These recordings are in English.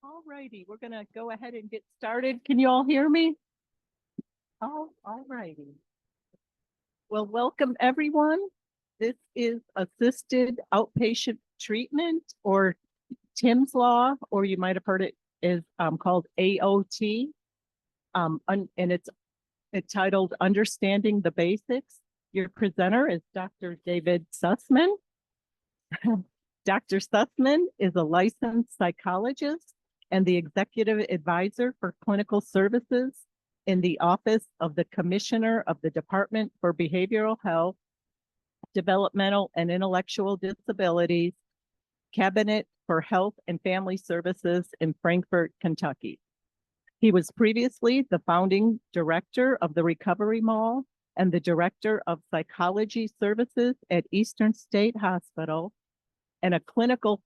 All righty, we're gonna go ahead and get started. Can you all hear me? Oh, all righty. Well, welcome everyone. This is assisted outpatient treatment, or Tim's Law, or you might have heard it is called AOT. And it's titled Understanding the Basics. Your presenter is Dr. David Sussman. Dr. Sussman is a licensed psychologist and the executive advisor for clinical services in the Office of the Commissioner of the Department for Behavioral Health, Developmental and Intellectual Disabilities, Cabinet for Health and Family Services in Frankfort, Kentucky. He was previously the founding director of the Recovery Mall and the director of psychology services at Eastern State Hospital, and a clinical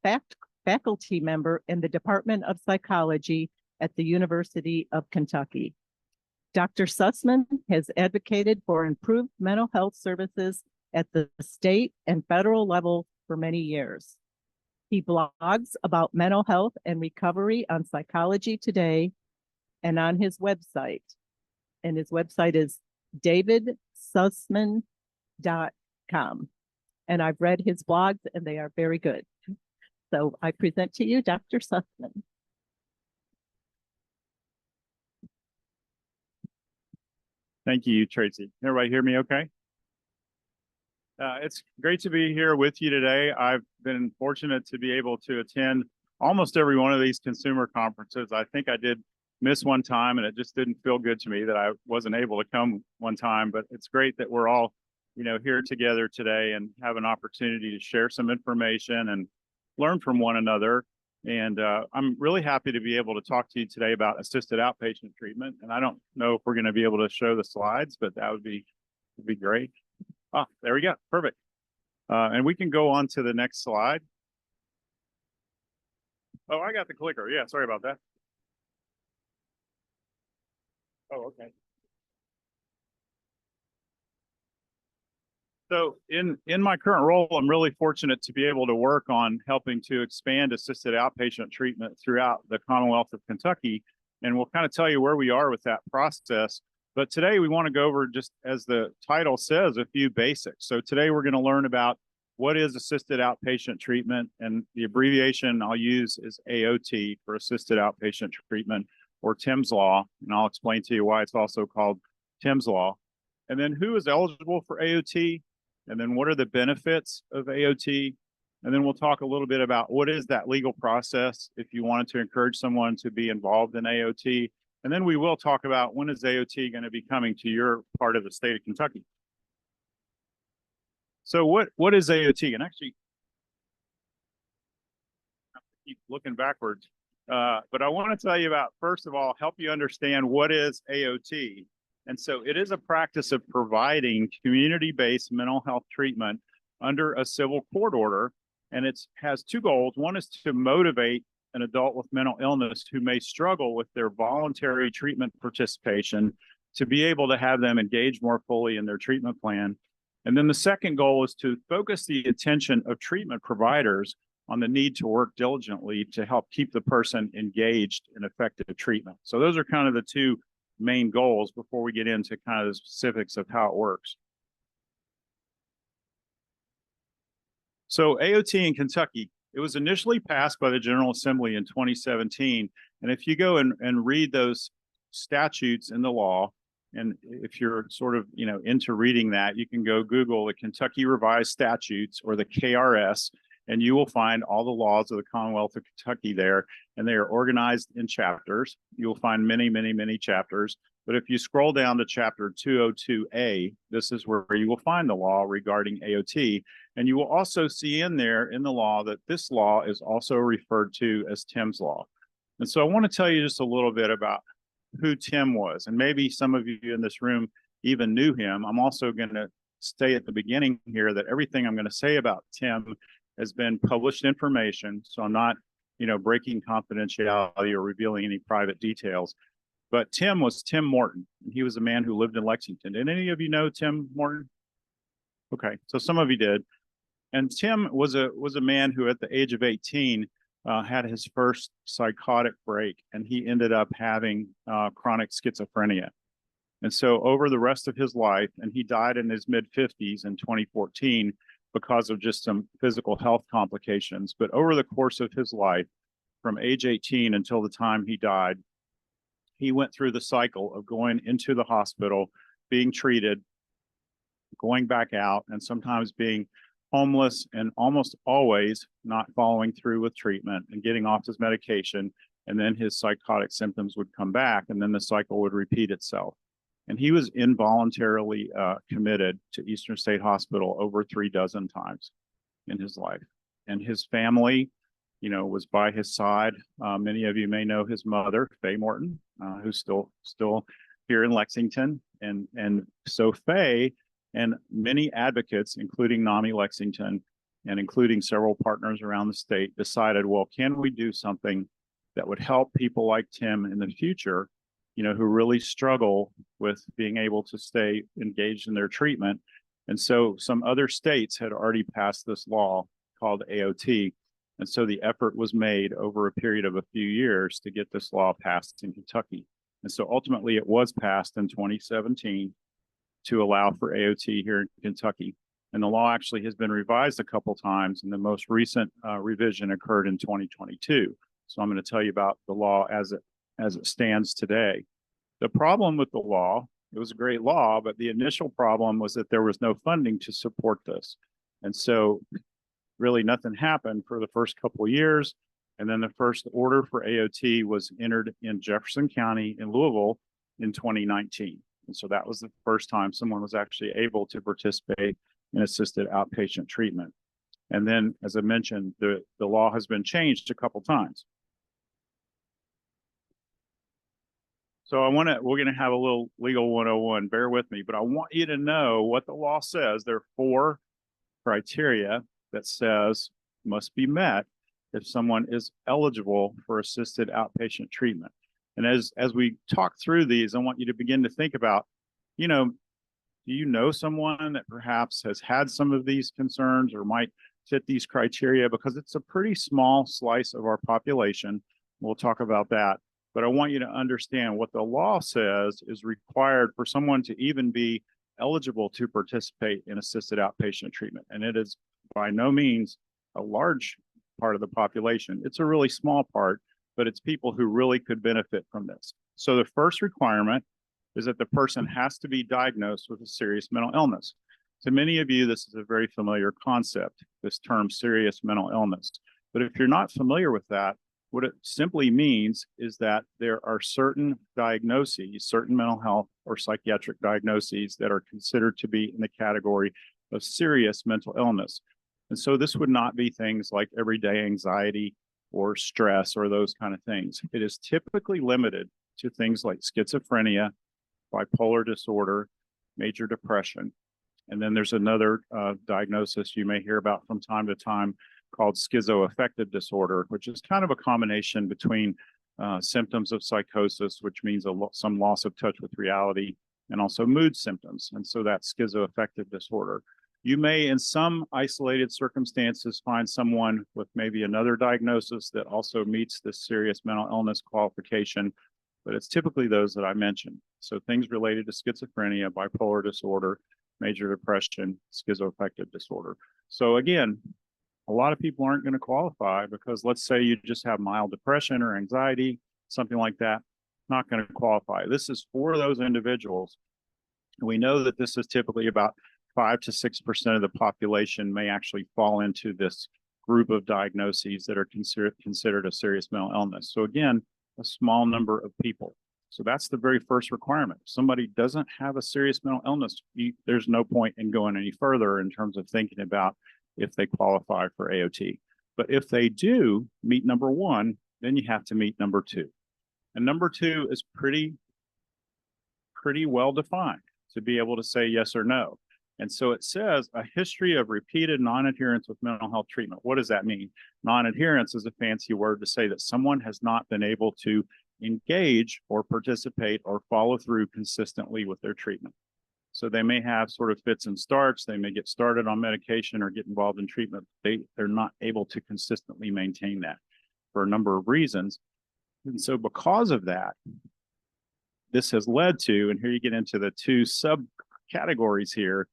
faculty member in the Department of Psychology at the University of Kentucky. Dr. Sussman has advocated for improved mental health services at the state and federal level for many years. He blogs about mental health and recovery on Psychology Today and on his website. And his website is davidsussman.com. And I've read his blogs and they are very good. So I present to you Dr. Sussman. Thank you, Tracy. Everybody hear me okay? It's great to be here with you today. I've been fortunate to be able to attend almost every one of these consumer conferences. I think I did miss one time and it just didn't feel good to me that I wasn't able to come one time, but it's great that we're all, here together today and have an opportunity to share some information and learn from one another. And I'm really happy to be able to talk to you today about assisted outpatient treatment. And I don't know if we're going to be able to show the slides, but that would be great. Ah, there we go. Perfect. And we can go on to the next slide. Oh, I got the clicker. Yeah, sorry about that. Oh, okay. So in my current role, I'm really fortunate to be able to work on helping to expand assisted outpatient treatment throughout the Commonwealth of Kentucky. And we'll kind of tell you where we are with that process. But today we want to go over, just as the title says, a few basics. So today we're going to learn about what is assisted outpatient treatment, and the abbreviation I'll use is AOT for assisted outpatient treatment, or Tim's Law. And I'll explain to you why it's also called Tim's Law. And then who is eligible for AOT? And then what are the benefits of AOT? And then we'll talk a little bit about what is that legal process if you wanted to encourage someone to be involved in AOT. And then we will talk about when is AOT going to be coming to your part of the state of Kentucky. So what is AOT? And actually, I have to keep looking backwards. But I want to tell you about, first of all, help you understand what is AOT. And so it is a practice of providing community-based mental health treatment under a civil court order. And it has two goals. One is to motivate an adult with mental illness who may struggle with their voluntary treatment participation to be able to have them engage more fully in their treatment plan. And then the second goal is to focus the attention of treatment providers on the need to work diligently to help keep the person engaged in effective treatment. So those are kind of the two main goals before we get into kind of the specifics of how it works. So AOT in Kentucky, it was initially passed by the General Assembly in 2017. And if you go and read those statutes in the law, and if you're sort of, into reading that, you can go Google the Kentucky Revised Statutes, or the KRS, and you will find all the laws of the Commonwealth of Kentucky there, and they are organized in chapters. You'll find many, many, many chapters. But if you scroll down to chapter 202A, this is where you will find the law regarding AOT. And you will also see in there in the law that this law is also referred to as Tim's Law. And so I want to tell you just a little bit about who Tim was. And maybe some of you in this room even knew him. I'm also going to say at the beginning here that everything I'm going to say about Tim has been published information. So I'm not, breaking confidentiality or revealing any private details. But Tim was Tim Morton. He was a man who lived in Lexington. Did any of you know Tim Morton? Okay, so some of you did. And Tim was a man who, at the age of 18, had his first psychotic break, and he ended up having chronic schizophrenia. And so over the rest of his life, and he died in his mid-50s in 2014 because of just some physical health complications. But over the course of his life, from age 18 until the time he died, he went through the cycle of going into the hospital, being treated, going back out, and sometimes being homeless, and almost always not following through with treatment and getting off his medication. And then his psychotic symptoms would come back, and then the cycle would repeat itself. And he was involuntarily committed to Eastern State Hospital over 36 times in his life. And his family, was by his side. Many of you may know his mother, Faye Morton, who's still here in Lexington. And so Faye and many advocates, including NAMI Lexington and including several partners around the state, decided, well, can we do something that would help people like Tim in the future, who really struggle with being able to stay engaged in their treatment? And so some other states had already passed this law called AOT. And so the effort was made over a period of a few years to get this law passed in Kentucky. And so ultimately it was passed in 2017 to allow for AOT here in Kentucky. And the law actually has been revised a couple times, and the most recent revision occurred in 2022. So I'm going to tell you about the law as it stands today. The problem with the law, it was a great law, but the initial problem was that there was no funding to support this. And so really nothing happened for the first couple of years. And then the first order for AOT was entered in Jefferson County in Louisville in 2019. And so that was the first time someone was actually able to participate in assisted outpatient treatment. And then, as I mentioned, the law has been changed a couple times. So we're going to have a little legal 101, bear with me, but I want you to know what the law says. There are 4 criteria that says must be met if someone is eligible for assisted outpatient treatment. And as we talk through these, I want you to begin to think about, do you know someone that perhaps has had some of these concerns or might fit these criteria? Because it's a pretty small slice of our population. We'll talk about that. But I want you to understand what the law says is required for someone to even be eligible to participate in assisted outpatient treatment. And it is by no means a large part of the population. It's a really small part, but it's people who really could benefit from this. So the first requirement is that the person has to be diagnosed with a serious mental illness. To many of you, this is a very familiar concept, this term serious mental illness. But if you're not familiar with that, what it simply means is that there are certain diagnoses, certain mental health or psychiatric diagnoses that are considered to be in the category of serious mental illness. And so this would not be things like everyday anxiety or stress or those kind of things. It is typically limited to things like schizophrenia, bipolar disorder, major depression. And then there's another diagnosis you may hear about from time to time called schizoaffective disorder, which is kind of a combination between symptoms of psychosis, which means some loss of touch with reality, and also mood symptoms. And so that's schizoaffective disorder. You may, in some isolated circumstances, find someone with maybe another diagnosis that also meets this serious mental illness qualification, but it's typically those that I mentioned. So things related to schizophrenia, bipolar disorder, major depression, schizoaffective disorder. So again, a lot of people aren't going to qualify because let's say you just have mild depression or anxiety, something like that, not going to qualify. This is for those individuals. We know that this is typically about 5 to 6% of the population may actually fall into this group of diagnoses that are considered a serious mental illness. So again, a small number of people. So that's the very first requirement. If somebody doesn't have a serious mental illness, there's no point in going any further in terms of thinking about if they qualify for AOT. But if they do meet number 1, then you have to meet number 2. And number 2 is pretty well defined to be able to say yes or no. And so it says a history of repeated non-adherence with mental health treatment. What does that mean? Non-adherence is a fancy word to say that someone has not been able to engage or participate or follow through consistently with their treatment. So they may have sort of fits and starts. They may get started on medication or get involved in treatment. They're not able to consistently maintain that. for a number of reasons. And so because of that, this has led to, and here you get into the two subcategories here,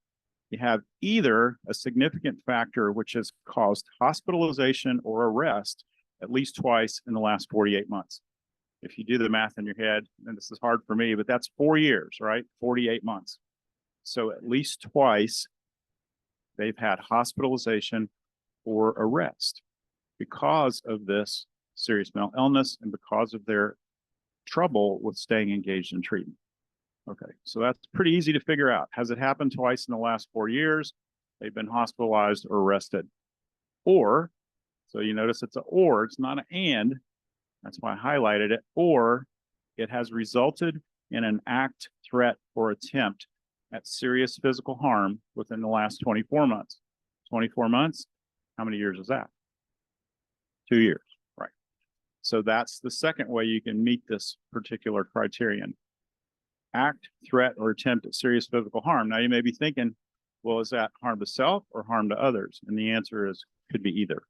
you have either a significant factor which has caused hospitalization or arrest at least twice in the last 48 months. If you do the math in your head, and this is hard for me, but that's 4 years, right? 48 months. So at least twice they've had hospitalization or arrest because of this serious mental illness and because of their trouble with staying engaged in treatment. Okay, so that's pretty easy to figure out. Has it happened twice in the last 4 years? They've been hospitalized or arrested. Or, so you notice it's an or, it's not an and. That's why I highlighted it. Or it has resulted in an act, threat, or attempt at serious physical harm within the last 24 months. 24 months, how many years is that? 2 years, right? So that's the second way you can meet this particular criterion. Act, threat, or attempt at serious physical harm. Now you may be thinking, well, is that harm to self or harm to others? And the answer is could be either,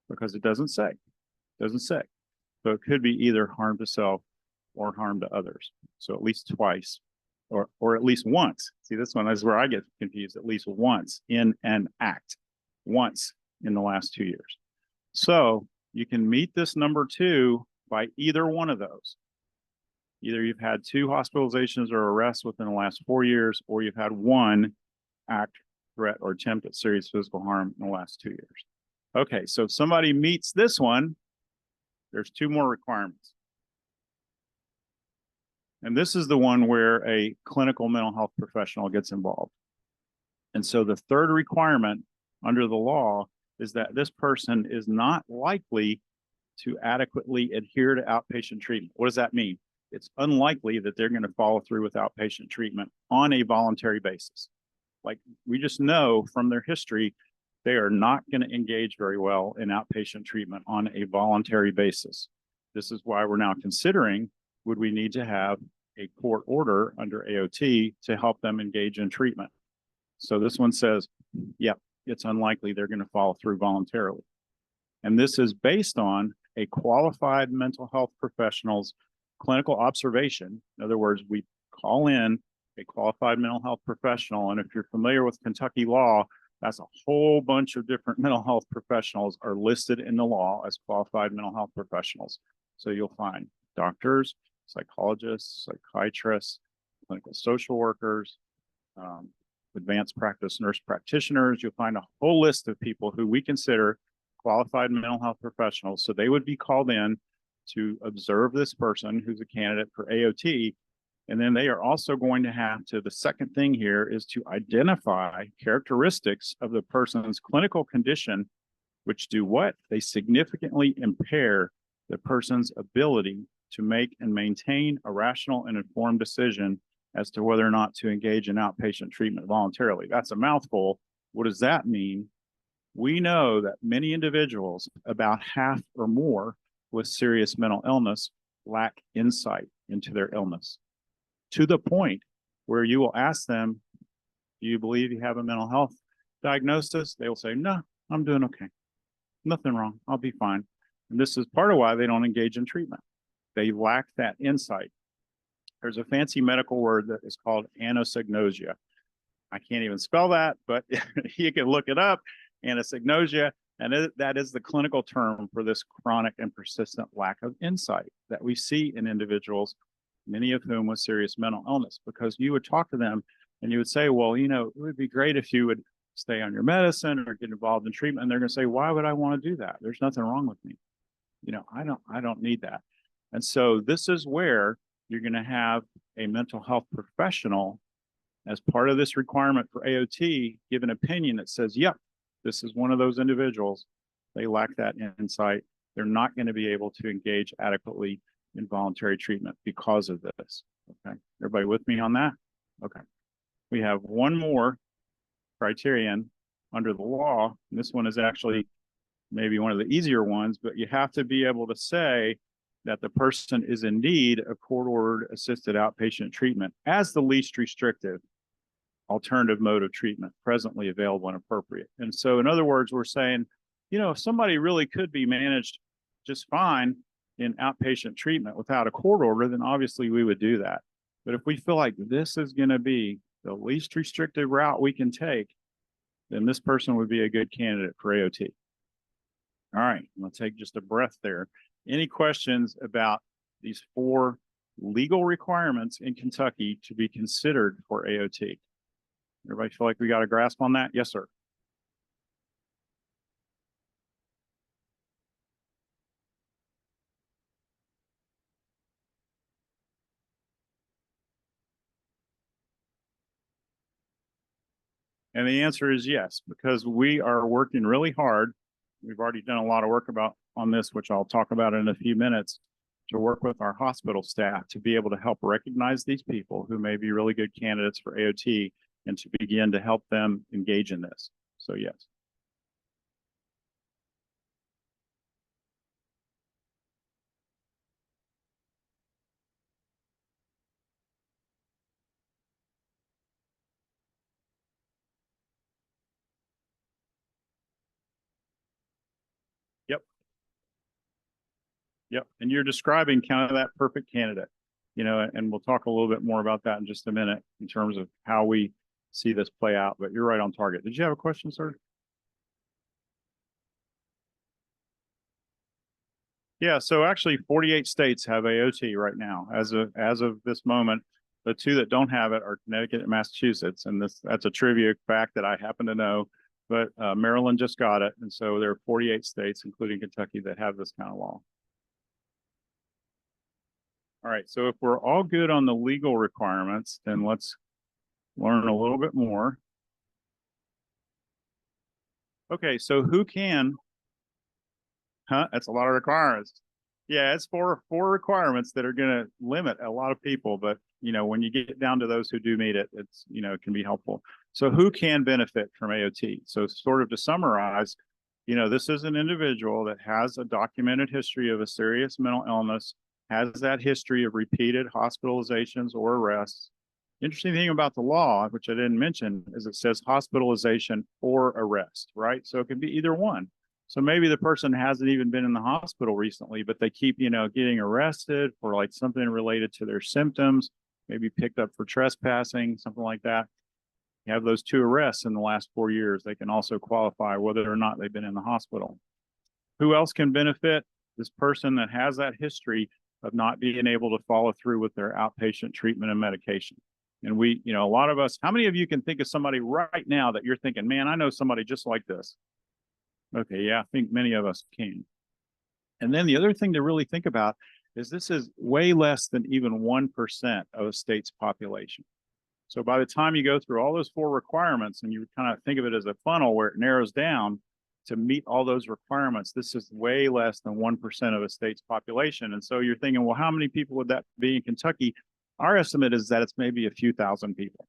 because it doesn't say. It doesn't say. So it could be either harm to self or harm to others. So at least twice, or at least once. See, this one is where I get confused. At least once in an act, once in the last 2 years. So you can meet this number 2 by either one of those. Either you've had 2 hospitalizations or arrests within the last 4 years, or you've had 1 act, threat, or attempt at serious physical harm in the last 2 years. Okay, so if somebody meets this one, there's 2 more requirements. And this is the one where a clinical mental health professional gets involved. And so the third requirement under the law is that this person is not likely to adequately adhere to outpatient treatment. What does that mean? It's unlikely that they're going to follow through with outpatient treatment on a voluntary basis. Like we just know from their history, they are not going to engage very well in outpatient treatment on a voluntary basis. This is why we're now considering, would we need to have a court order under AOT to help them engage in treatment? So this one says, yep, it's unlikely they're going to follow through voluntarily. And this is based on a qualified mental health professional's clinical observation. In other words, we call in a qualified mental health professional. And if you're familiar with Kentucky law, that's a whole bunch of different mental health professionals are listed in the law as qualified mental health professionals. So you'll find doctors, psychologists, psychiatrists, clinical social workers, advanced practice nurse practitioners. You'll find a whole list of people who we consider qualified mental health professionals. So they would be called in to observe this person who's a candidate for AOT. And then they are also going to have to, the second thing here is to identify characteristics of the person's clinical condition, which do what? They significantly impair the person's ability to make and maintain a rational and informed decision as to whether or not to engage in outpatient treatment voluntarily. That's a mouthful. What does that mean? We know that many individuals, about half or more with serious mental illness, lack insight into their illness, to the point where you will ask them, do you believe you have a mental health diagnosis? They will say, no, I'm doing okay. Nothing wrong. I'll be fine. And this is part of why they don't engage in treatment. They lack that insight. There's a fancy medical word that is called anosognosia. I can't even spell that, but you can look it up, anosognosia. And that is the clinical term for this chronic and persistent lack of insight that we see in individuals, many of whom with serious mental illness, because you would talk to them and you would say, well, you know, it would be great if you would stay on your medicine or get involved in treatment. And they're going to say, why would I want to do that? There's nothing wrong with me. You know, I don't need that. And so this is where you're going to have a mental health professional as part of this requirement for AOT give an opinion that says, yep, this is one of those individuals. They lack that insight. They're not going to be able to engage adequately in voluntary treatment because of this. Okay. Everybody with me on that? Okay. We have one more criterion under the law. And this one is actually maybe one of the easier ones, but you have to be able to say that the person is in need of court-ordered assisted outpatient treatment as the least restrictive alternative mode of treatment presently available and appropriate. And so in other words, we're saying, you know, if somebody really could be managed just fine in outpatient treatment without a court order, then obviously we would do that. But if we feel like this is going to be the least restrictive route we can take, then this person would be a good candidate for AOT. All right, I'll take just a breath there. Any questions about these 4 legal requirements in Kentucky to be considered for AOT? Everybody feel like we got a grasp on that? Yes, sir. And the answer is yes, because we are working really hard. We've already done a lot of work on this, which I'll talk about in a few minutes, to work with our hospital staff to be able to help recognize these people who may be really good candidates for AOT and to begin to help them engage in this. So yes. Yep. Yep. And you're describing kind of that perfect candidate, and we'll talk a little bit more about that in just a minute in terms of how we see this play out, but you're right on target. Did you have a question, sir? Yeah, so actually 48 states have AOT right now. As of this moment, the 2 that don't have it are Connecticut and Massachusetts. And that's a trivia fact that I happen to know, but Maryland just got it. And so there are 48 states, including Kentucky, that have this kind of law. All right, so if we're all good on the legal requirements, then let's learn a little bit more. Okay, so who can? That's a lot of requirements. Yeah, it's four requirements that are going to limit a lot of people. But when you get down to those who do meet it, it's it can be helpful. So who can benefit from AOT? So sort of to summarize, this is an individual that has a documented history of a serious mental illness, has that history of repeated hospitalizations or arrests. Interesting thing about the law, which I didn't mention, is it says hospitalization or arrest, right? So it can be either one. So maybe the person hasn't even been in the hospital recently, but they keep, getting arrested for like something related to their symptoms, maybe picked up for trespassing, something like that. You have those 2 arrests in the last 4 years. They can also qualify whether or not they've been in the hospital. Who else can benefit? This person that has that history of not being able to follow through with their outpatient treatment and medication. And we, a lot of us, how many of you can think of somebody right now that you're thinking, man, I know somebody just like this? Okay, yeah, I think many of us can. And then the other thing to really think about is this is way less than even 1% of a state's population. So by the time you go through all those 4 requirements and you kind of think of it as a funnel where it narrows down to meet all those requirements, this is way less than 1% of a state's population. And so you're thinking, well, how many people would that be in Kentucky? Our estimate is that it's maybe a few thousand people,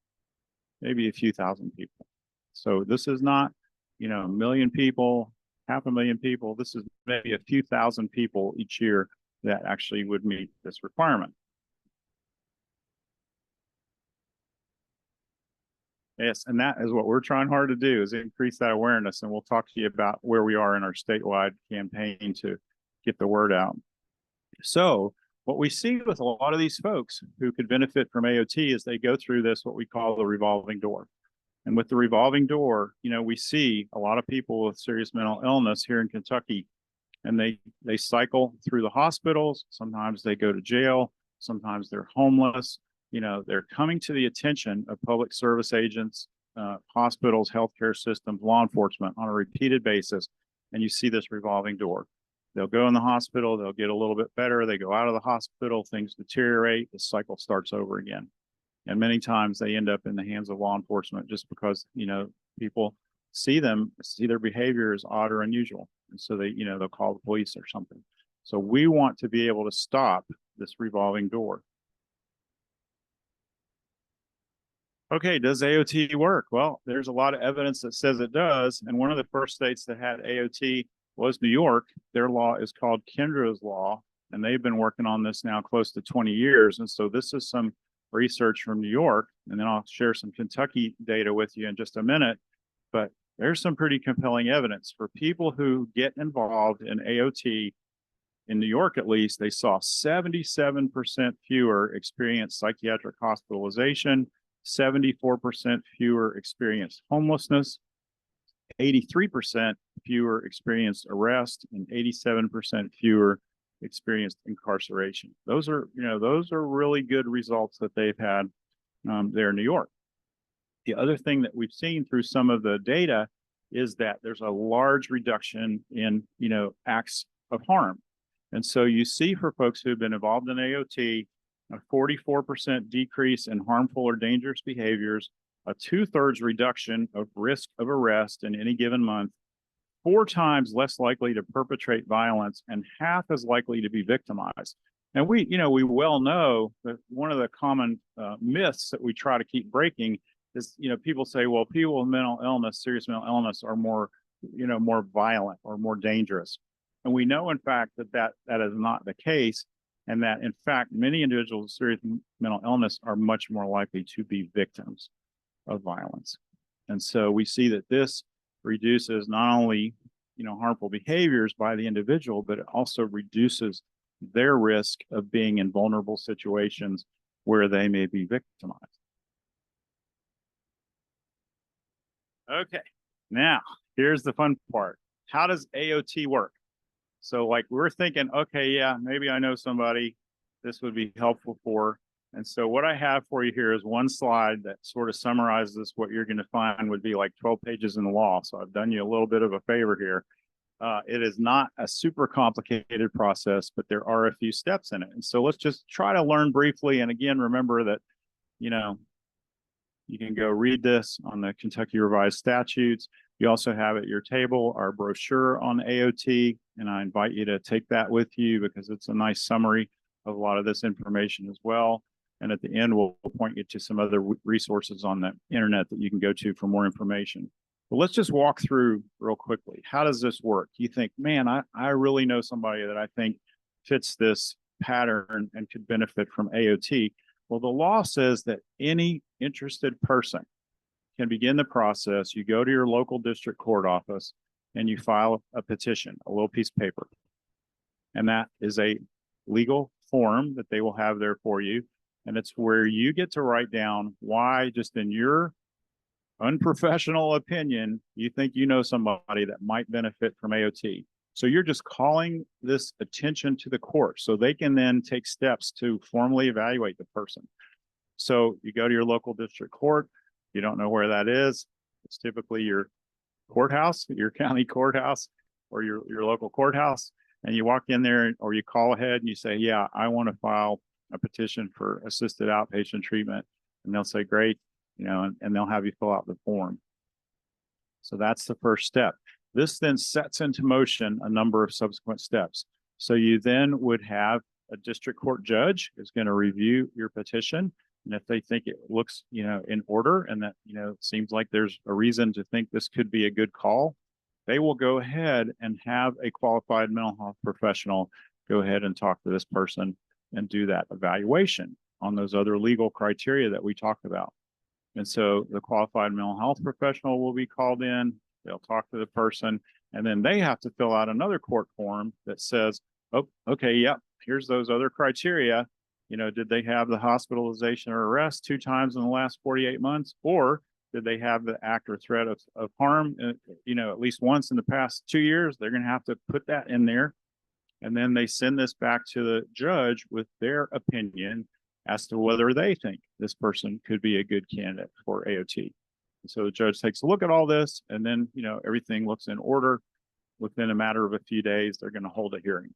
maybe a few thousand people. So this is not a million people, 500,000 people. This is maybe a few thousand people each year that actually would meet this requirement. Yes, and that is what we're trying hard to do, is increase that awareness. And we'll talk to you about where we are in our statewide campaign to get the word out. So what we see with a lot of these folks who could benefit from AOT is they go through this, what we call the revolving door. And with the revolving door, we see a lot of people with serious mental illness here in Kentucky, and they cycle through the hospitals. Sometimes they go to jail. Sometimes they're homeless. They're coming to the attention of public service agents, hospitals, healthcare systems, law enforcement on a repeated basis. And you see this revolving door. They'll go in the hospital. They'll get a little bit better. They go out of the hospital. Things deteriorate. The cycle starts over again. And many times they end up in the hands of law enforcement just because, people see their behavior as odd or unusual. And so they'll call the police or something. So we want to be able to stop this revolving door. Okay, does AOT work? Well, there's a lot of evidence that says it does. And one of the first states that had AOT was New York. Their law is called Kendra's Law, and they've been working on this now close to 20 years. And so this is some research from New York, and then I'll share some Kentucky data with you in just a minute. But there's some pretty compelling evidence for people who get involved in AOT. in New York, at least, they saw 77% fewer experienced psychiatric hospitalization, 74% fewer experienced homelessness, 83% fewer experienced arrest, and 87% fewer experienced incarceration. Those are really good results that they've had there in New York. The other thing that we've seen through some of the data is that there's a large reduction in, acts of harm. And so you see for folks who've been involved in AOT, a 44% decrease in harmful or dangerous behaviors, a 2/3 reduction of risk of arrest in any given month, 4 times less likely to perpetrate violence, and half as likely to be victimized. And we well know that one of the common myths that we try to keep breaking is, people say, well, people with mental illness, serious mental illness, are more violent or more dangerous. And we know, in fact, that is not the case, and that, in fact, many individuals with serious mental illness are much more likely to be victims of violence. And so we see that this reduces not only, harmful behaviors by the individual, but it also reduces their risk of being in vulnerable situations where they may be victimized. Okay, now here's the fun part. How does AOT work? So we're thinking, okay, yeah, maybe I know somebody this would be helpful for. And so what I have for you here is one slide that sort of summarizes what you're going to find would be like 12 pages in the law. So I've done you a little bit of a favor here. It is not a super complicated process, but there are a few steps in it. And so let's just try to learn briefly. And again, remember that, you can go read this on the Kentucky Revised Statutes. You also have at your table our brochure on AOT, and I invite you to take that with you because it's a nice summary of a lot of this information as well. And at the end, we'll point you to some other resources on the internet that you can go to for more information. But let's just walk through real quickly. How does this work? You think, man, I really know somebody that I think fits this pattern and could benefit from AOT. Well, the law says that any interested person can begin the process. You go to your local district court office and you file a petition, a little piece of paper. And that is a legal form that they will have there for you. And it's where you get to write down why, just in your unprofessional opinion, you think you know somebody that might benefit from AOT. So you're just calling this attention to the court so they can then take steps to formally evaluate the person. So you go to your local district court. You don't know where that is. It's typically your courthouse, your county courthouse, or your local courthouse. And you walk in there, or you call ahead and you say, yeah, I want to file a petition for assisted outpatient treatment. And they'll say, great, and they'll have you fill out the form. So that's the first step. This then sets into motion a number of subsequent steps. So you then would have a district court judge who's going to review your petition. And if they think it looks, in order and that, it seems like there's a reason to think this could be a good call, they will go ahead and have a qualified mental health professional go ahead and talk to this person and do that evaluation on those other legal criteria that we talked about. And so the qualified mental health professional will be called in, they'll talk to the person, and then they have to fill out another court form that says, oh, okay, yep, here's those other criteria. Did they have the hospitalization or arrest 2 times in the last 48 months? Or did they have the act or threat of harm, at least once in the past 2 years? They're going to have to put that in there. And then they send this back to the judge with their opinion as to whether they think this person could be a good candidate for AOT. And so the judge takes a look at all this, and then, everything looks in order. Within a matter of a few days, they're going to hold a hearing.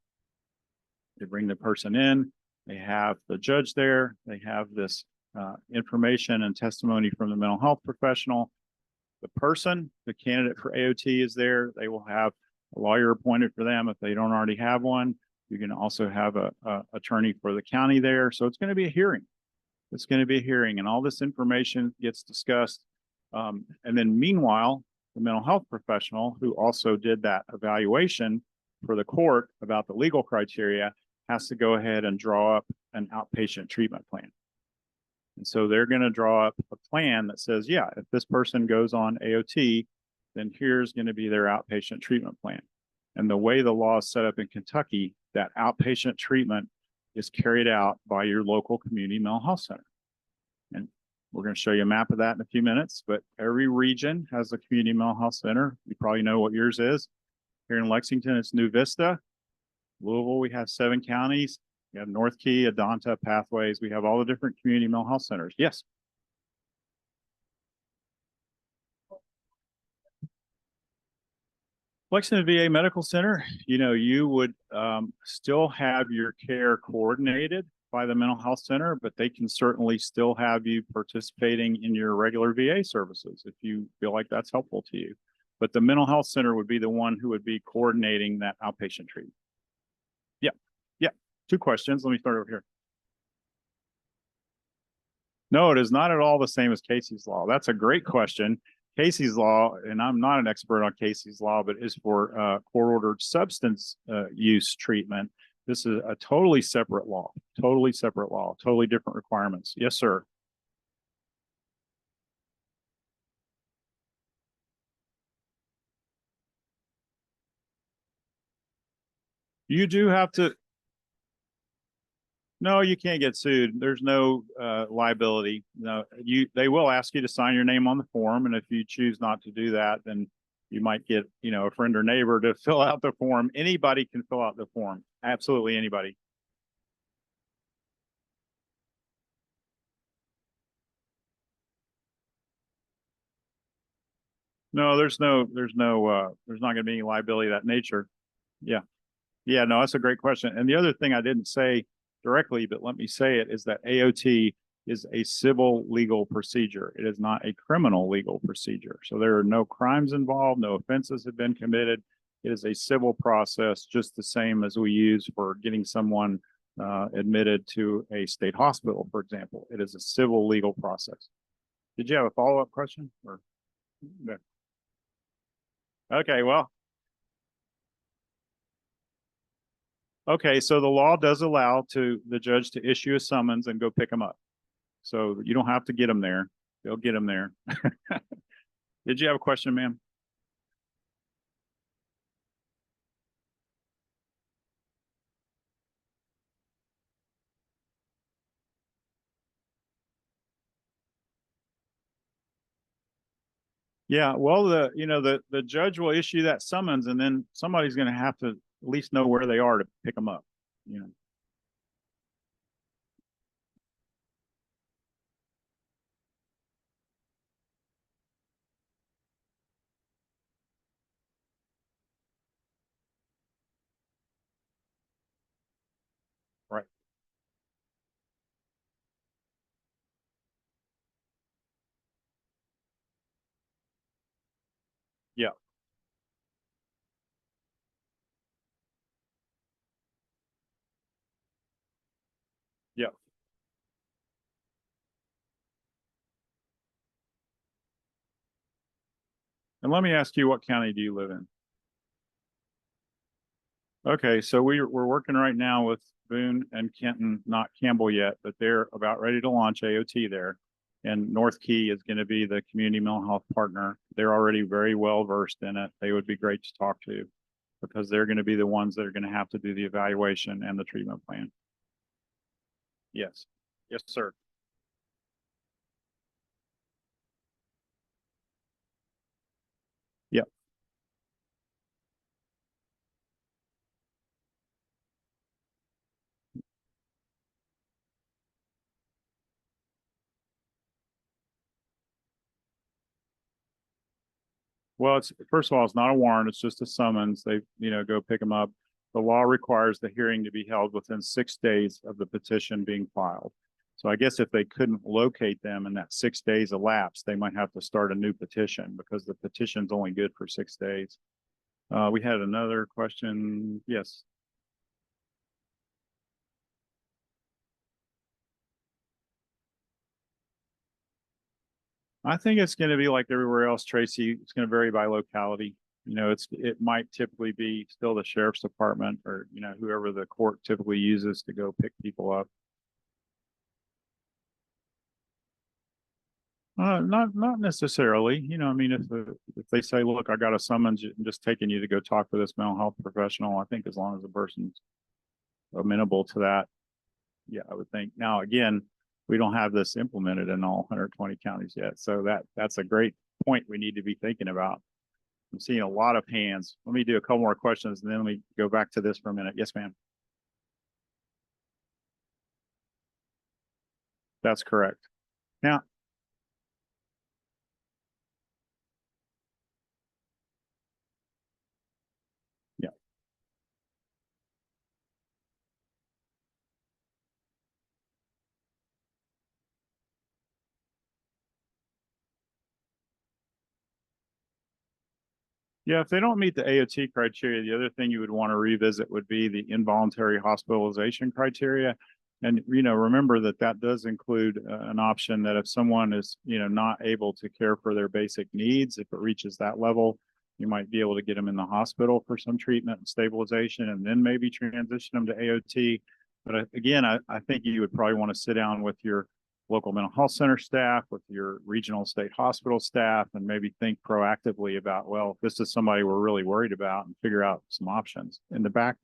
They bring the person in. They have the judge there. They have this information and testimony from the mental health professional. The person, the candidate for AOT, is there. They will have a lawyer appointed for them if they don't already have one. You can also have a attorney for the county there. So it's going to be a hearing. It's going to be a hearing, and all this information gets discussed. And then meanwhile, the mental health professional who also did that evaluation for the court about the legal criteria has to go ahead and draw up an outpatient treatment plan. And so they're going to draw up a plan that says, yeah, if this person goes on AOT, then here's going to be their outpatient treatment plan. And the way the law is set up in Kentucky, that outpatient treatment is carried out by your local community mental health center. And we're going to show you a map of that in a few minutes, but every region has a community mental health center. You probably know what yours is. Here in Lexington, it's New Vista. Louisville, we have 7 counties. We have North Key, Adonta, Pathways. We have all the different community mental health centers. Yes. Lexington VA Medical Center, you would still have your care coordinated by the mental health center, but they can certainly still have you participating in your regular VA services if you feel like that's helpful to you. But the mental health center would be the one who would be coordinating that outpatient treatment. Yeah. 2 questions. Let me start over here. No, it is not at all the same as Casey's Law. That's a great question. Casey's Law, and I'm not an expert on Casey's Law, but is for court-ordered substance use treatment. This is a totally separate law, totally different requirements. Yes, sir. You do have to. No, you can't get sued. There's no liability. No, they will ask you to sign your name on the form, and if you choose not to do that, then you might get, a friend or neighbor to fill out the form. Anybody can fill out the form. Absolutely anybody. No, there's not going to be any liability of that nature. Yeah. Yeah, no, that's a great question. And the other thing I didn't say directly, but let me say it, is that AOT is a civil legal procedure. It is not a criminal legal procedure. So there are no crimes involved, no offenses have been committed. It is a civil process, just the same as we use for getting someone admitted to a state hospital, for example. It is a civil legal process. Did you have a follow-up question? Or okay, well. Okay, so the law does allow the judge to issue a summons and go pick them up. So you don't have to get them there. They'll get them there. Did you have a question, ma'am? Yeah, well, the judge will issue that summons, and then somebody's going to have to at least know where they are to pick them up. Right. Yeah. Yeah. And let me ask you, what county do you live in? Okay, so we're working right now with Boone and Kenton, not Campbell yet, but they're about ready to launch AOT there. And North Key is going to be the community mental health partner. They're already very well versed in it. They would be great to talk to because they're going to be the ones that are going to have to do the evaluation and the treatment plan. Yes. Yes, sir. Yep. Well, it's first of all, it's not a warrant. It's just a summons. They, go pick them up. The law requires the hearing to be held within 6 days of the petition being filed. So I guess if they couldn't locate them and that 6 days elapsed, they might have to start a new petition because the petition's only good for 6 days. We had another question. Yes. I think it's going to be like everywhere else, Tracy. It's going to vary by locality. It might typically be still the sheriff's department or, whoever the court typically uses to go pick people up. Not necessarily. I mean, if they say, "Look, I got a summons, I'm just taking you to go talk to this mental health professional," I think as long as the person's amenable to that, yeah, I would think. Now, again, we don't have this implemented in all 120 counties yet, so that's a great point we need to be thinking about. I'm seeing a lot of hands. Let me do a couple more questions, and then let me go back to this for a minute. Yes, ma'am. That's correct. Now, yeah. Yeah, if they don't meet the AOT criteria, the other thing you would want to revisit would be the involuntary hospitalization criteria. And, remember that that does include an option that if someone is, not able to care for their basic needs, if it reaches that level, you might be able to get them in the hospital for some treatment and stabilization, and then maybe transition them to AOT. But again, I think you would probably want to sit down with your local mental health center staff, with your regional state hospital staff, and maybe think proactively about, well, if this is somebody we're really worried about, and figure out some options. In the back.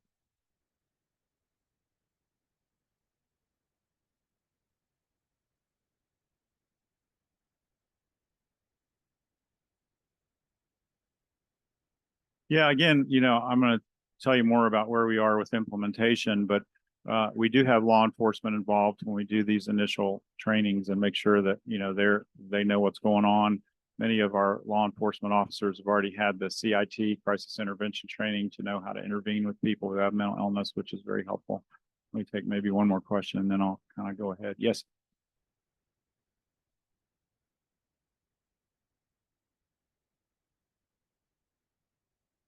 Yeah, again, I'm going to tell you more about where we are with implementation, but we do have law enforcement involved when we do these initial trainings and make sure that, they know what's going on. Many of our law enforcement officers have already had the CIT, crisis intervention training, to know how to intervene with people who have mental illness, which is very helpful. Let me take maybe one more question and then I'll kind of go ahead. Yes.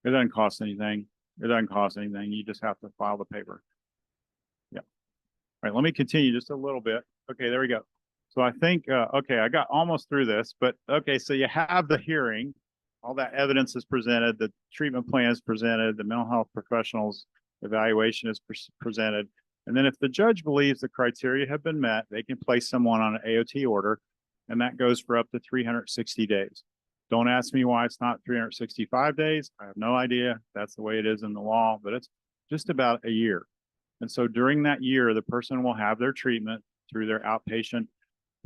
It doesn't cost anything. It doesn't cost anything. You just have to file the paper. Yeah. All right, let me continue just a little bit. Okay, there we go. So I think, okay, I got almost through this, but okay, so you have the hearing, all that evidence is presented, the treatment plan is presented, the mental health professionals evaluation is presented. And then if the judge believes the criteria have been met, they can place someone on an AOT order, and that goes for up to 360 days. Don't ask me why it's not 365 days. I have no idea. That's the way it is in the law, but it's just about a year. And so during that year, the person will have their treatment through their outpatient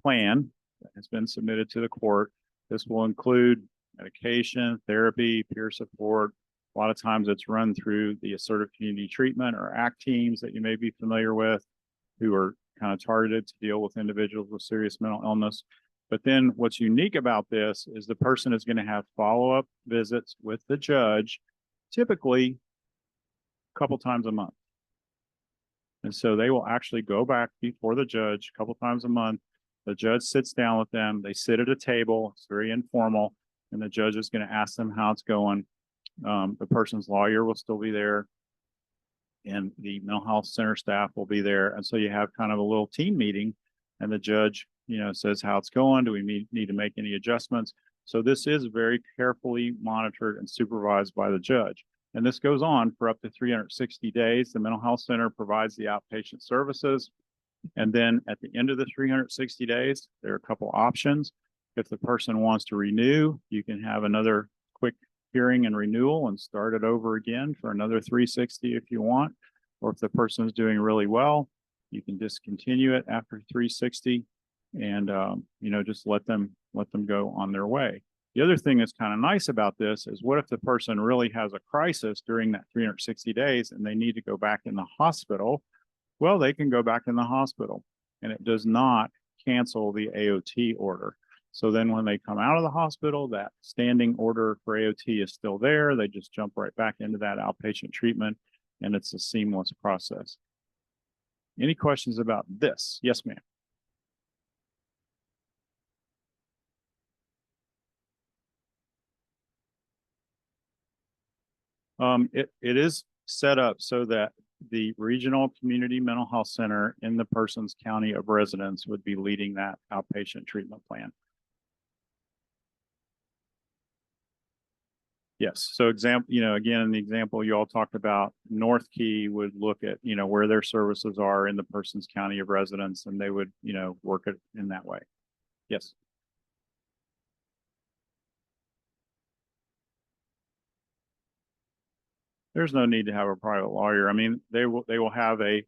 plan that has been submitted to the court. This will include medication, therapy, peer support. A lot of times it's run through the assertive community treatment or ACT teams that you may be familiar with, who are kind of targeted to deal with individuals with serious mental illness. But then what's unique about this is the person is going to have follow-up visits with the judge, typically a couple times a month. And so they will actually go back before the judge a couple times a month. The judge sits down with them. They sit at a table. It's very informal. And the judge is going to ask them how it's going. The person's lawyer will still be there. And the mental health center staff will be there. And so you have kind of a little team meeting. And the judge, says how it's going. Do we need to make any adjustments? So this is very carefully monitored and supervised by the judge. And this goes on for up to 360 days. The mental health center provides the outpatient services. And then at the end of the 360 days, there are a couple options. If the person wants to renew, you can have another quick hearing and renewal and start it over again for another 360 if you want. Or if the person is doing really well, you can discontinue it after 360 and, just let them go on their way. The other thing that's kind of nice about this is, what if the person really has a crisis during that 360 days and they need to go back in the hospital? Well, they can go back in the hospital, and it does not cancel the AOT order. So then when they come out of the hospital, that standing order for AOT is still there. They just jump right back into that outpatient treatment, and it's a seamless process. Any questions about this? Yes, ma'am. It is set up so that the regional community mental health center in the person's county of residence would be leading that outpatient treatment plan. Yes. So again, in the example you all talked about, North Key would look at, where their services are in the person's county of residence, and they would, work it in that way. Yes. there's no need to have a private lawyer. I mean, they will have a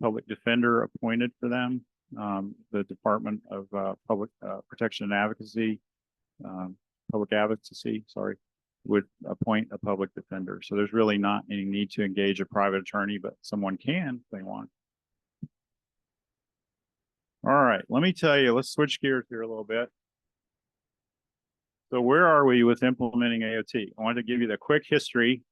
public defender appointed for them. The Department of Public Protection and Advocacy, Public Advocacy, sorry, would appoint a public defender. So there's really not any need to engage a private attorney, but someone can if they want. All right, let me tell you, let's switch gears here a little bit. So where are we with implementing AOT? I wanted to give you the quick history.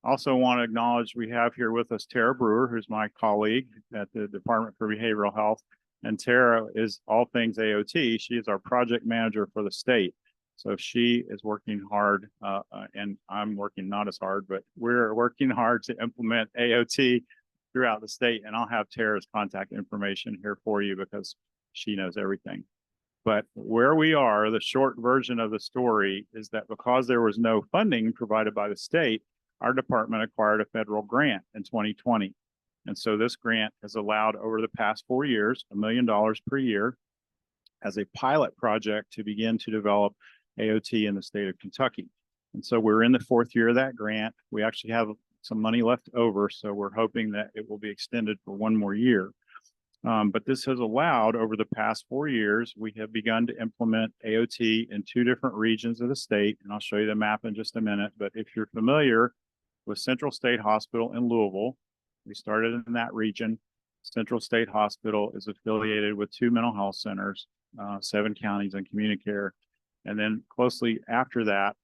Also want to acknowledge we have here with us Tara Brewer, who's my colleague at the Department for Behavioral Health. And Tara is all things AOT. She is our project manager for the state. So she is working hard, and I'm working not as hard, but we're working hard to implement AOT throughout the state. And I'll have Tara's contact information here for you because she knows everything. But where we are, the short version of the story is that because there was no funding provided by the state, our department acquired a federal grant in 2020. And so this grant has allowed over the past 4 years, $1 million per year as a pilot project to begin to develop AOT in the state of Kentucky. And so we're in the 4th year of that grant. We actually have some money left over, so we're hoping that it will be extended for 1 more year. But this has allowed over the past 4 years, we have begun to implement AOT in 2 different regions of the state. And I'll show you the map in just a minute. But if you're familiar with Central State Hospital in Louisville, we started in that region. Central State Hospital is affiliated with 2 mental health centers, 7 counties and CommuniCare. And then closely after that,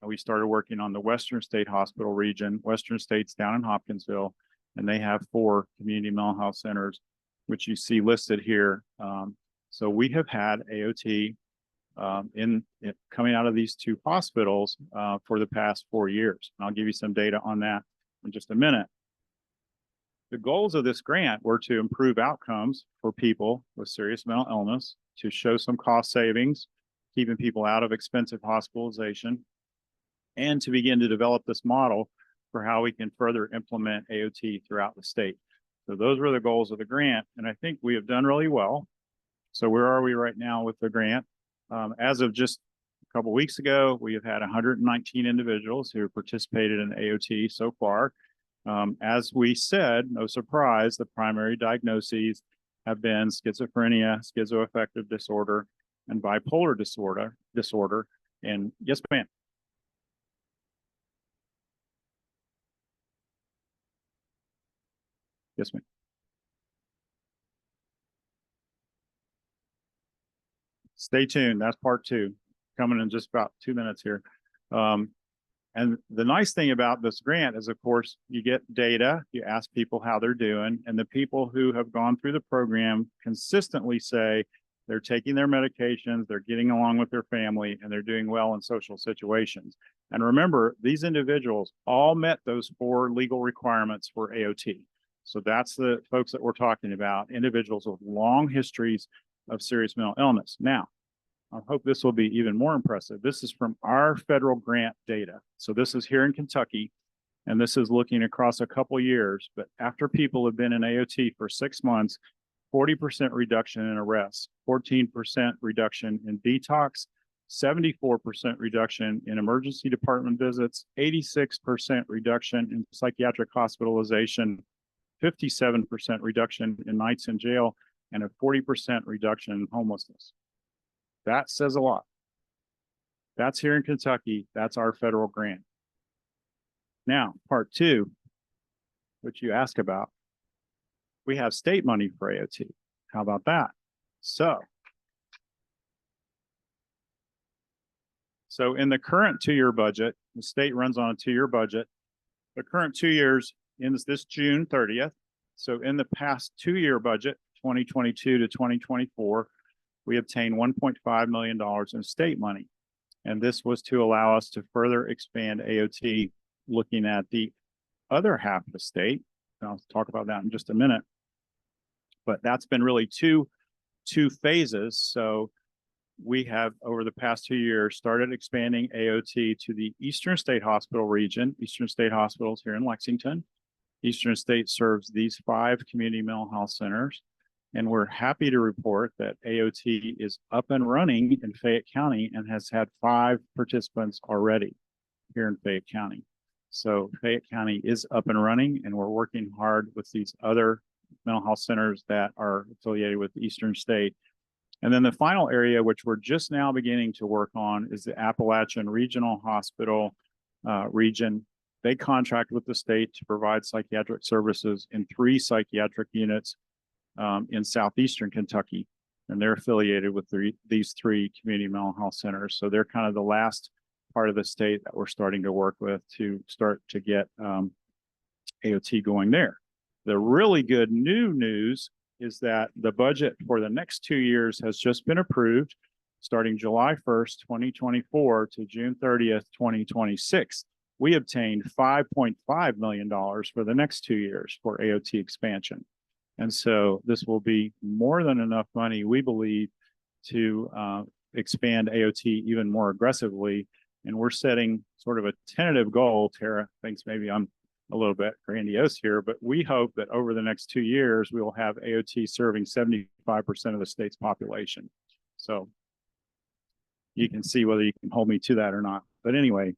we started working on the Western State Hospital region. Western State's down in Hopkinsville, and they have 4 community mental health centers, which you see listed here. So we have had AOT coming out of these 2 hospitals for the past 4 years. And I'll give you some data on that in just a minute. The goals of this grant were to improve outcomes for people with serious mental illness, to show some cost savings, keeping people out of expensive hospitalization, and to begin to develop this model for how we can further implement AOT throughout the state. So those were the goals of the grant, and I think we have done really well. So where are we right now with the grant? As of just a couple of weeks ago, we have had 119 individuals who have participated in AOT so far. As we said, no surprise, the primary diagnoses have been schizophrenia, schizoaffective disorder, and bipolar disorder. And yes, ma'am. Yes, ma'am. Stay tuned. That's part 2, coming in just about 2 minutes here. And the nice thing about this grant is, of course, you get data, you ask people how they're doing, and the people who have gone through the program consistently say they're taking their medications, they're getting along with their family, and they're doing well in social situations. And remember, these individuals all met those 4 legal requirements for AOT. So that's the folks that we're talking about, individuals with long histories of serious mental illness. Now, I hope this will be even more impressive. This is from our federal grant data. So this is here in Kentucky, and this is looking across a couple years. But after people have been in AOT for 6 months, 40% reduction in arrests, 14% reduction in detox, 74% reduction in emergency department visits, 86% reduction in psychiatric hospitalization, 57% reduction in nights in jail, and a 40% reduction in homelessness. That says a lot. That's here in Kentucky. That's our federal grant. Now, part 2, which you ask about, we have state money for AOT. How about that? So in the current 2-year budget, the state runs on a 2-year budget. The current 2 years ends this June 30th. So in the past 2-year budget, 2022 to 2024, we obtained $1.5 million in state money. And this was to allow us to further expand AOT, looking at the other half of the state. And I'll talk about that in just a minute. But that's been really two phases. So we have, over the past 2 years, started expanding AOT to the Eastern State Hospital region. Eastern State Hospital is here in Lexington. Eastern State serves these 5 community mental health centers. And we're happy to report that AOT is up and running in Fayette County and has had 5 participants already here in Fayette County. So Fayette County is up and running, and we're working hard with these other mental health centers that are affiliated with Eastern State. And then the final area, which we're just now beginning to work on, is the Appalachian Regional Hospital region. They contract with the state to provide psychiatric services in 3 psychiatric units in southeastern Kentucky. And they're affiliated with these 3 community mental health centers. So they're kind of the last part of the state that we're starting to work with to start to get AOT going there. The really good new news is that the budget for the next 2 years has just been approved, starting July 1st, 2024 to June 30th, 2026. We obtained $5.5 million for the next 2 years for AOT expansion. And so this will be more than enough money, we believe, to expand AOT even more aggressively. And we're setting sort of a tentative goal. Tara thinks maybe I'm a little bit grandiose here, but we hope that over the next 2 years, we will have AOT serving 75% of the state's population. So you can see whether you can hold me to that or not. But anyway,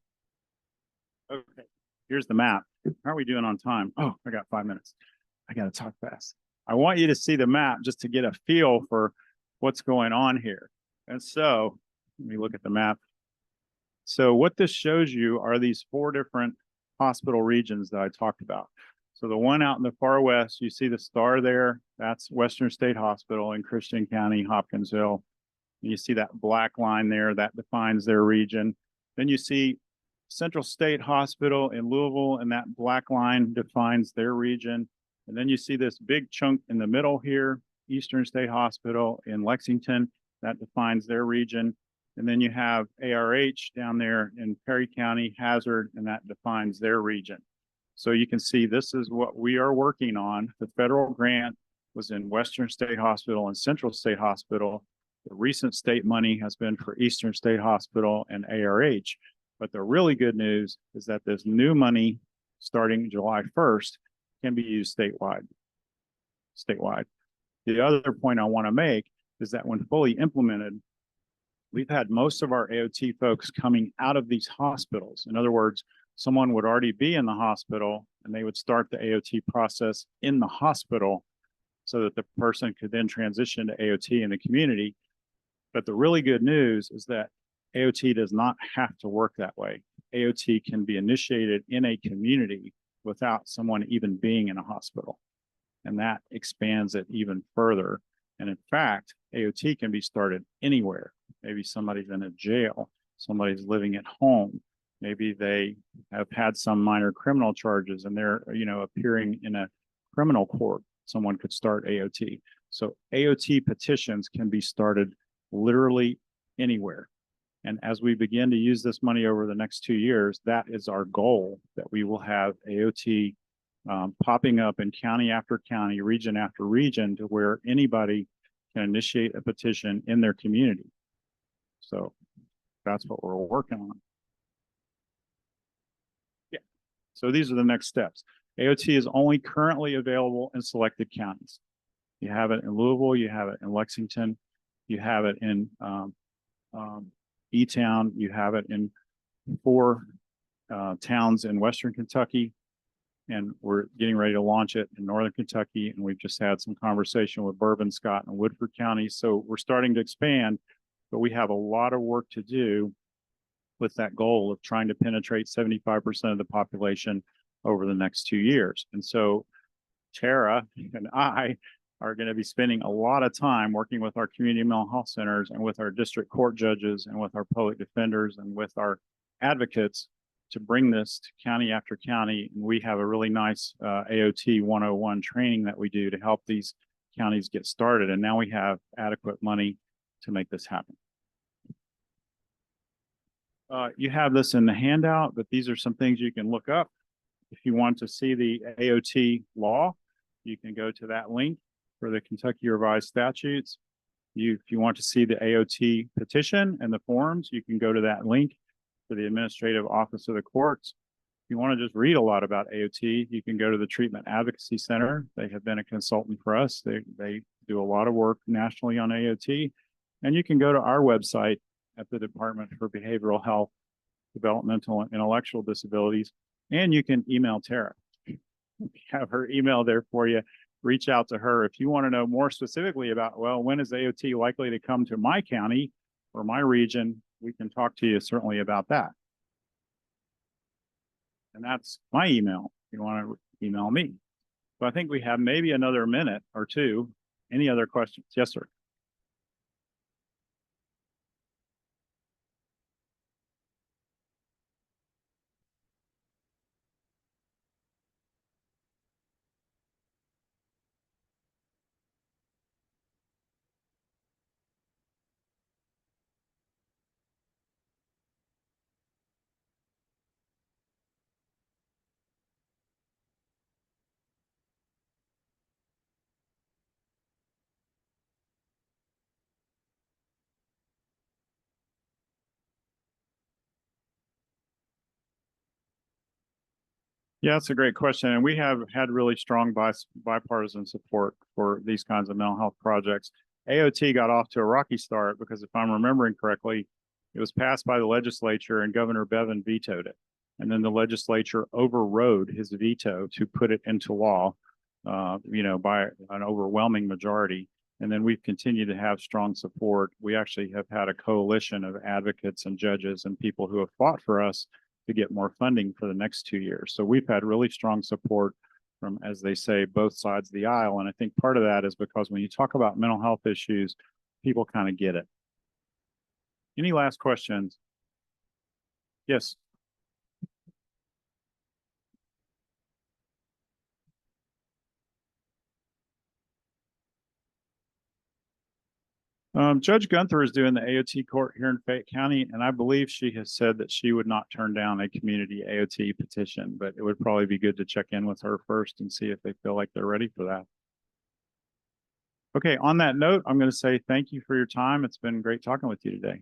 okay, here's the map. How are we doing on time? Oh, I got 5 minutes. I got to talk fast. I want you to see the map just to get a feel for what's going on here. And so let me look at the map. So what this shows you are these 4 different hospital regions that I talked about. So the one out in the far west, you see the star there, that's Western State Hospital in Christian County, Hopkinsville. You see that black line there, that defines their region. Then you see Central State Hospital in Louisville, and that black line defines their region. And then you see this big chunk in the middle here, Eastern State Hospital in Lexington, that defines their region. And then you have ARH down there in Perry County, Hazard, and that defines their region. So you can see this is what we are working on. The federal grant was in Western State Hospital and Central State Hospital. The recent state money has been for Eastern State Hospital and ARH. But the really good news is that this new money starting July 1st can be used statewide. The other point I want to make is that when fully implemented, we've had most of our AOT folks coming out of these hospitals. In other words, someone would already be in the hospital and they would start the AOT process in the hospital so that the person could then transition to AOT in the community. But the really good news is that AOT does not have to work that way. AOT can be initiated in a community without someone even being in a hospital. And that expands it even further. And in fact, AOT can be started anywhere. Maybe somebody's in a jail, somebody's living at home. Maybe they have had some minor criminal charges and they're, appearing in a criminal court. Someone could start AOT. So AOT petitions can be started literally anywhere. And as we begin to use this money over the next 2 years, that is our goal, that we will have AOT popping up in county after county, region after region, to where anybody can initiate a petition in their community. So that's what we're working on. Yeah. So these are the next steps. AOT is only currently available in selected counties. You have it in Louisville, you have it in Lexington, you have it in E-Town, you have it in 4 towns in Western Kentucky, and we're getting ready to launch it in Northern Kentucky. And we've just had some conversation with Bourbon, Scott, and Woodford counties. So we're starting to expand, but we have a lot of work to do with that goal of trying to penetrate 75% of the population over the next 2 years. And so Tara and I are going to be spending a lot of time working with our community mental health centers and with our district court judges and with our public defenders and with our advocates to bring this to county after county. And we have a really nice AOT 101 training that we do to help these counties get started. And now we have adequate money to make this happen. You have this in the handout, but these are some things you can look up. If you want to see the AOT law, you can go to that link for the Kentucky Revised Statutes. If you want to see the AOT petition and the forms, you can go to that link for the Administrative Office of the Courts. If you want to just read a lot about AOT, you can go to the Treatment Advocacy Center. They have been a consultant for us. They do a lot of work nationally on AOT. And you can go to our website at the Department for Behavioral Health, Developmental and Intellectual Disabilities, And you can email Tara. We have her email there for you. Reach out to her if you want to know more specifically about, well, when is AOT likely to come to my county or my region? We can talk to you certainly about that. And that's my email. If you want to email me. So I think we have maybe another minute or two. Any other questions? Yes, sir. Yeah, that's a great question. And we have had really strong bipartisan support for these kinds of mental health projects. AOT got off to a rocky start because if I'm remembering correctly, it was passed by the legislature and Governor Bevin vetoed it. And then the legislature overrode his veto to put it into law, by an overwhelming majority. And then we've continued to have strong support. We actually have had a coalition of advocates and judges and people who have fought for us to get more funding for the next 2 years. So we've had really strong support from, as they say, both sides of the aisle. And I think part of that is because when you talk about mental health issues, people kind of get it. Any last questions? Yes. Judge Gunther is doing the AOT court here in Fayette County, and I believe she has said that she would not turn down a community AOT petition, but it would probably be good to check in with her first and see if they feel like they're ready for that. Okay, on that note, I'm going to say thank you for your time. It's been great talking with you today.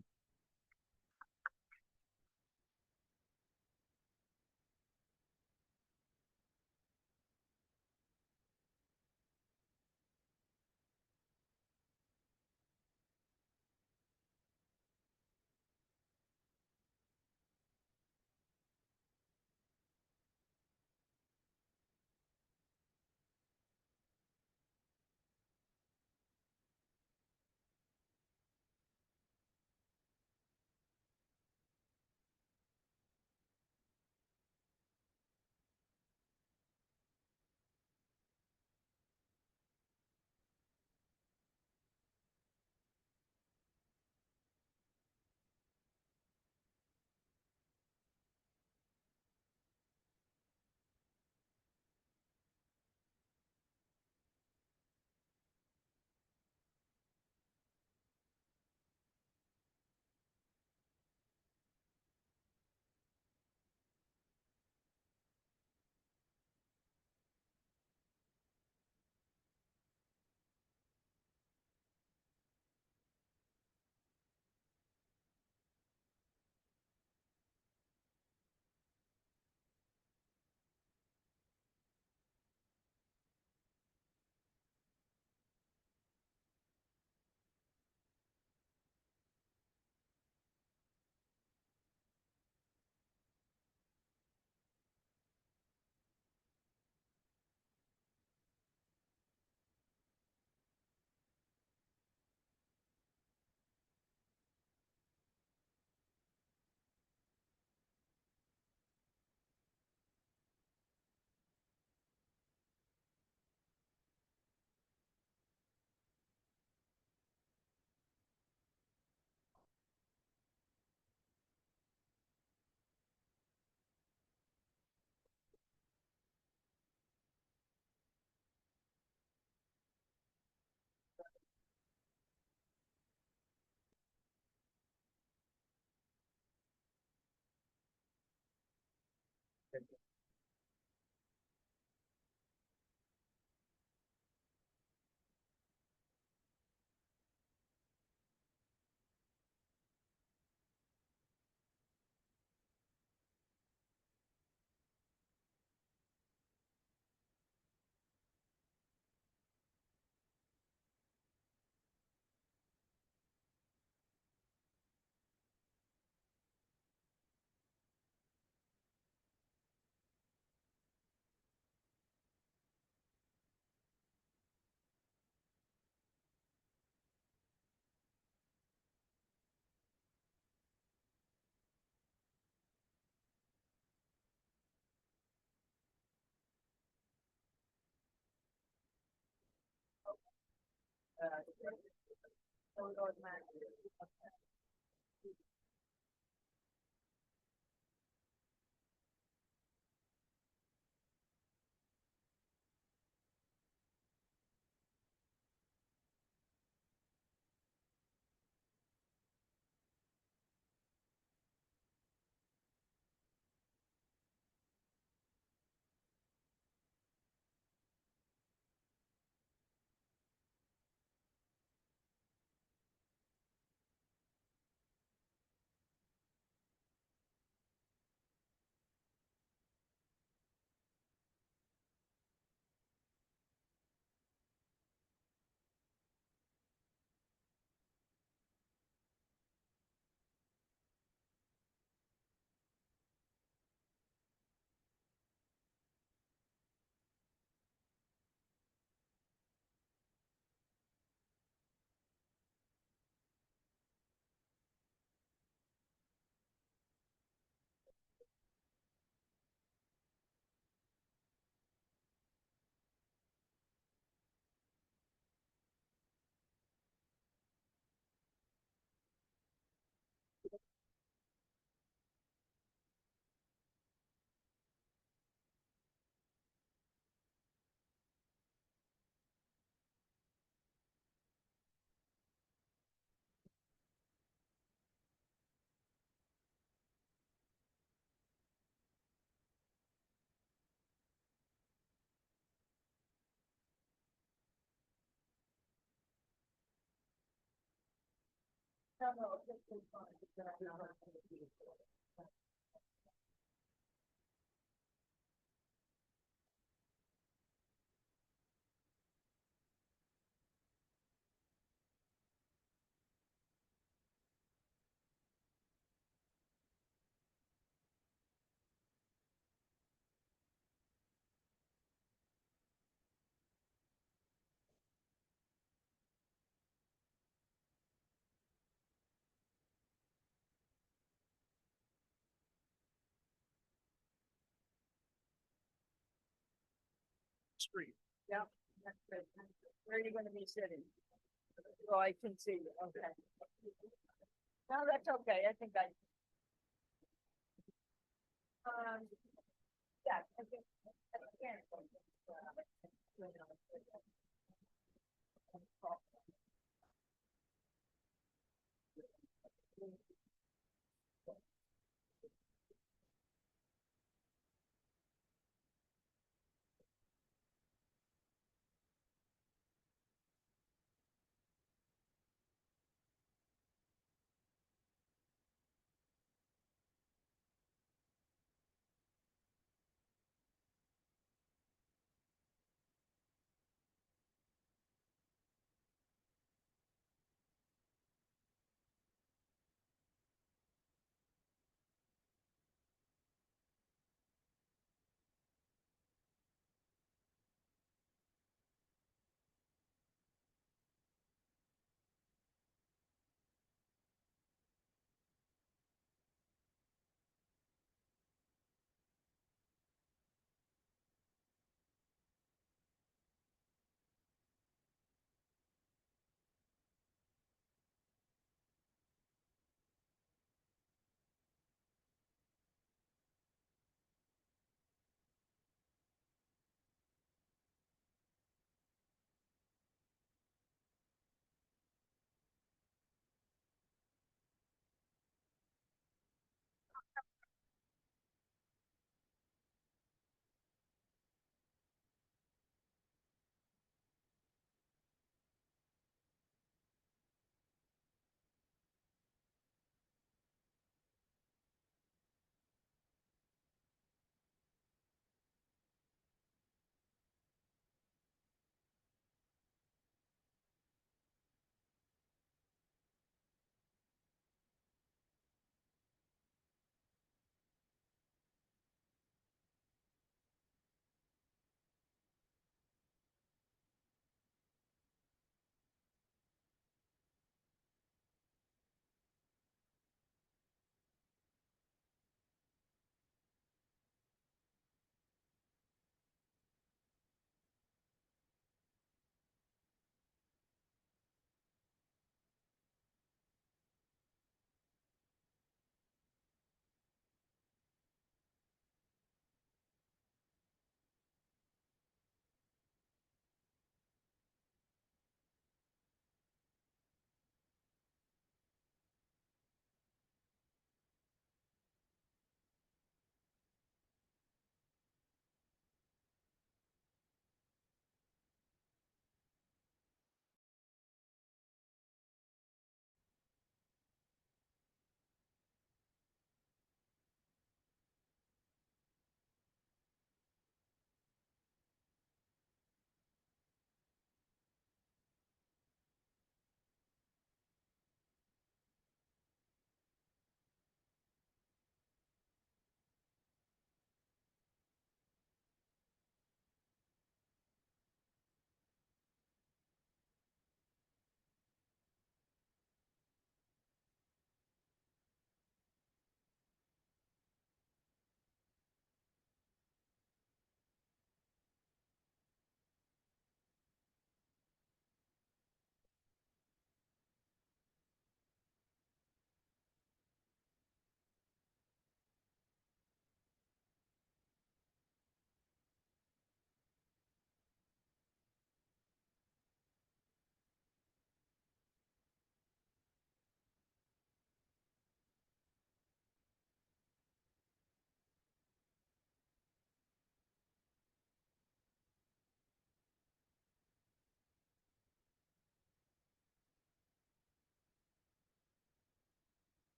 Street. Yeah, that's good. Where are you gonna be sitting? So I can see you, okay. No, that's okay, I think I. Yeah. I think-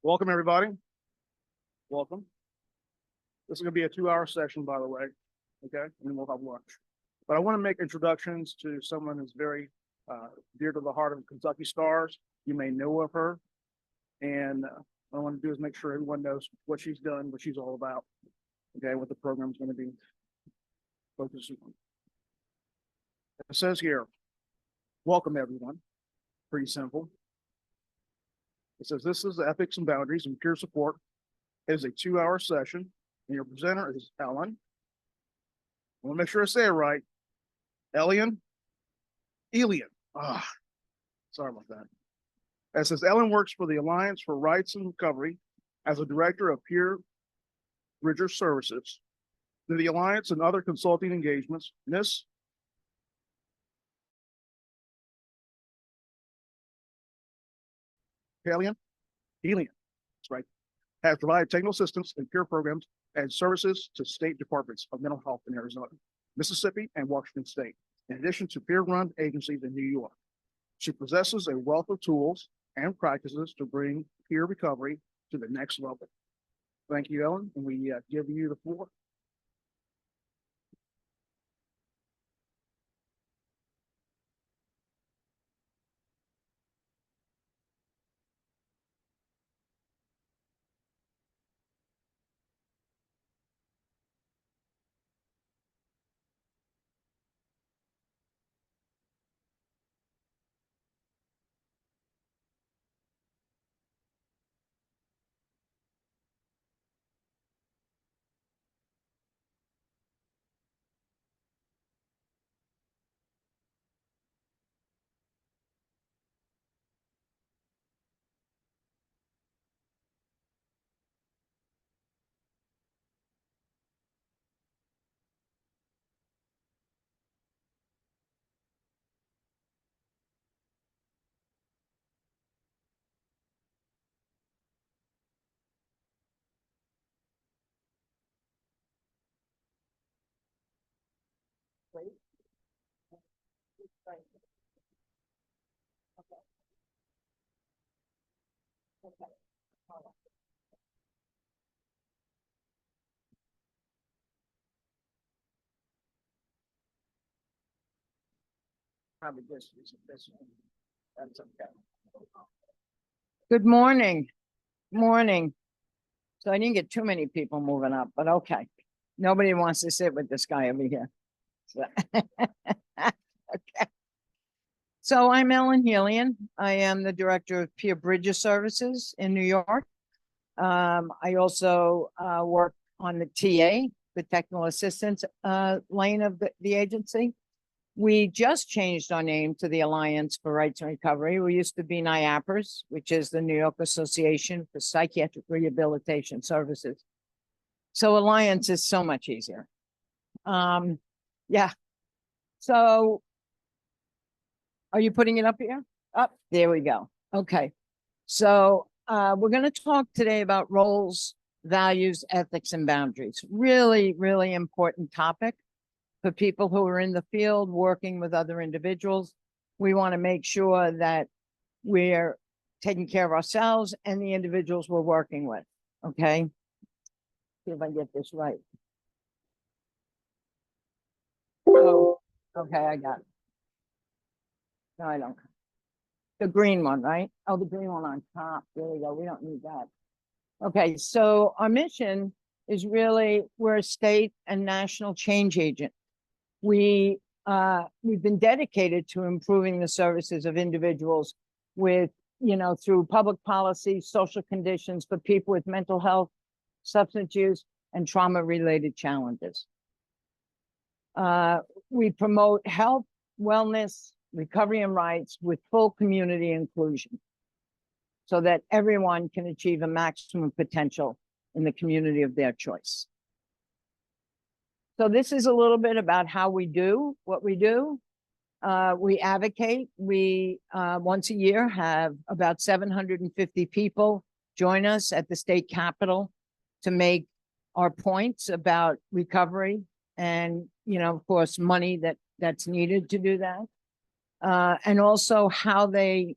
Welcome, everybody. Welcome. This is gonna be a 2-hour session, by the way, okay? And then we'll have lunch. But I want to make introductions to someone who's very dear to the heart of Kentucky Stars. You may know of her. And what I want to do is make sure everyone knows what she's done, what she's all about, okay, what the program's going to be focusing on. It says here, welcome, everyone. Pretty simple. It says this is the Ethics and Boundaries and Peer Support. It is a 2-hour session, and your presenter is Ellen. I want to make sure I say it right. Elian. Sorry about that. It says Ellen works for the Alliance for Rights and Recovery as a director of peer bridger services. To the Alliance and other consulting engagements, Miss Elian, that's right, has provided technical assistance in peer programs and services to state departments of mental health in Arizona, Mississippi, and Washington State, in addition to peer-run agencies in New York. She possesses a wealth of tools and practices to bring peer recovery to the next level. Thank you, Ellen, and we give you the floor. Probably this one. That's okay. Good morning. Morning. So I didn't get too many people moving up, but okay. Nobody wants to sit with this guy over here. So, okay. So I'm Ellen Helian. I am the director of Peer Bridger Services in New York. I also work on the TA, the technical assistance lane of the agency. We just changed our name to the Alliance for Rights and Recovery. We used to be NIAPRS, which is the New York Association for Psychiatric Rehabilitation Services. So Alliance is so much easier. Yeah. So are you putting it up here? Up, there we go. Okay. So we're going to talk today about roles, values, ethics, and boundaries. Really, really important topic for people who are in the field working with other individuals. We want to make sure that we're taking care of ourselves and the individuals we're working with. Okay. See if I get this right. Oh, okay, I got it. No, I don't. The green one, right? Oh, the green one on top. There we go. We don't need that. Okay, so our mission is really, we're a state and national change agent. We've been dedicated to improving the services of individuals with, through public policy, social conditions for people with mental health, substance use, and trauma-related challenges. We promote health, wellness, recovery, and rights with full community inclusion so that everyone can achieve a maximum potential in the community of their choice. So this is a little bit about how we do what we do. We advocate. We once a year have about 750 people join us at the state capitol to make our points about recovery and, of course, money that's needed to do that. And also how they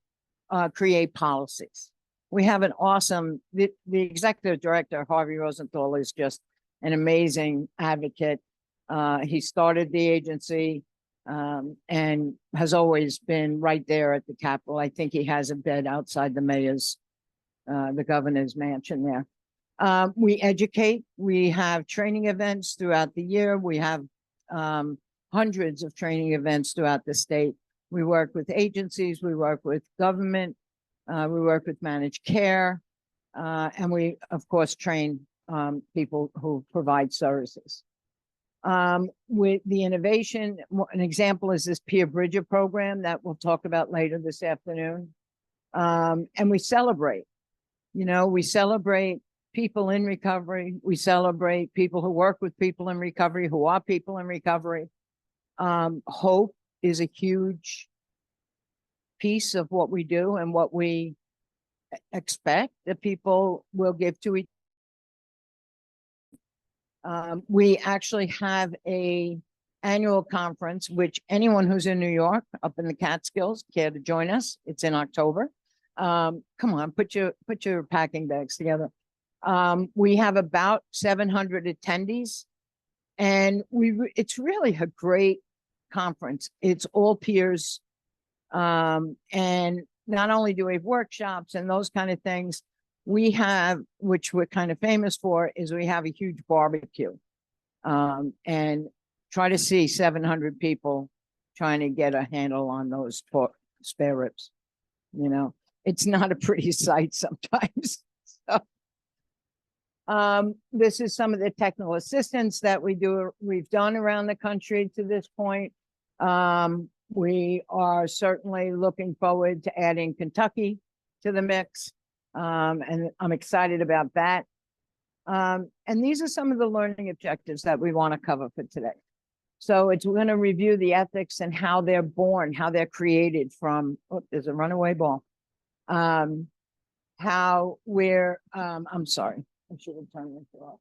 create policies. we have an awesome, the executive director, Harvey Rosenthal, is just an amazing advocate. He started the agency and has always been right there at the Capitol. I think he has a bed outside the mayor's, the governor's mansion there. We educate, we have training events throughout the year. We have hundreds of training events throughout the state. We work with agencies, we work with government, we work with managed care, and we, of course, train people who provide services. With the innovation, an example is this Peer Bridger program that we'll talk about later this afternoon. And we celebrate, we celebrate people in recovery. We celebrate people who work with people in recovery, who are people in recovery. Hope is a huge piece of what we do and what we expect that people will give to each. We actually have a annual conference, which anyone who's in New York, up in the Catskills, care to join us. It's in October. Come on, put your packing bags together. We have about 700 attendees, and it's really a great conference. It's all peers. And not only do we have workshops and those kind of things, we have, which we're kind of famous for, is we have a huge barbecue. And try to see 700 people trying to get a handle on those spare ribs. It's not a pretty sight sometimes. So, this is some of the technical assistance that we've done around the country to this point. We are certainly looking forward to adding Kentucky to the mix. And I'm excited about that. And these are some of the learning objectives that we want to cover for today. So we're going to review the ethics and how they're born, how they're created from, there's a runaway ball. How we're, I'm sorry, I should have turned this off.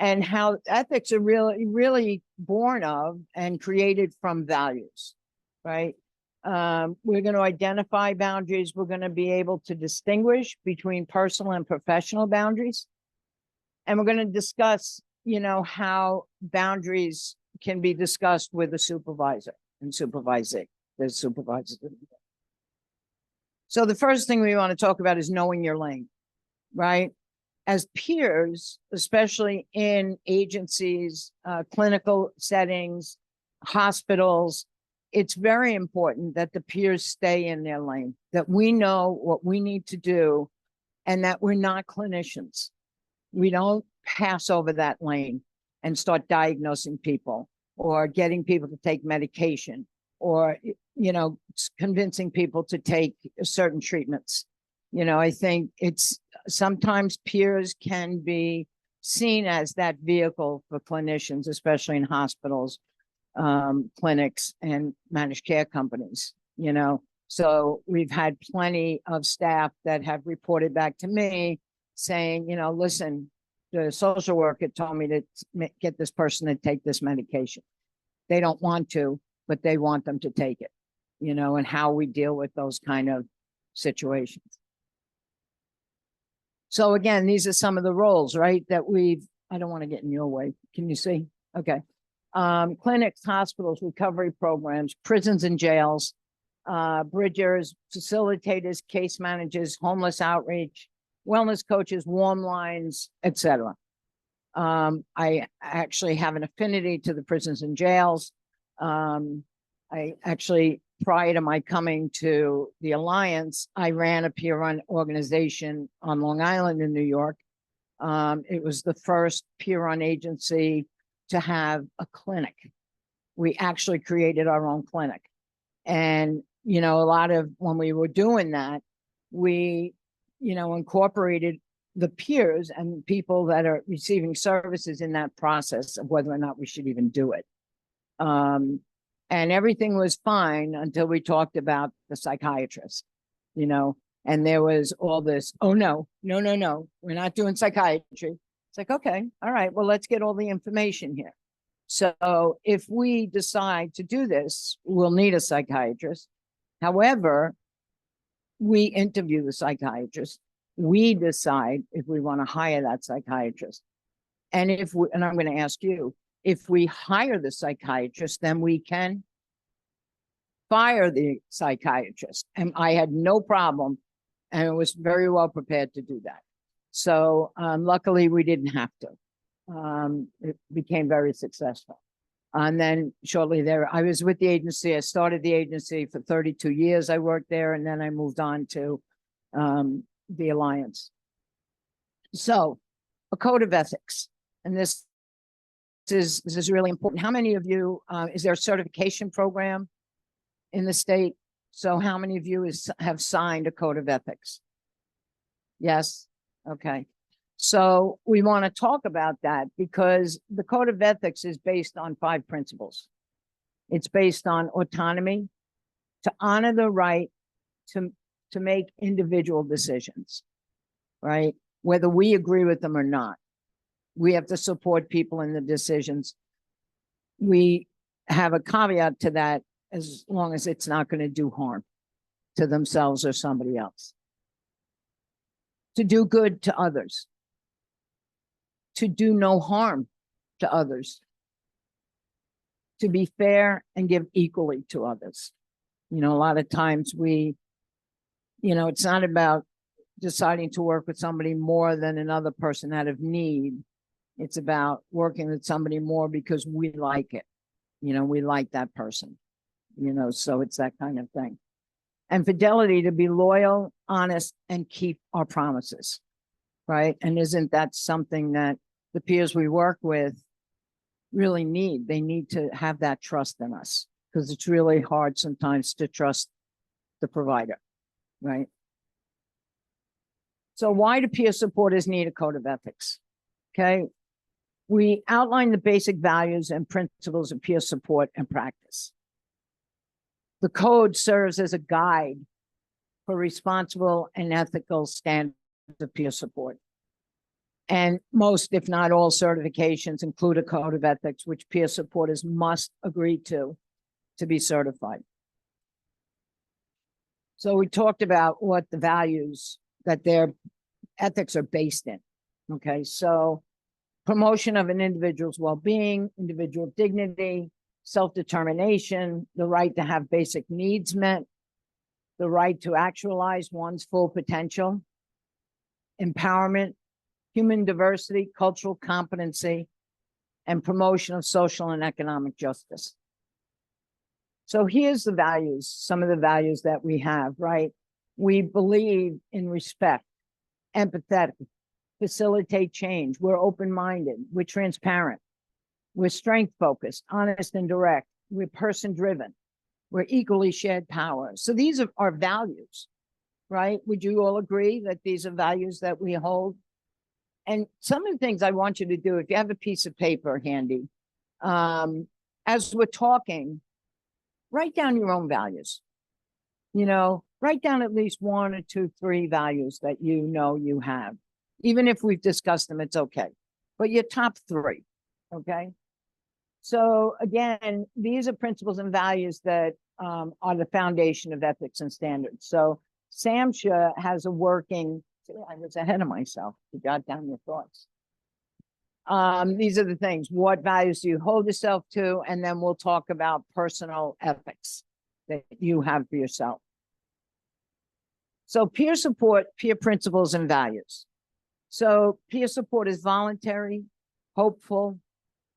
And how ethics are really born of and created from values, right? We're going to identify boundaries. We're going to be able to distinguish between personal and professional boundaries. And we're going to discuss, how boundaries can be discussed with a supervisor and supervising the supervisors. So the first thing we want to talk about is knowing your lane, right? As peers, especially in agencies, clinical settings, hospitals, it's very important that the peers stay in their lane, that we know what we need to do, and that we're not clinicians. We don't pass over that lane and start diagnosing people or getting people to take medication or, convincing people to take certain treatments. I think sometimes peers can be seen as that vehicle for clinicians, especially in hospitals, clinics, and managed care companies, So we've had plenty of staff that have reported back to me saying, listen, the social worker told me to get this person to take this medication. They don't want to, but they want them to take it, and how we deal with those kind of situations. So again, these are some of the roles, right, that I don't want to get in your way. Can you see? Okay. Clinics, hospitals, recovery programs, prisons and jails, bridgers, facilitators, case managers, homeless outreach, wellness coaches, warm lines, etc. I actually have an affinity to the prisons and jails. I actually, prior to my coming to the Alliance, I ran a peer-run organization on Long Island in New York. It was the first peer-run agency to have a clinic. We actually created our own clinic. And, a lot of when we were doing that, we, incorporated the peers and people that are receiving services in that process of whether or not we should even do it. And everything was fine until we talked about the psychiatrist, and there was all this, oh, no, we're not doing psychiatry. It's like, okay, all right, well, let's get all the information here. So if we decide to do this, we'll need a psychiatrist. However, we interview the psychiatrist. We decide if we want to hire that psychiatrist. And and I'm going to ask you, if we hire the psychiatrist, then we can fire the psychiatrist. And I had no problem and was very well prepared to do that. So luckily we didn't have to. It became very successful. And then shortly there, I was with the agency. I started the agency for 32 years. I worked there, and then I moved on to the Alliance. So a code of ethics, and this is really important. How many of you, is there a certification program in the state? So how many of you have signed a code of ethics? Yes, okay. So we want to talk about that because the code of ethics is based on 5 principles. It's based on autonomy, to honor the right to make individual decisions, right? Whether we agree with them or not. We have to support people in the decisions. We have a caveat to that as long as it's not going to do harm to themselves or somebody else. To do good to others. To do no harm to others. To be fair and give equally to others. You know, a lot of times it's not about deciding to work with somebody more than another person out of need. It's about working with somebody more because we like it. You know, we like that person, so it's that kind of thing. And fidelity, to be loyal, honest, and keep our promises, right? And isn't that something that the peers we work with really need? They need to have that trust in us because it's really hard sometimes to trust the provider, right? So why do peer supporters need a code of ethics? Okay. We outline the basic values and principles of peer support and practice. The code serves as a guide for responsible and ethical standards of peer support. And most, if not all, certifications include a code of ethics, which peer supporters must agree to be certified. So we talked about what the values that their ethics are based in. Okay, so promotion of an individual's well-being, individual dignity, self-determination, the right to have basic needs met, the right to actualize one's full potential, empowerment, human diversity, cultural competency, and promotion of social and economic justice. So here's the values, some of the values that we have, right? We believe in respect, empathetic, facilitate change. We're open-minded. We're transparent. We're strength-focused, honest and direct. We're person-driven. We're equally shared power. So these are our values, right? Would you all agree that these are values that we hold? And some of the things I want you to do, if you have a piece of paper handy, as we're talking, write down your own values. Write down at least 1 or 2, 3 values that you have. Even if we've discussed them, it's okay. But your top 3, okay? So again, these are principles and values that are the foundation of ethics and standards. So SAMHSA has a working, I was ahead of myself to jot down your thoughts. These are the things. What values do you hold yourself to? And then we'll talk about personal ethics that you have for yourself. So peer support, peer principles and values. So peer support is voluntary, hopeful,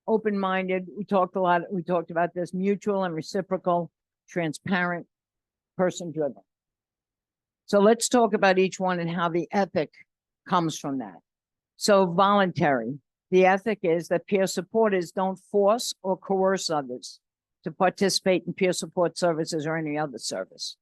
open-minded. We talked about this, mutual and reciprocal, transparent, person-driven. So let's talk about each one and how the ethic comes from that. So voluntary, the ethic is that peer supporters don't force or coerce others to participate in peer support services or any other service.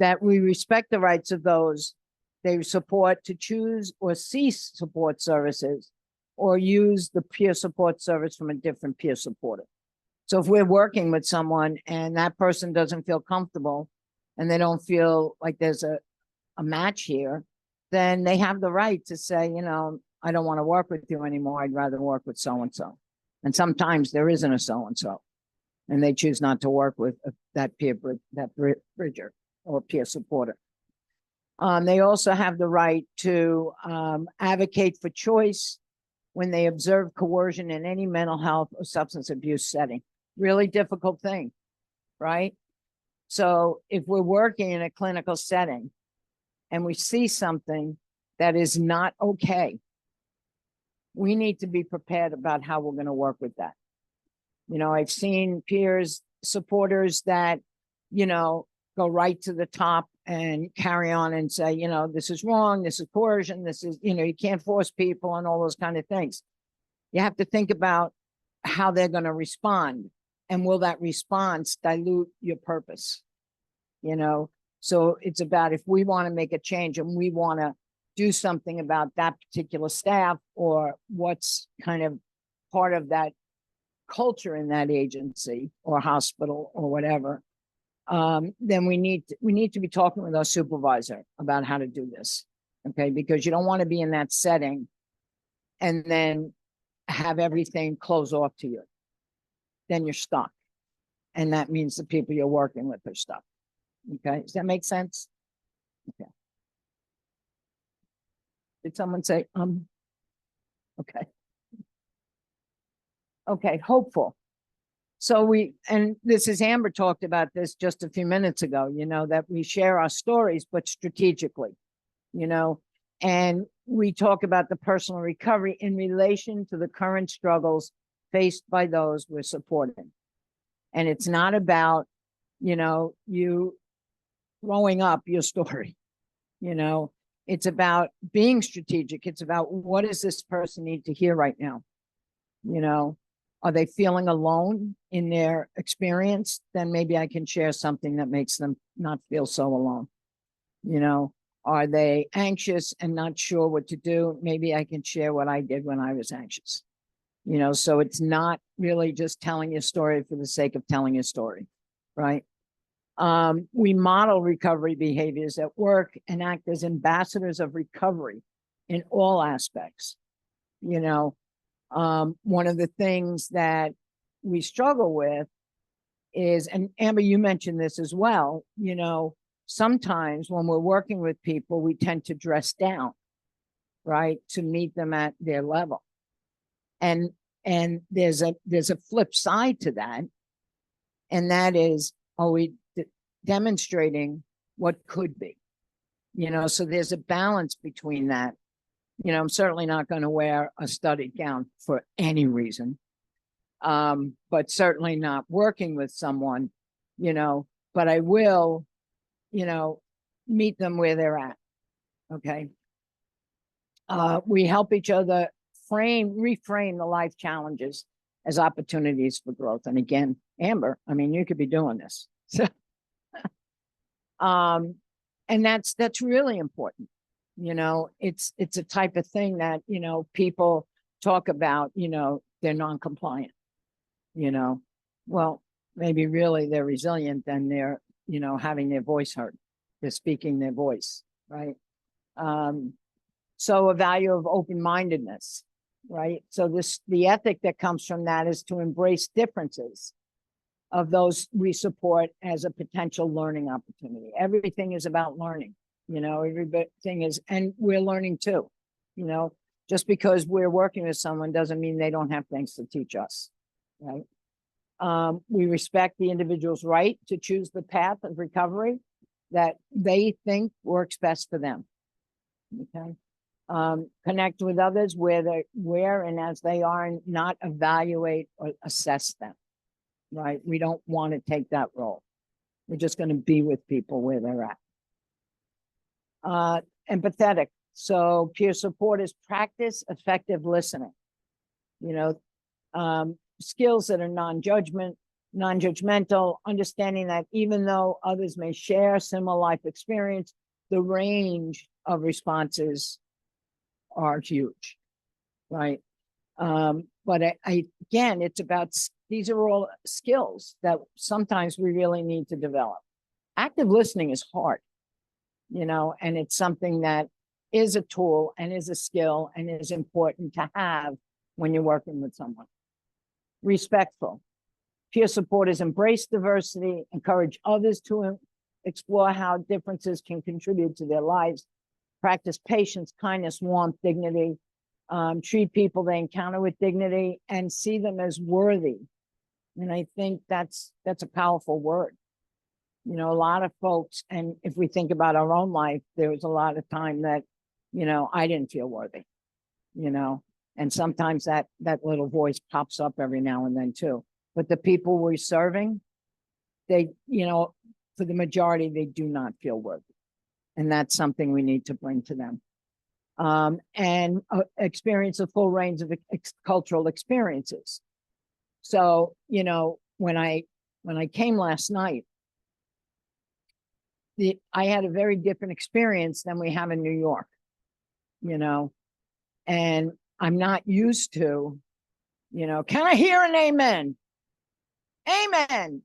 That we respect the rights of those they support to choose or cease support services or use the peer support service from a different peer supporter. So if we're working with someone and that person doesn't feel comfortable and they don't feel like there's a match here, then they have the right to say, I don't want to work with you anymore. I'd rather work with so-and-so. And sometimes there isn't a so-and-so and they choose not to work with that bridger. or peer supporter. They also have the right to advocate for choice when they observe coercion in any mental health or substance abuse setting. Really difficult thing, right? So if we're working in a clinical setting and we see something that is not okay, we need to be prepared about how we're going to work with that. You know, I've seen peers, supporters that, you know, go right to the top and carry on and say, you know, this is wrong, this is coercion, this is, you know, you can't force people and all those kind of things. You have to think about how they're going to respond, and will that response dilute your purpose? You know, so it's about, if we want to make a change and we want to do something about that particular staff, or what's kind of part of that culture in that agency or hospital or whatever, then we need to be talking with our supervisor about how to do this. Okay, because you don't want to be in that setting and then have everything close off to you. Then you're stuck. And that means the people you're working with are stuck. Okay, does that make sense? Okay. Did someone say, okay. Okay, hopeful. So and this is, Amber talked about this just a few minutes ago, you know, that we share our stories, but strategically, you know, and we talk about the personal recovery in relation to the current struggles faced by those we're supporting. And it's not about, you know, you growing up your story, you know, it's about being strategic. It's about, what does this person need to hear right now? You know, are they feeling alone in their experience? Then maybe I can share something that makes them not feel so alone. You know, are they anxious and not sure what to do? Maybe I can share what I did when I was anxious. You know, so it's not really just telling your story for the sake of telling your story, right? We model recovery behaviors at work and act as ambassadors of recovery in all aspects. You know, one of the things that we struggle with is, and Amber, you mentioned this as well, you know, sometimes when we're working with people, we tend to dress down, right, to meet them at their level. And there's a flip side to that. And that is, are we demonstrating what could be? You know, so there's a balance between that. You know, I'm certainly not going to wear a studded gown for any reason. But certainly not working with someone, you know, but I will, you know, meet them where they're at. Okay. We help each other reframe the life challenges as opportunities for growth. And again, Amber, I mean, you could be doing this. So, and that's really important. You know, it's a type of thing that, you know, people talk about, you know, they're non-compliant, you know, well, maybe really they're resilient and they're, you know, having their voice heard. They're speaking their voice, right? So a value of open-mindedness, right? So the ethic that comes from that is to embrace differences of those we support as a potential learning opportunity. Everything is about learning, you know, everything is, and we're learning too, you know, just because we're working with someone doesn't mean they don't have things to teach us, right? We respect the individual's right to choose the path of recovery that they think works best for them. Okay. Connect with others where and as they are, and not evaluate or assess them, right? We don't want to take that role. We're just going to be with people where they're at. Empathetic. So peer support is practice effective listening. You know, skills that are non-judgmental, understanding that even though others may share similar life experience, the range of responses are huge, right? But again, it's about, these are all skills that sometimes we really need to develop. Active listening is hard, you know, and it's something that is a tool and is a skill and is important to have when you're working with someone. Respectful. Peer supporters embrace diversity, encourage others to explore how differences can contribute to their lives, practice patience, kindness, warmth, dignity, treat people they encounter with dignity, and see them as worthy. And I think that's a powerful word. You know, a lot of folks, and if we think about our own life, there was a lot of time that, you know, I didn't feel worthy, you know, and sometimes that little voice pops up every now and then too. But the people we're serving, they, you know, for the majority, they do not feel worthy. And that's something we need to bring to them. And experience a full range of cultural experiences. So, you know, when I came last night, I had a very different experience than we have in New York, you know, and I'm not used to, you know, can I hear an amen? Amen.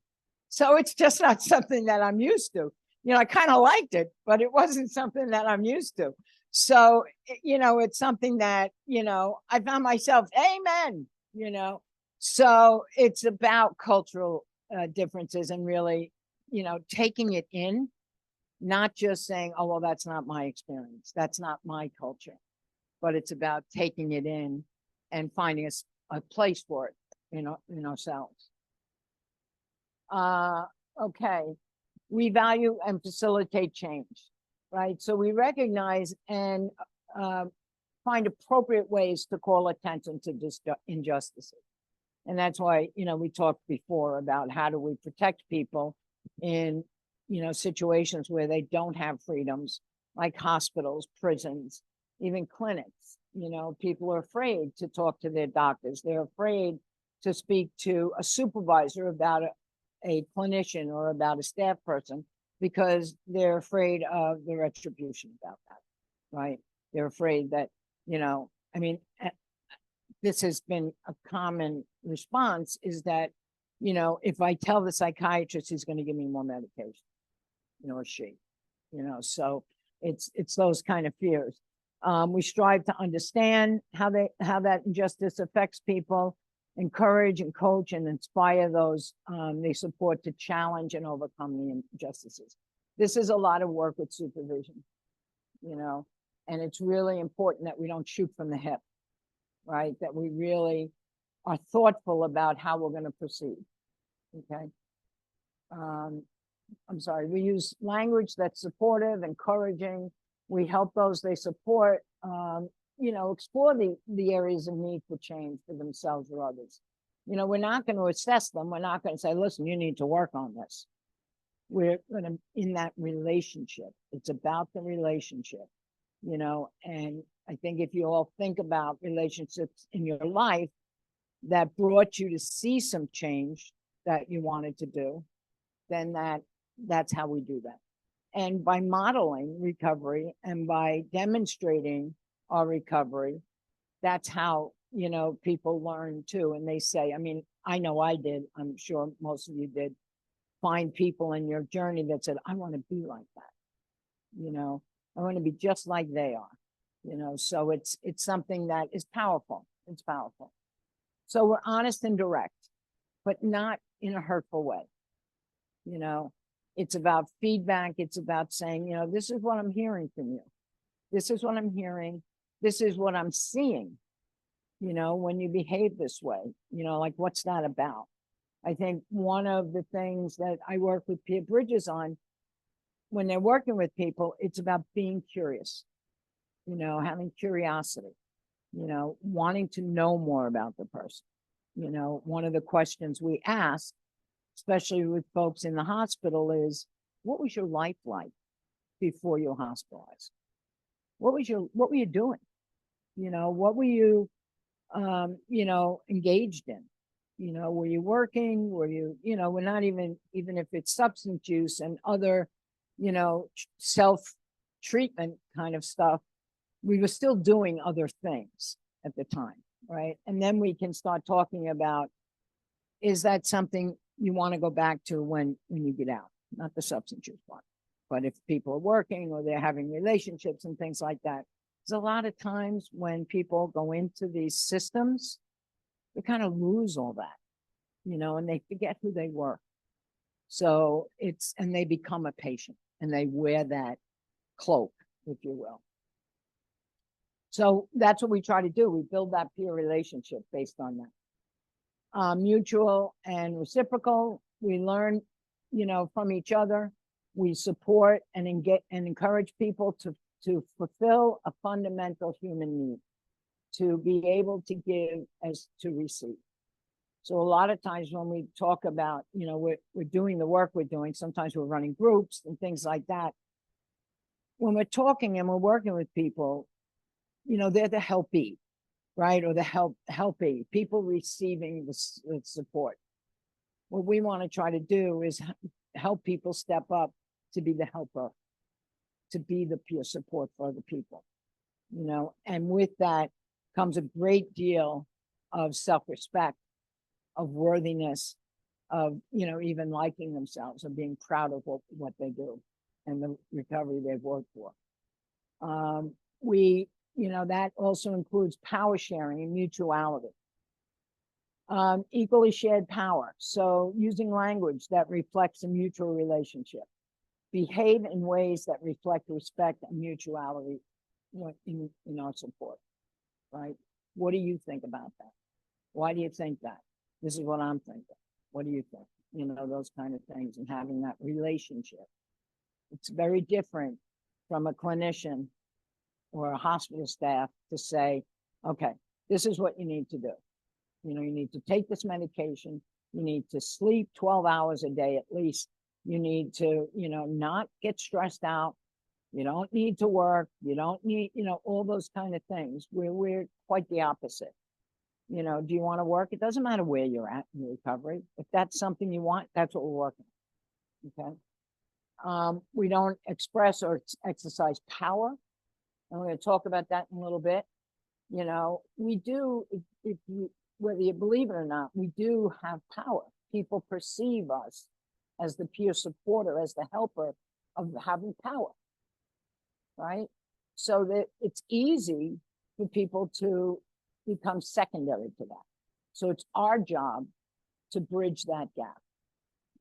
So it's just not something that I'm used to. You know, I kind of liked it, but it wasn't something that I'm used to. So, you know, it's something that, you know, I found myself, amen, you know. So it's about cultural differences and really, you know, taking it in, not just saying, oh, well, that's not my experience. That's not my culture. But it's about taking it in and finding a place for it, you know, in ourselves. Okay. We value and facilitate change, right? So we recognize and find appropriate ways to call attention to injustices. And that's why, you know, we talked before about how do we protect people in, you know, situations where they don't have freedoms, like hospitals, prisons, even clinics. You know, people are afraid to talk to their doctors. They're afraid to speak to a supervisor about a clinician or about a staff person because they're afraid of the retribution about that, right? They're afraid that, you know, I mean, this has been a common response is that, you know, if I tell the psychiatrist he's going to give me more medication, you know, or she, you know, so it's those kind of fears. We strive to understand how that injustice affects people, encourage and coach and inspire those they support to challenge and overcome the injustices. This is a lot of work with supervision, you know, and it's really important that we don't shoot from the hip, right? That we really are thoughtful about how we're going to proceed. Okay. I'm sorry, we use language that's supportive, encouraging. We help those they support, you know, explore the areas of need for change for themselves or others. You know, we're not going to assess them. We're not going to say, listen, you need to work on this. We're going to, in that relationship, it's about the relationship, you know, and I think if you all think about relationships in your life that brought you to see some change that you wanted to do, then that's how we do that. And by modeling recovery and by demonstrating our recovery, that's how, you know, people learn too. And they say, I mean, I know I did, I'm sure most of you did, find people in your journey that said, I want to be like that. You know, I want to be just like they are, you know, so it's something that is powerful. It's powerful. So we're honest and direct, but not in a hurtful way. You know, it's about feedback. It's about saying, you know, this is what I'm hearing from you. This is what I'm hearing. This is what I'm seeing, you know, when you behave this way, you know, like what's that about? I think one of the things that I work with Peer Bridges on when they're working with people, it's about being curious, you know, having curiosity, you know, wanting to know more about the person. You know, one of the questions we ask, especially with folks in the hospital, is what was your life like before you were hospitalized? What were you doing? You know, what were you, you know, engaged in? You know, were you working? Were you, you know, we're not even if it's substance use and other, you know, self-treatment kind of stuff, we were still doing other things at the time, right? And then we can start talking about, is that something you want to go back to when you get out? Not the substance use part, but if people are working or they're having relationships and things like that. There's a lot of times when people go into these systems, they kind of lose all that, you know, and they forget who they were. So and they become a patient and they wear that cloak, if you will. So that's what we try to do. We build that peer relationship based on that. Mutual and reciprocal. We learn, from each other. We support and encourage people to fulfill a fundamental human need, to be able to give as to receive. So a lot of times when we talk about, we're doing the work we're doing, sometimes we're running groups and things like that. When we're talking and we're working with people, they're the helpee, right? Or the helpee, people receiving the support. What we want to try to do is help people step up to be the helper, to be the peer support for other people, and with that comes a great deal of self-respect, of worthiness, of, even liking themselves and being proud of what they do and the recovery they've worked for. That also includes power sharing and mutuality. Equally shared power. So using language that reflects a mutual relationship. Behave in ways that reflect respect and mutuality in our support, right? What do you think about that? Why do you think that? This is what I'm thinking. What do you think? Those kind of things, and having that relationship. It's very different from a clinician or a hospital staff to say, okay, this is what you need to do. You need to take this medication. You need to sleep 12 hours a day at least. You need to, not get stressed out. You don't need to work. You don't need, all those kind of things. We're quite the opposite. Do you want to work? It doesn't matter where you're at in recovery. If that's something you want, that's what we're working on. Okay. We don't express or exercise power. I'm going to talk about that in a little bit. We do, whether you believe it or not, we do have power. People perceive us as the peer supporter, as the helper of having power, right? So that it's easy for people to become secondary to that. So it's our job to bridge that gap,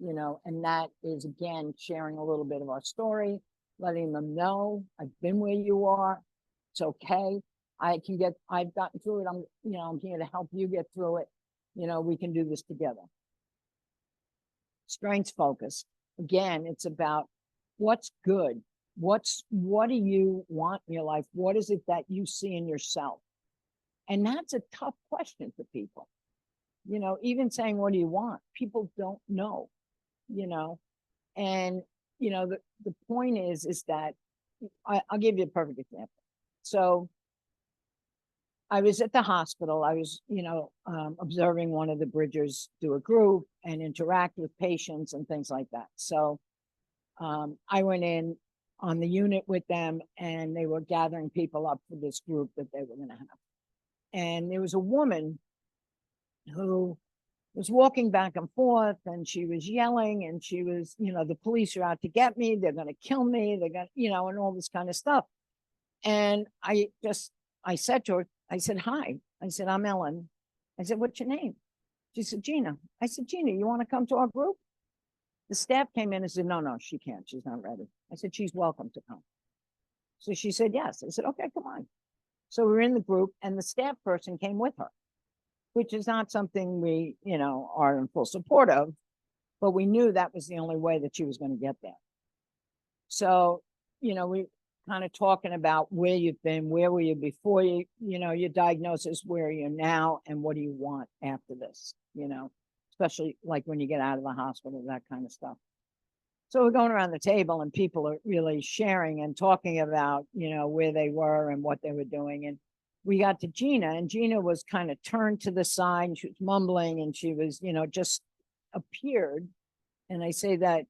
and that is, again, sharing a little bit of our story, letting them know, I've been where you are. It's okay. I've gotten through it. I'm here to help you get through it. We can do this together. Strengths focus. Again, it's about what's good. What do you want in your life? What is it that you see in yourself? And that's a tough question for people. Even saying, what do you want? People don't know, and, the point is that I'll give you a perfect example. So I was at the hospital. I was, observing one of the bridgers do a group and interact with patients and things like that. So I went in on the unit with them, and they were gathering people up for this group that they were going to have. And there was a woman who was walking back and forth, and she was yelling, and she was, the police are out to get me. They're going to kill me. They're going to, and all this kind of stuff. And I said to her, I said, hi. I said, I'm Ellen. I said, what's your name? She said, Gina. I said, Gina, you want to come to our group? The staff came in and said, no, she's can't. She's not ready. I said, she's welcome to come. So she said, yes. I said, okay, come on. So we were in the group, and the staff person came with her, which is not something we, are in full support of, but we knew that was the only way that she was going to get there. So, we kind of talking about where you've been, where were you before your diagnosis, where are you now, and what do you want after this, especially like when you get out of the hospital, that kind of stuff. So we're going around the table, and people are really sharing and talking about, where they were and what they were doing. And we got to Gina, and Gina was kind of turned to the side, and she was mumbling, and she was, just appeared. And I say that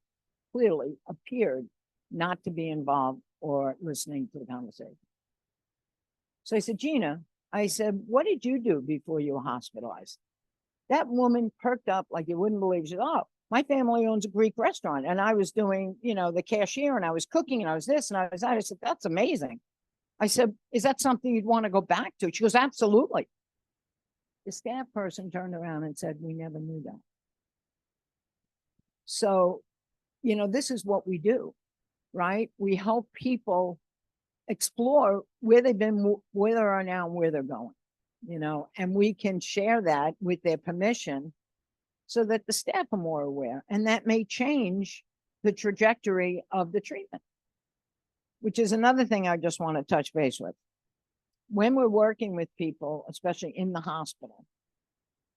clearly, appeared not to be involved or listening to the conversation. So I said, Gina, I said, what did you do before you were hospitalized? That woman perked up like you wouldn't believe. She said, oh, my family owns a Greek restaurant, and I was doing, the cashier, and I was cooking, and I was this, and I was that. I said, that's amazing. I said, is that something you'd want to go back to? She goes, absolutely. The staff person turned around and said, we never knew that. So you know, this is what we do, right? We help people explore where they've been, where they are now, and where they're going, you know, and we can share that with their permission so that the staff are more aware, and that may change the trajectory of the treatment, which is another thing I just want to touch base with. When we're working with people, especially in the hospital,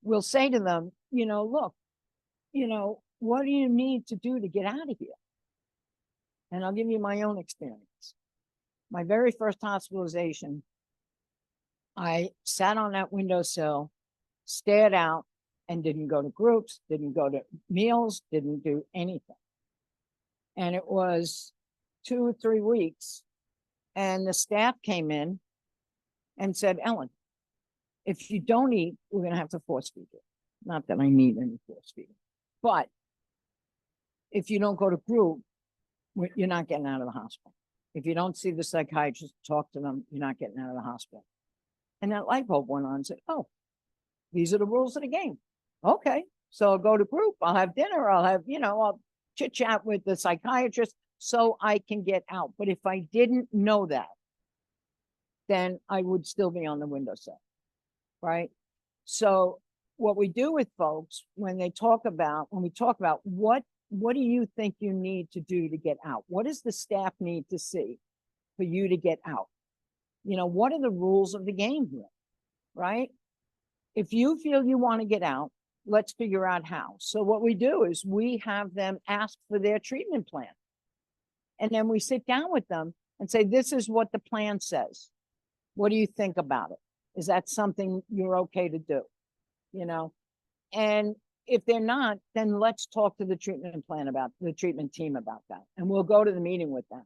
we'll say to them, you know, look, you know, what do you need to do to get out of here? And I'll give you my own experience. My very first hospitalization, I sat on that windowsill, stared out, and didn't go to groups, didn't go to meals, didn't do anything. And it was 2 or 3 weeks. And the staff came in and said, Ellen, if you don't eat, we're going to have to force feed you. Not that I need any force feeding, but if you don't go to group, you're not getting out of the hospital. If you don't see the psychiatrist, talk to them, you're not getting out of the hospital. And that light bulb went on and said, oh, these are the rules of the game. Okay, so I'll go to group, I'll have dinner, I'll have, you know, I'll chit chat with the psychiatrist so I can get out. But if I didn't know that, then I would still be on the windowsill, right? So what we do with folks when we talk about what do you think you need to do to get out? What does the staff need to see for you to get out? You know, what are the rules of the game here, right? If you feel you want to get out, let's figure out how. So what we do is we have them ask for their treatment plan. And then we sit down with them and say, this is what the plan says. What do you think about it? Is that something you're okay to do? You know, and if they're not, then let's talk to the treatment plan about the treatment team about that. And we'll go to the meeting with them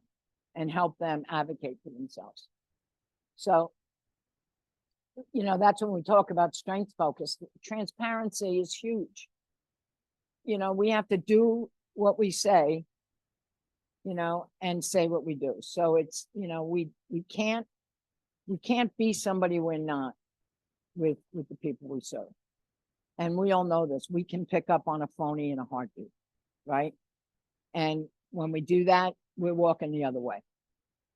and help them advocate for themselves. So, you know, that's when we talk about strength focus. Transparency is huge. You know, we have to do what we say, you know, and say what we do. So it's, you know, we can't be somebody we're not with the people we serve. And we all know this. We can pick up on a phony in a heartbeat, right? And when we do that, we're walking the other way.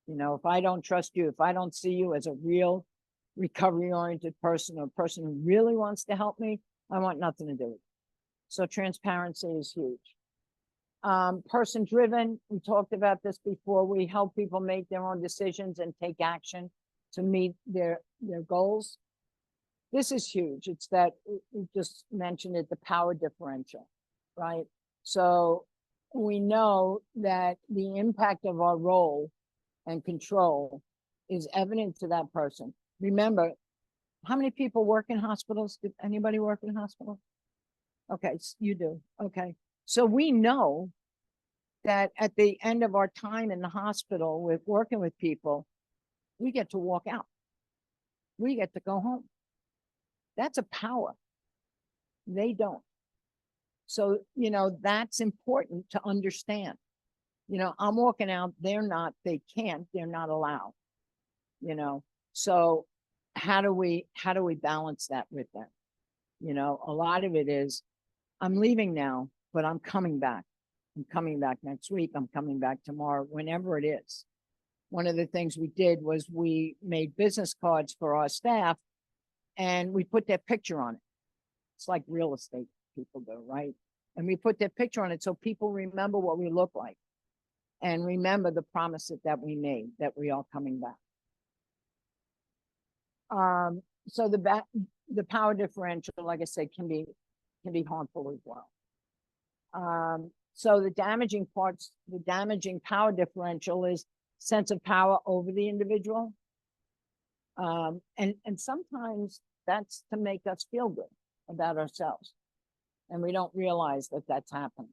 You know, if I don't trust you, if I don't see you as a real recovery-oriented person or a person who really wants to help me, I want nothing to do with it. So transparency is huge. Person-driven, we talked about this before. We help people make their own decisions and take action to meet their goals. This is huge. It's that we just mentioned it, the power differential, right? So we know that the impact of our role and control is evident to that person. Remember, how many people work in hospitals? Did anybody work in hospitals? Okay, you do. Okay. So we know that at the end of our time in the hospital with working with people, we get to walk out. We get to go home. That's a power. They don't. So, you know, that's important to understand. You know, I'm walking out, they're not, they can't, they're not allowed, you know. So how do we balance that with them? You know, a lot of it is, I'm leaving now, but I'm coming back. I'm coming back next week. I'm coming back tomorrow, whenever it is. One of the things we did was we made business cards for our staff and we put their picture on it. It's like real estate people do, right? And we put their picture on it so people remember what we look like and remember the promises that we made, that we are coming back. So the power differential, like I said, can be harmful as well. So the damaging power differential is sense of power over the individual. And sometimes that's to make us feel good about ourselves. And we don't realize that that's happening,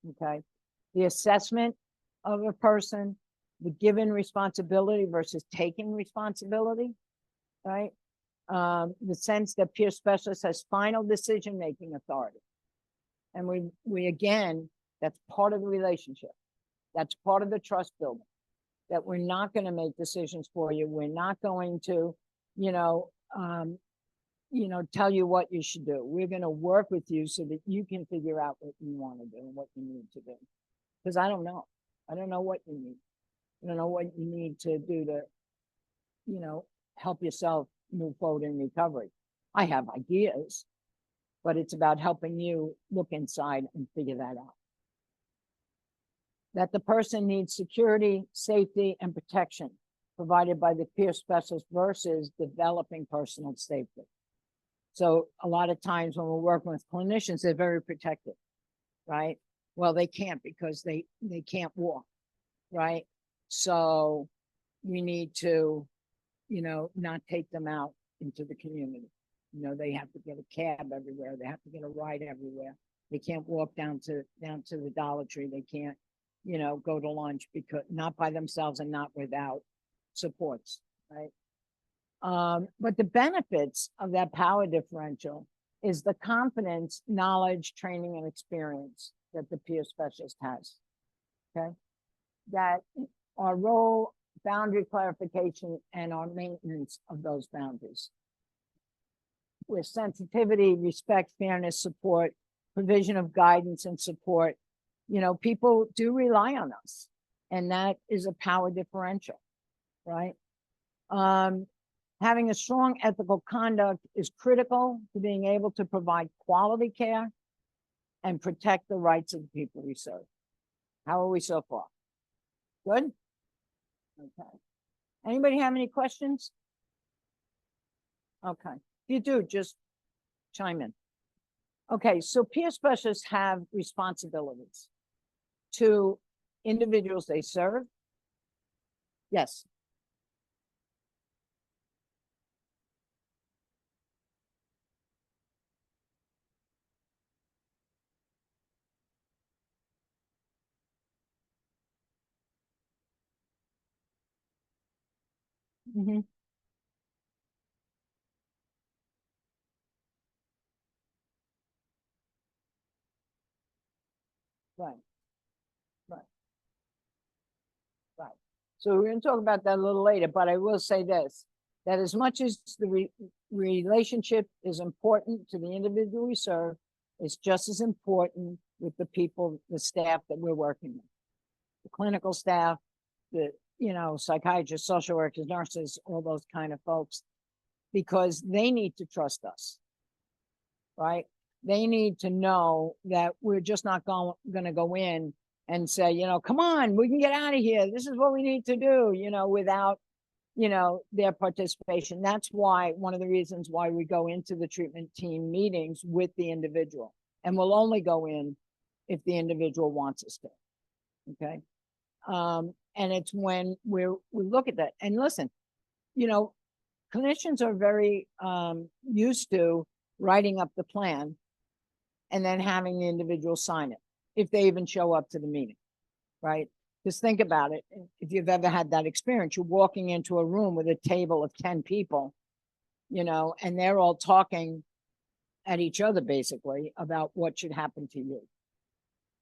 okay? The assessment of a person, the given responsibility versus taking responsibility, right? The sense that peer specialist has final decision-making authority. And we again, that's part of the relationship. That's part of the trust building, that we're not going to make decisions for you. We're not going to, tell you what you should do. We're going to work with you so that you can figure out what you want to do and what you need to do. Because I don't know. I don't know what you need. I don't know what you need to do to, help yourself move forward in recovery. I have ideas, but it's about helping you look inside and figure that out. That the person needs security, safety, and protection provided by the peer specialist versus developing personal safety. So a lot of times when we're working with clinicians, they're very protective, right? Well, they can't because they can't walk, right? So we need to, not take them out into the community. They have to get a cab everywhere. They have to get a ride everywhere. They can't walk down to the Dollar Tree. They can't, go to lunch because not by themselves and not without supports, right? But the benefits of that power differential is the confidence, knowledge, training, and experience that the peer specialist has. Okay. That our role, boundary clarification, and our maintenance of those boundaries. With sensitivity, respect, fairness, support, provision of guidance and support, people do rely on us. And that is a power differential, right? Having a strong ethical conduct is critical to being able to provide quality care and protect the rights of the people we serve. How are we so far? Good? Okay. Anybody have any questions? Okay. If you do, just chime in. Okay, so peer specialists have responsibilities to individuals they serve. Yes. Mm-hmm. Right. Right. Right. So we're going to talk about that a little later, but I will say this, that as much as the relationship is important to the individual we serve, it's just as important with the people, the staff that we're working with. The clinical staff, the, psychiatrists, social workers, nurses, all those kind of folks, because they need to trust us, right? They need to know that we're just not going to go in and say, come on, we can get out of here. This is what we need to do, without, their participation. That's why one of the reasons why we go into the treatment team meetings with the individual, and we'll only go in if the individual wants us to. Okay. And it's when we look at that and listen, clinicians are very used to writing up the plan and then having the individual sign it if they even show up to the meeting, right? Just think about it. If you've ever had that experience, you're walking into a room with a table of 10 people, and they're all talking at each other basically about what should happen to you.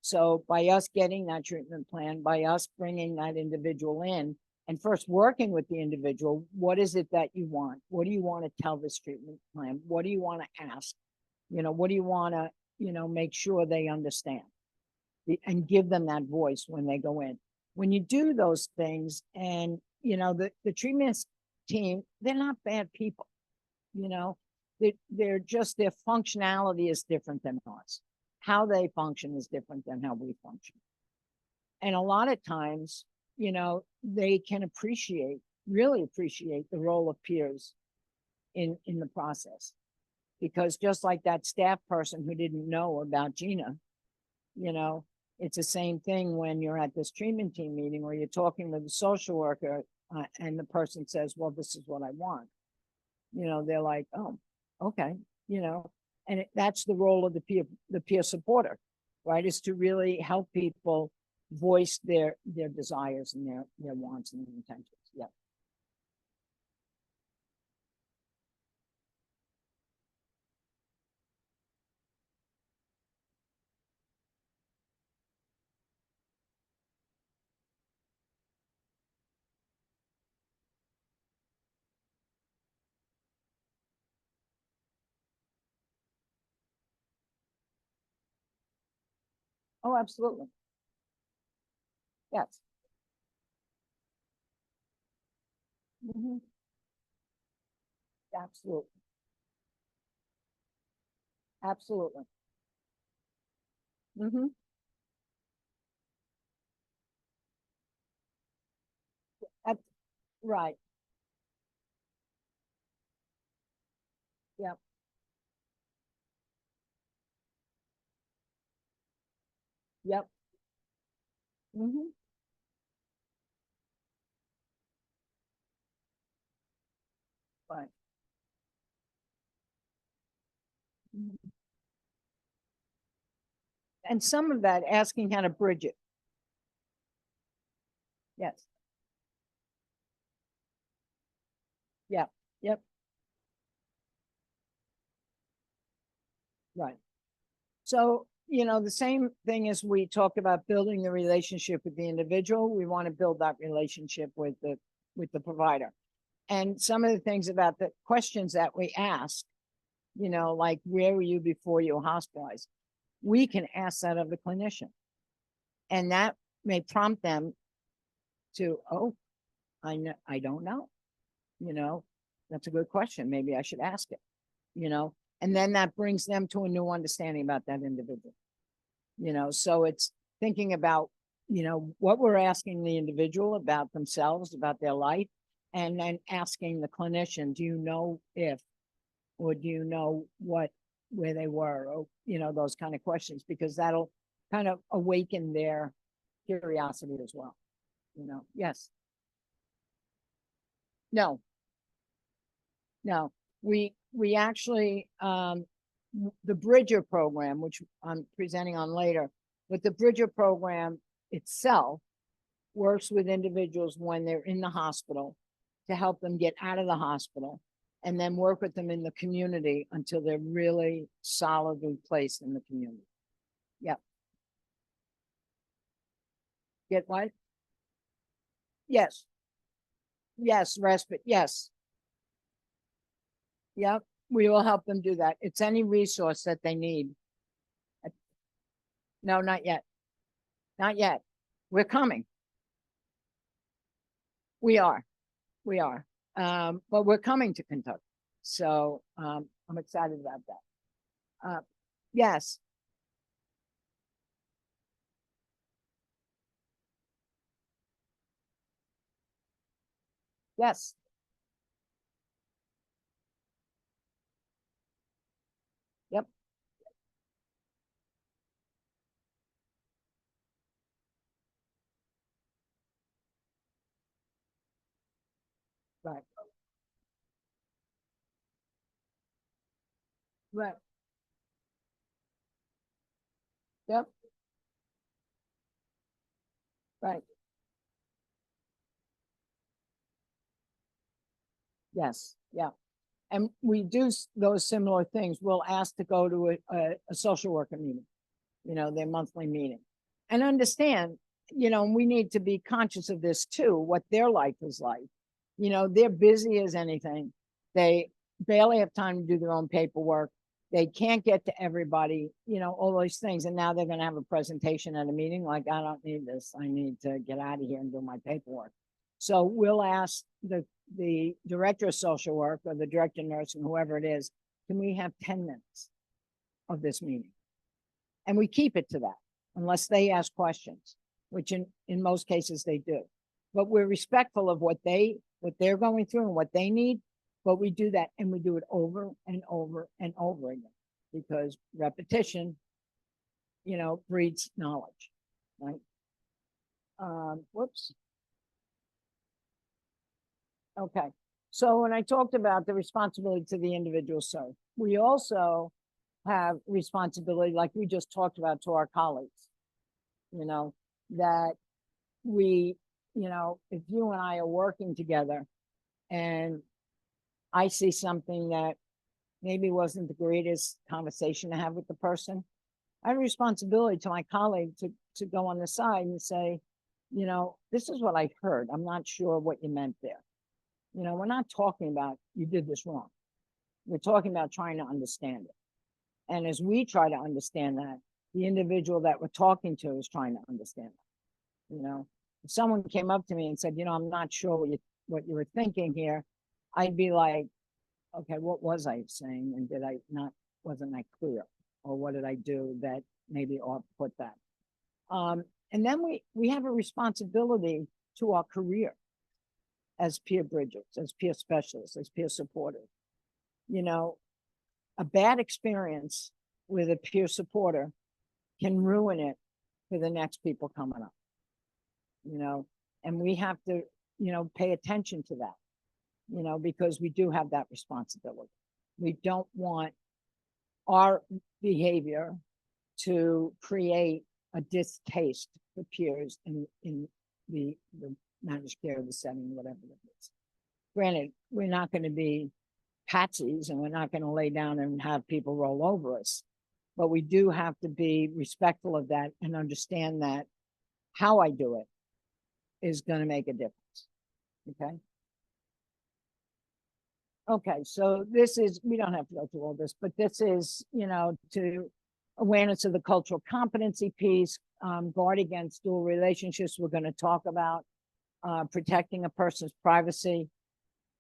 So by us getting that treatment plan, by us bringing that individual in and first working with the individual, what is it that you want? What do you want to tell this treatment plan? What do you want to ask? What do you want to, make sure they understand and give them that voice when they go in. When you do those things and, the treatment team, they're not bad people, they're just, their functionality is different than ours. How they function is different than how we function. And a lot of times, they can really appreciate the role of peers in the process. Because just like that staff person who didn't know about Gina, it's the same thing when you're at this treatment team meeting or you're talking with a social worker and the person says, well, this is what I want. They're like, oh, okay, and that's the role of the peer supporter, right? Is to really help people voice their desires and their wants and their intentions. Yeah. Oh, absolutely. Yes. Mhm. Absolutely. Absolutely. Mm-hmm. Right. Yep. Yep. Mm-hmm. Right. Mhm. And some of that asking how to bridge it. Yes. Yeah. Yep. Right. So, the same thing as we talk about building the relationship with the individual, we want to build that relationship with the provider. And some of the things about the questions that we ask, like where were you before you were hospitalized? We can ask that of the clinician. And that may prompt them to, oh, I don't know. That's a good question. Maybe I should ask it, and then that brings them to a new understanding about that individual. So it's thinking about, what we're asking the individual about themselves, about their life, and then asking the clinician, do you know if, or do you know where they were, or, those kind of questions, because that'll kind of awaken their curiosity as well. Yes. No, no, we actually, the Bridger program, which I'm presenting on later, but the Bridger program itself works with individuals when they're in the hospital to help them get out of the hospital, and then work with them in the community until they're really solidly placed in the community. Yep. Get what? Yes. Yes, respite. Yes. Yep. We will help them do that. It's any resource that they need. No, not yet. Not yet. We're coming. We are. We are. But we're coming to Kentucky. So I'm excited about that. Yes. Yes. Yep. Right. Right. Yep. Right. Yes. Yeah. And we do those similar things. We'll ask to go to a social worker meeting, their monthly meeting, and understand, we need to be conscious of this too, what their life is like. They're busy as anything. They barely have time to do their own paperwork. They can't get to everybody, all those things. And now they're going to have a presentation at a meeting like, I don't need this. I need to get out of here and do my paperwork. So we'll ask the director of social work or the director of nursing, whoever it is, can we have 10 minutes of this meeting? And we keep it to that unless they ask questions, which in most cases they do. But we're respectful of what they're going through and what they need. But we do that, and we do it over and over and over again, because repetition, breeds knowledge, right? Whoops. Okay. So when I talked about the responsibility to the individual served, we also have responsibility, like we just talked about, to our colleagues, that we, if you and I are working together and I see something that maybe wasn't the greatest conversation to have with the person, I have a responsibility to my colleague to go on the side and say, this is what I heard. I'm not sure what you meant there. We're not talking about you did this wrong. We're talking about trying to understand it. And as we try to understand that, the individual that we're talking to is trying to understand that, If someone came up to me and said, I'm not sure what you were thinking here, I'd be like, okay, what was I saying? And wasn't I clear? Or what did I do that maybe off-put that? And then we have a responsibility to our career as peer bridges, as peer specialists, as peer supporters. A bad experience with a peer supporter can ruin it for the next people coming up. And we have to, pay attention to that, because we do have that responsibility. We don't want our behavior to create a distaste for peers in the managed care, the setting, whatever it is. Granted, we're not going to be patsies and we're not going to lay down and have people roll over us, but we do have to be respectful of that and understand that how I do it is going to make a difference. Okay. Okay, so this is, we don't have to go through all this, but this is, to awareness of the cultural competency piece, guard against dual relationships. We're going to talk about protecting a person's privacy,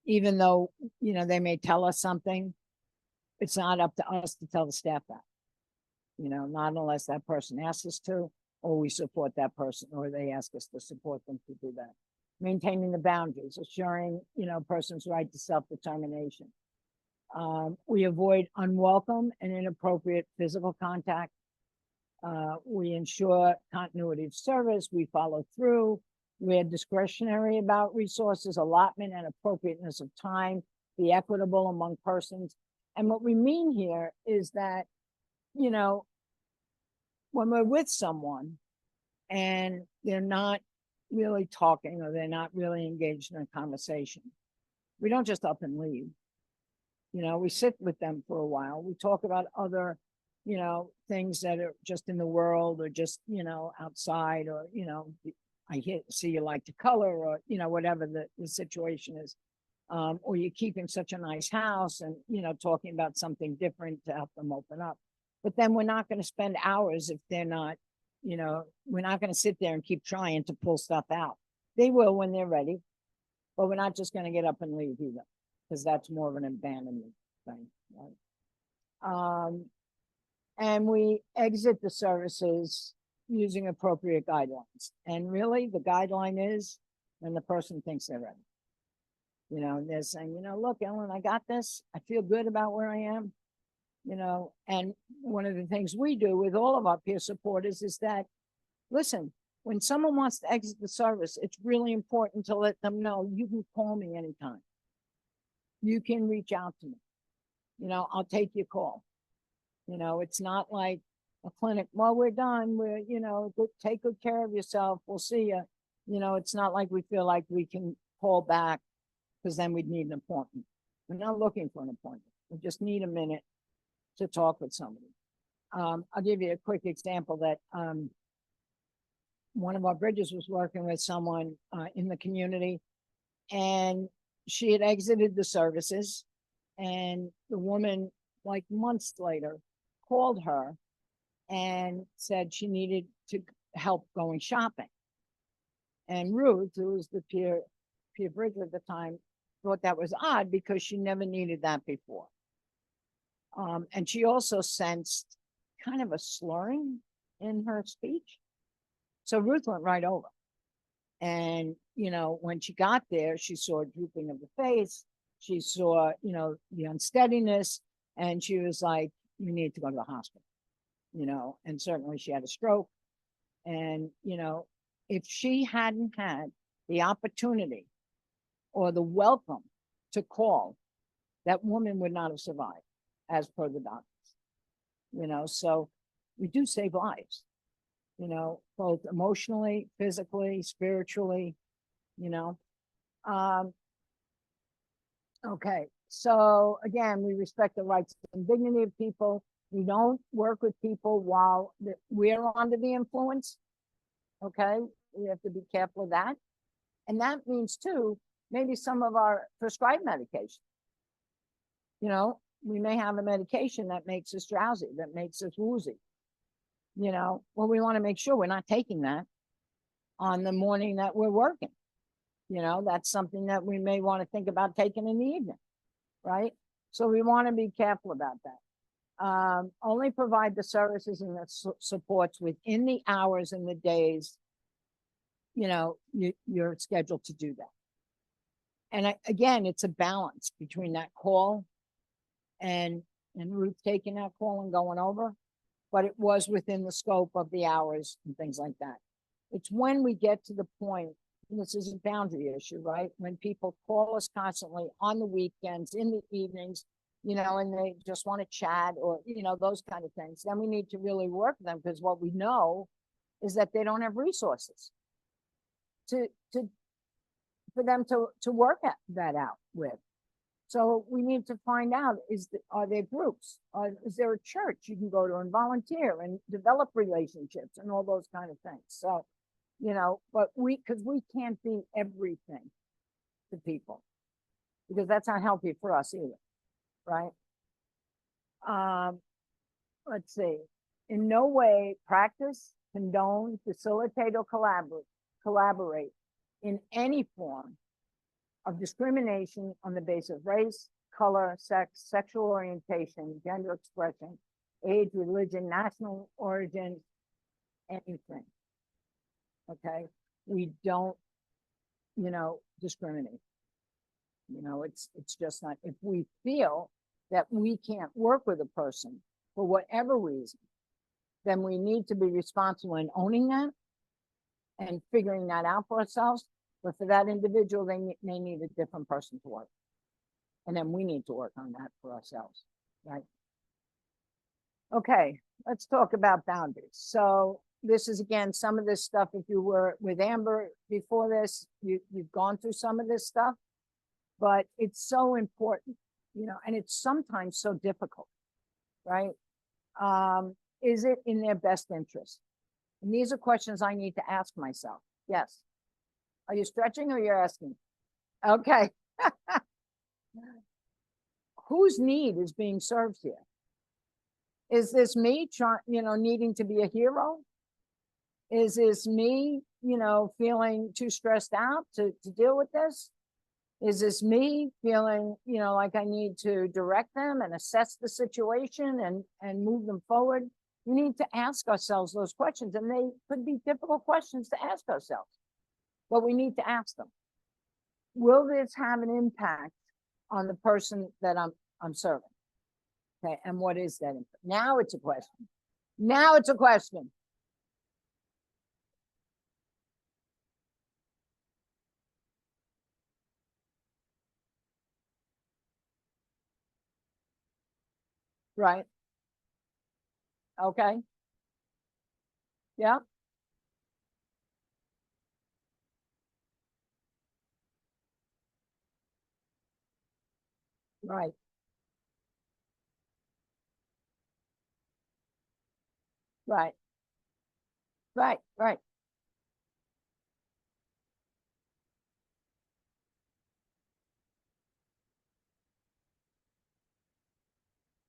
even though, they may tell us something. It's not up to us to tell the staff that, not unless that person asks us to, or we support that person, or they ask us to support them to do that. Maintaining the boundaries, assuring, a person's right to self-determination. We avoid unwelcome and inappropriate physical contact. We ensure continuity of service. We follow through. We're discretionary about resources, allotment and appropriateness of time, be equitable among persons. And what we mean here is that, when we're with someone and they're not really talking or they're not really engaged in a conversation, we don't just up and leave. We sit with them for a while. We talk about other, things that are just in the world or just, outside, or, see you like to color, or, whatever the situation is. Or you're keeping such a nice house and, talking about something different to help them open up. But then we're not going to spend hours if they're not, we're not going to sit there and keep trying to pull stuff out. They will when they're ready, but we're not just going to get up and leave either, because that's more of an abandonment thing. Right? And we exit the services using appropriate guidelines. And really the guideline is when the person thinks they're ready. They're saying, look, Ellen, I got this. I feel good about where I am. And one of the things we do with all of our peer supporters is that, listen, when someone wants to exit the service, it's really important to let them know you can call me anytime. You can reach out to me. I'll take your call. It's not like a clinic. Well, we're done. We're, take good care of yourself. We'll see you. It's not like we feel like we can call back because then we'd need an appointment. We're not looking for an appointment. We just need a minute to talk with somebody. I'll give you a quick example that one of our bridges was working with someone in the community, and she had exited the services, and the woman, like months later, called her and said she needed to help going shopping. And Ruth, who was the peer bridge at the time, thought that was odd because she never needed that before. And she also sensed kind of a slurring in her speech. So Ruth went right over. And, when she got there, she saw a drooping of the face. She saw, the unsteadiness. And she was like, you need to go to the hospital, and certainly she had a stroke. And, if she hadn't had the opportunity or the welcome to call, that woman would not have survived, as per the doctors. So we do save lives, both emotionally, physically, spiritually, Okay, so again, we respect the rights and dignity of people. We don't work with people while we're under the influence. Okay, we have to be careful of that. And that means too, maybe some of our prescribed medication. We may have a medication that makes us drowsy, that makes us woozy. Well, we want to make sure we're not taking that on the morning that we're working. You know, that's something that we may want to think about taking in the evening, right? So we want to be careful about that. Only provide the services and the supports within the hours and the days, you know, you're scheduled to do that. And again, it's a balance between that call and Ruth taking that call and going over, but it was within the scope of the hours and things like that. It's when we get to the point, and this is a boundary issue, right? When people call us constantly on the weekends, in the evenings, you know, and they just want to chat or, you know, those kind of things, then we need to really work with them, because what we know is that they don't have resources for them to work that out with. So we need to find out, are there groups? Is there a church you can go to and volunteer and develop relationships and all those kind of things? So, you know, but because we can't be everything to people, because that's not healthy for us either, right? Let's see. In no way practice, condone, facilitate, or collaborate in any form of discrimination on the basis of race, color, sex, sexual orientation, gender expression, age, religion, national origin, anything. Okay? We don't, you know, discriminate. You know, it's just not. If we feel that we can't work with a person for whatever reason, then we need to be responsible in owning that and figuring that out for ourselves. But for that individual, they may need a different person to work. And then we need to work on that for ourselves, right? Okay, let's talk about boundaries. So this is, again, some of this stuff. If you were with Amber before this, you've gone through some of this stuff, but it's so important, you know, and it's sometimes so difficult, right? Is it in their best interest? And these are questions I need to ask myself. Yes. Are you stretching or you're asking? Okay. Whose need is being served here? Is this me trying, you know, needing to be a hero? Is this me, you know, feeling too stressed out to deal with this? Is this me feeling, you know, like I need to direct them and assess the situation and move them forward? We need to ask ourselves those questions, and they could be difficult questions to ask ourselves, but we need to ask them. Will this have an impact on the person that I'm serving? Okay, and what is that impact? Now it's a question. Now it's a question. Right. Okay. Yeah. Right. Right. Right. Right.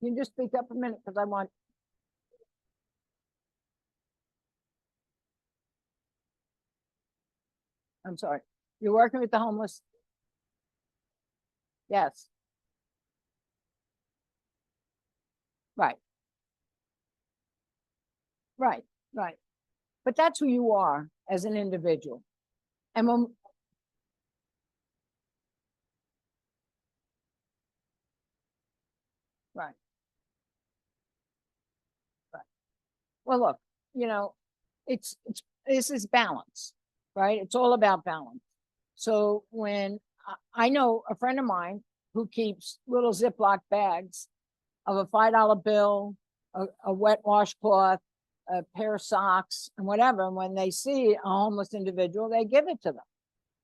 Can you just speak up a minute, because I want. I'm sorry. You're working with the homeless? Yes. Right. Right. Right. But that's who you are as an individual. And when. Right. Right. Well, look, you know, this is balance, right? It's all about balance. So when I know a friend of mine who keeps little Ziploc bags of a $5 bill, a wet washcloth, a pair of socks, and whatever. And when they see a homeless individual, they give it to them,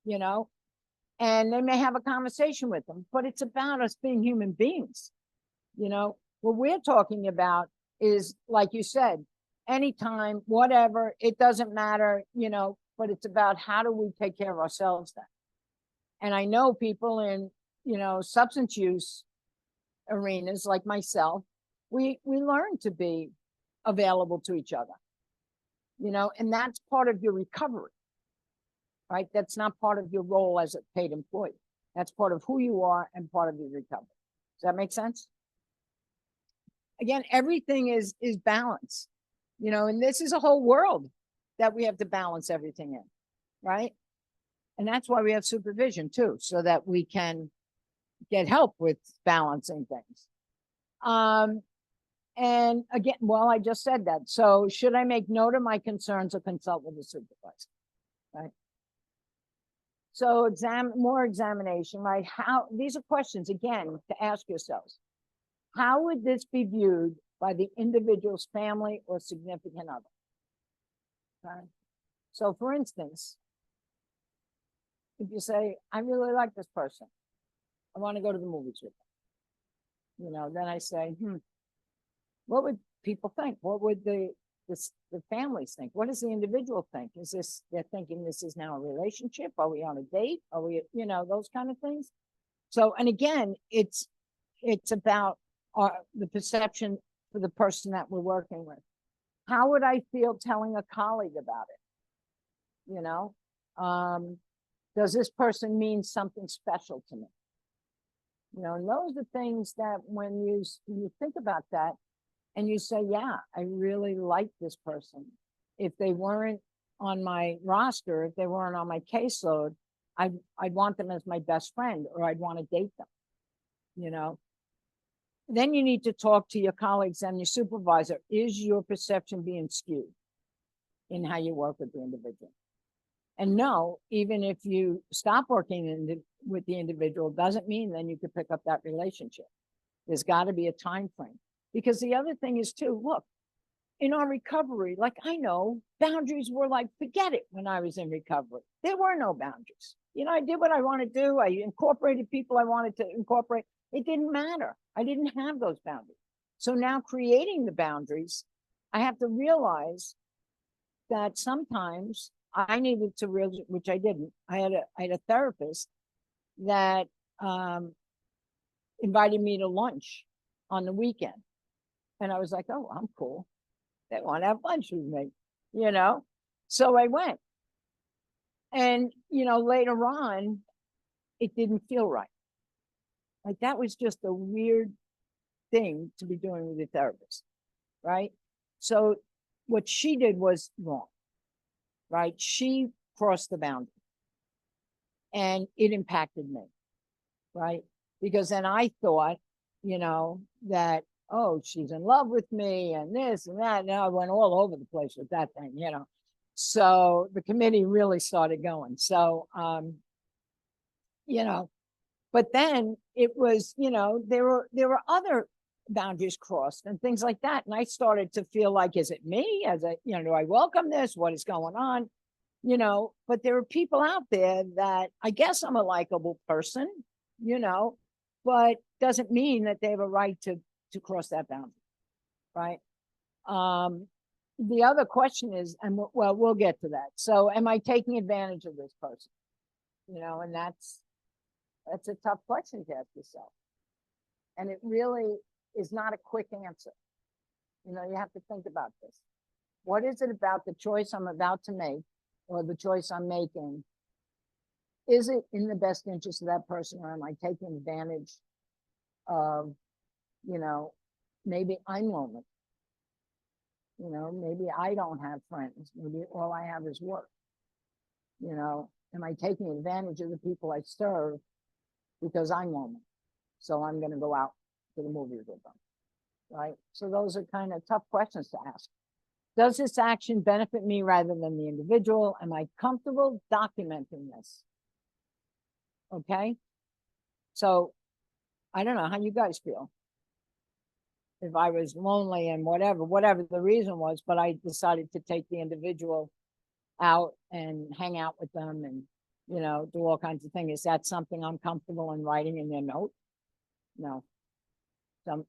you know, and they may have a conversation with them, but it's about us being human beings. You know, what we're talking about is, like you said, anytime, whatever, it doesn't matter, you know, but it's about how do we take care of ourselves then. And I know people in, you know, substance use arenas like myself, we learn to be available to each other, you know, and that's part of your recovery. right? That's not part of your role as a paid employee. That's part of who you are and part of your recovery. Does that make sense? Again, everything is balance, you know, and this is a whole world that we have to balance everything in, right? And that's why we have supervision too, so that we can get help with balancing things. And again, well, I just said that. So should I make note of my concerns or consult with the supervisor? Right. So more examination, right? How, these are questions again to ask yourselves. How would this be viewed by the individual's family or significant other? Okay. So for instance, if you say, I really like this person, I want to go to the movies with them. You know, then I say, what would people think? What would the families think? What does the individual think? Is this, they're thinking this is now a relationship? Are we on a date? Are we, you know, those kind of things? So, and again, it's about the perception for the person that we're working with. How would I feel telling a colleague about it? You know, does this person mean something special to me? You know, and those are things that when you think about that and you say, yeah, I really like this person. If they weren't on my roster, if they weren't on my caseload, I'd want them as my best friend, or I'd want to date them, you know. Then you need to talk to your colleagues and your supervisor. Is your perception being skewed in how you work with the individual? And no, even if you stop working with the individual, doesn't mean then you could pick up that relationship. There's got to be a time frame. Because the other thing is too, look, in our recovery, like I know boundaries were like, forget it when I was in recovery. There were no boundaries. You know, I did what I want to do. I incorporated people I wanted to incorporate. It didn't matter. I didn't have those boundaries. So now creating the boundaries, I have to realize that sometimes I needed to realize, which I didn't. I had a therapist that invited me to lunch on the weekend. And I was like, oh, I'm cool. They want to have lunch with me, you know? So I went. And, you know, later on, it didn't feel right. Like that was just a weird thing to be doing with a therapist, right? So what she did was wrong, right? She crossed the boundary and it impacted me, right? Because then I thought, you know, that, oh, she's in love with me and this and that. Now I went all over the place with that thing, you know. So the committee really started going. So, you know, but then it was, you know, there were other boundaries crossed and things like that. And I started to feel like, is it me? You know, do I welcome this? What is going on? You know, but there are people out there that I guess I'm a likable person, you know, but doesn't mean that they have a right to cross that boundary, right? The other question is, and well, we'll get to that. So am I taking advantage of this person? You know, and that's a tough question to ask yourself. And it really is not a quick answer. You know, you have to think about this. What is it about the choice I'm about to make or the choice I'm making? Is it in the best interest of that person, or am I taking advantage of, you know, maybe I'm lonely. You know, maybe I don't have friends. Maybe all I have is work. You know, am I taking advantage of the people I serve because I'm lonely? So I'm going to go out to the movies with them, right? So those are kind of tough questions to ask. Does this action benefit me rather than the individual? Am I comfortable documenting this? Okay. So I don't know how you guys feel. If I was lonely and whatever the reason was, but I decided to take the individual out and hang out with them and, you know, do all kinds of things. Is that something I'm comfortable in writing in their note? No.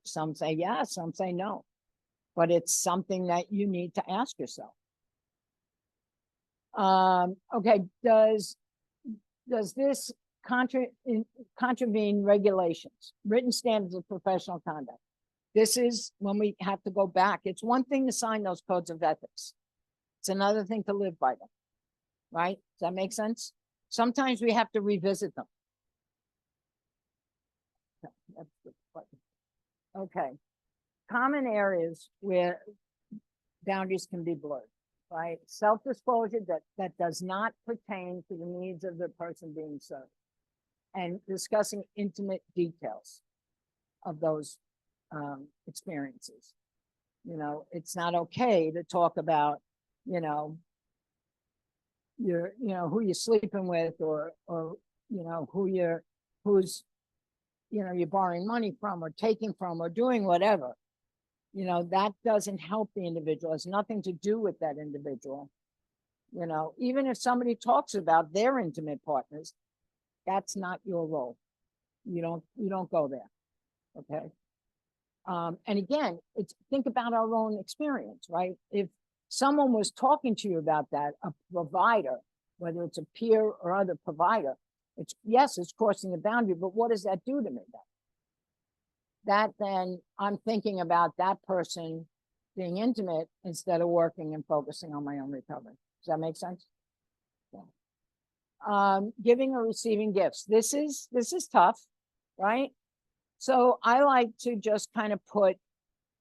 Some say yes, some say no, but it's something that you need to ask yourself. Okay. Does this contravene regulations, written standards of professional conduct? This is when we have to go back. It's one thing to sign those codes of ethics. It's another thing to live by them. right? Does that make sense? Sometimes we have to revisit them. That's the button. Okay. Common areas where boundaries can be blurred, right? Self-disclosure that does not pertain to the needs of the person being served. And discussing intimate details of those experiences. You know, it's not okay to talk about, you know, who you're sleeping with, or you know, who's you're borrowing money from or taking from or doing whatever. You know, that doesn't help the individual. It's nothing to do with that individual. You know, even if somebody talks about their intimate partners, that's not your role. You don't go there. Okay. And again, think about our own experience, right? If someone was talking to you about that, a provider, whether it's a peer or other provider, it's crossing the boundary, but what does that do to me then? That then I'm thinking about that person being intimate instead of working and focusing on my own recovery. Does that make sense? Yeah. Giving or receiving gifts. This is tough, right? So I like to just kind of put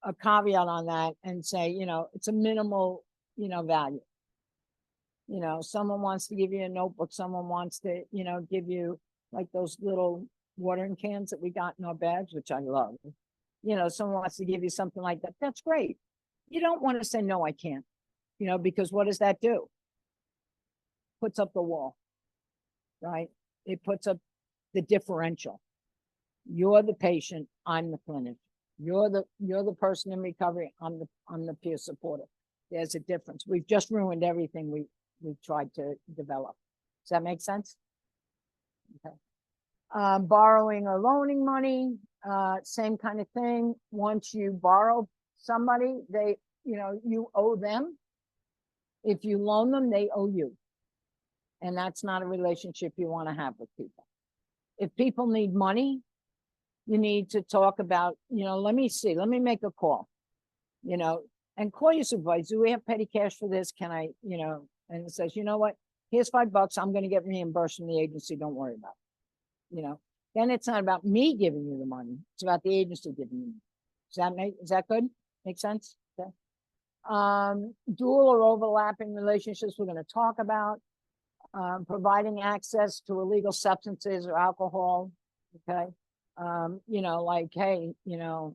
a caveat on that and say, you know, it's a minimal, value. You know, someone wants to give you a notebook, someone wants to, give you like those little watering cans that we got in our bags, which I love. You know, someone wants to give you something like that. That's great. You don't want to say, no, I can't, because what does that do? Puts up the wall, right? It puts up the differential. You're the patient, I'm the clinic. You're the person in recovery, I'm the peer supporter. There's a difference. We've just ruined everything we've tried to develop. Does that make sense? Okay. Borrowing or loaning money, same kind of thing. Once you borrow somebody, you owe them. If you loan them, they owe you. And that's not a relationship you want to have with people. If people need money, you need to talk about, let me make a call, and call your supervisor. Do we have petty cash for this? Can I, and it says, you know what, here's $5. I'm going to get reimbursed from the agency. Don't worry about it. Then it's not about me giving you the money. It's about the agency giving you. Is that good? Make sense? Okay. Dual or overlapping relationships we're going to talk about. Providing access to illegal substances or alcohol. Okay. Like, hey, the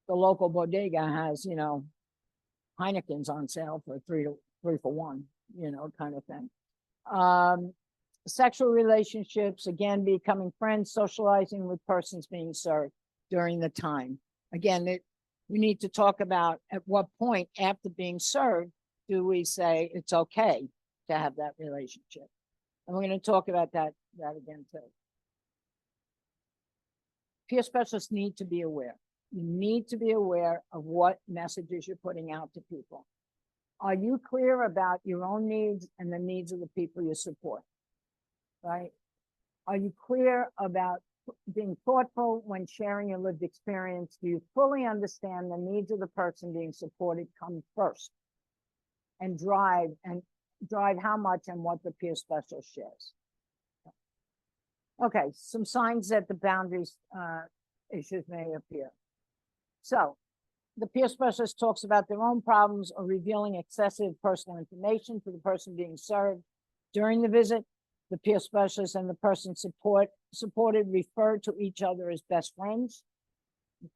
local bodega has, Heineken's on sale for three for one, kind of thing. Sexual relationships, again, becoming friends, socializing with persons being served during the time. Again, we need to talk about at what point after being served do we say it's okay to have that relationship. And we're going to talk about that again too. Peer specialists need to be aware. You need to be aware of what messages you're putting out to people. Are you clear about your own needs and the needs of the people you support? Right? Are you clear about being thoughtful when sharing your lived experience? Do you fully understand the needs of the person being supported come first and drive how much and what the peer specialist shares? Okay, some signs that the boundaries issues may appear. So the peer specialist talks about their own problems or revealing excessive personal information to the person being served. During the visit, the peer specialist and the person supported refer to each other as best friends.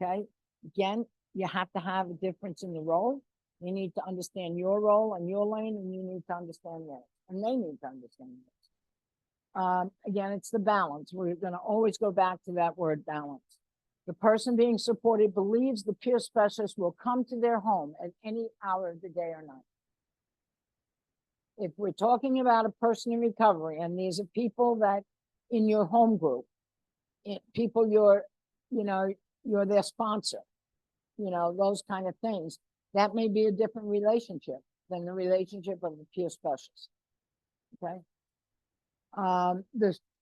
Okay, again, you have to have a difference in the role. You need to understand your role and your lane, and you need to understand theirs, and they need to understand theirs. Again, it's the balance. We're going to always go back to that word balance. The person being supported believes the peer specialist will come to their home at any hour of the day or night. If we're talking about a person in recovery, and these are people that in your home group, people you're their sponsor, those kind of things, that may be a different relationship than the relationship of the peer specialist. Okay.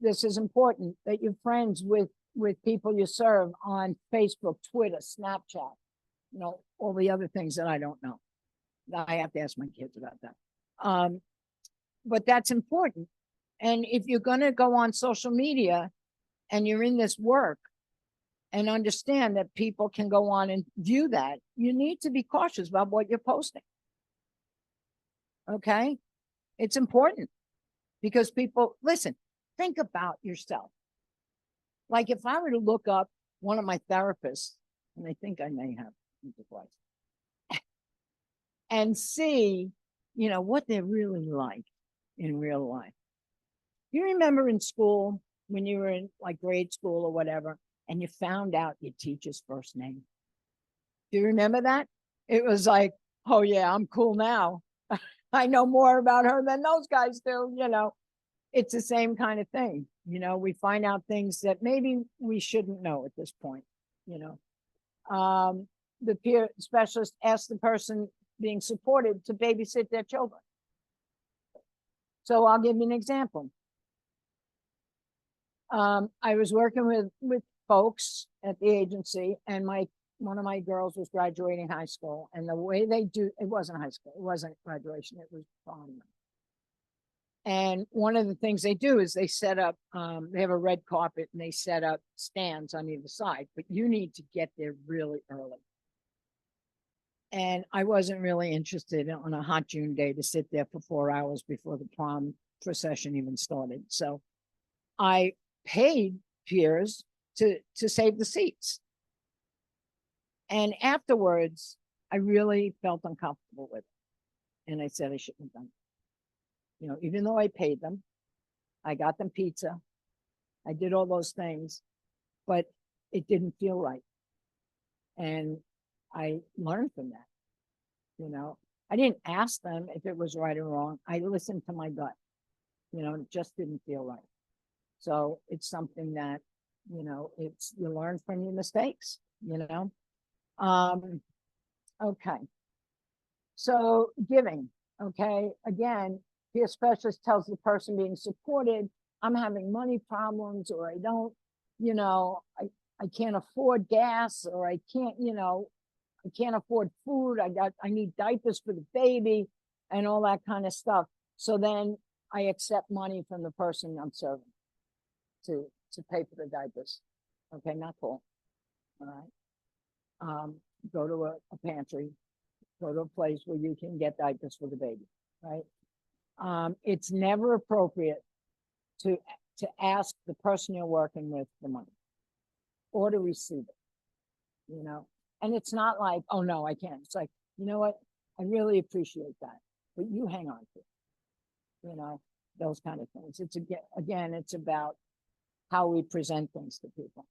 This is important that you're friends with people you serve on Facebook, Twitter, Snapchat, all the other things that I don't know. I have to ask my kids about that. but that's important. And if you're gonna go on social media and you're in this work and understand that people can go on and view that, you need to be cautious about what you're posting. Okay? It's important because people, listen, think about yourself. Like if I were to look up one of my therapists, and I think I may have twice, and see, you know, what they're really like in real life. You remember in school when you were in like grade school or whatever, and you found out your teacher's first name? Do you remember that? It was like, oh yeah, I'm cool now. I know more about her than those guys do, you know. It's the same kind of thing. You know, we find out things that maybe we shouldn't know at this point, you know. The peer specialist asked the person being supported to babysit their children. So I'll give you an example. I was working with folks at the agency, and one of my girls was graduating high school, and the way they do, it wasn't high school, it wasn't graduation, it was prom. And one of the things they do is they set up, they have a red carpet and they set up stands on either side, but you need to get there really early. And I wasn't really interested on a hot June day to sit there for 4 hours before the prom procession even started. So I paid peers to save the seats. And afterwards, I really felt uncomfortable with it. And I said I shouldn't have done it. You know, even though I paid them, I got them pizza, I did all those things, but it didn't feel right. And I learned from that. You know, I didn't ask them if it was right or wrong. I listened to my gut. You know, it just didn't feel right. So it's something that, you know, it's, you learn from your mistakes, you know. Okay. So giving, okay, again, peer specialist tells the person being supported, I'm having money problems, or I don't, you know, I can't afford gas, or I can't, you know, I can't afford food. I need diapers for the baby and all that kind of stuff. So then I accept money from the person I'm serving to pay for the diapers. Okay, not cool. All right. Go to a pantry, go to a place where you can get diapers for the baby, right? It's never appropriate to ask the person you're working with for money or to receive it, you know. And it's not like, oh no, I can't. It's like, you know what? I really appreciate that, but you hang on to it, you know, those kind of things. It's again, it's about how we present things to people.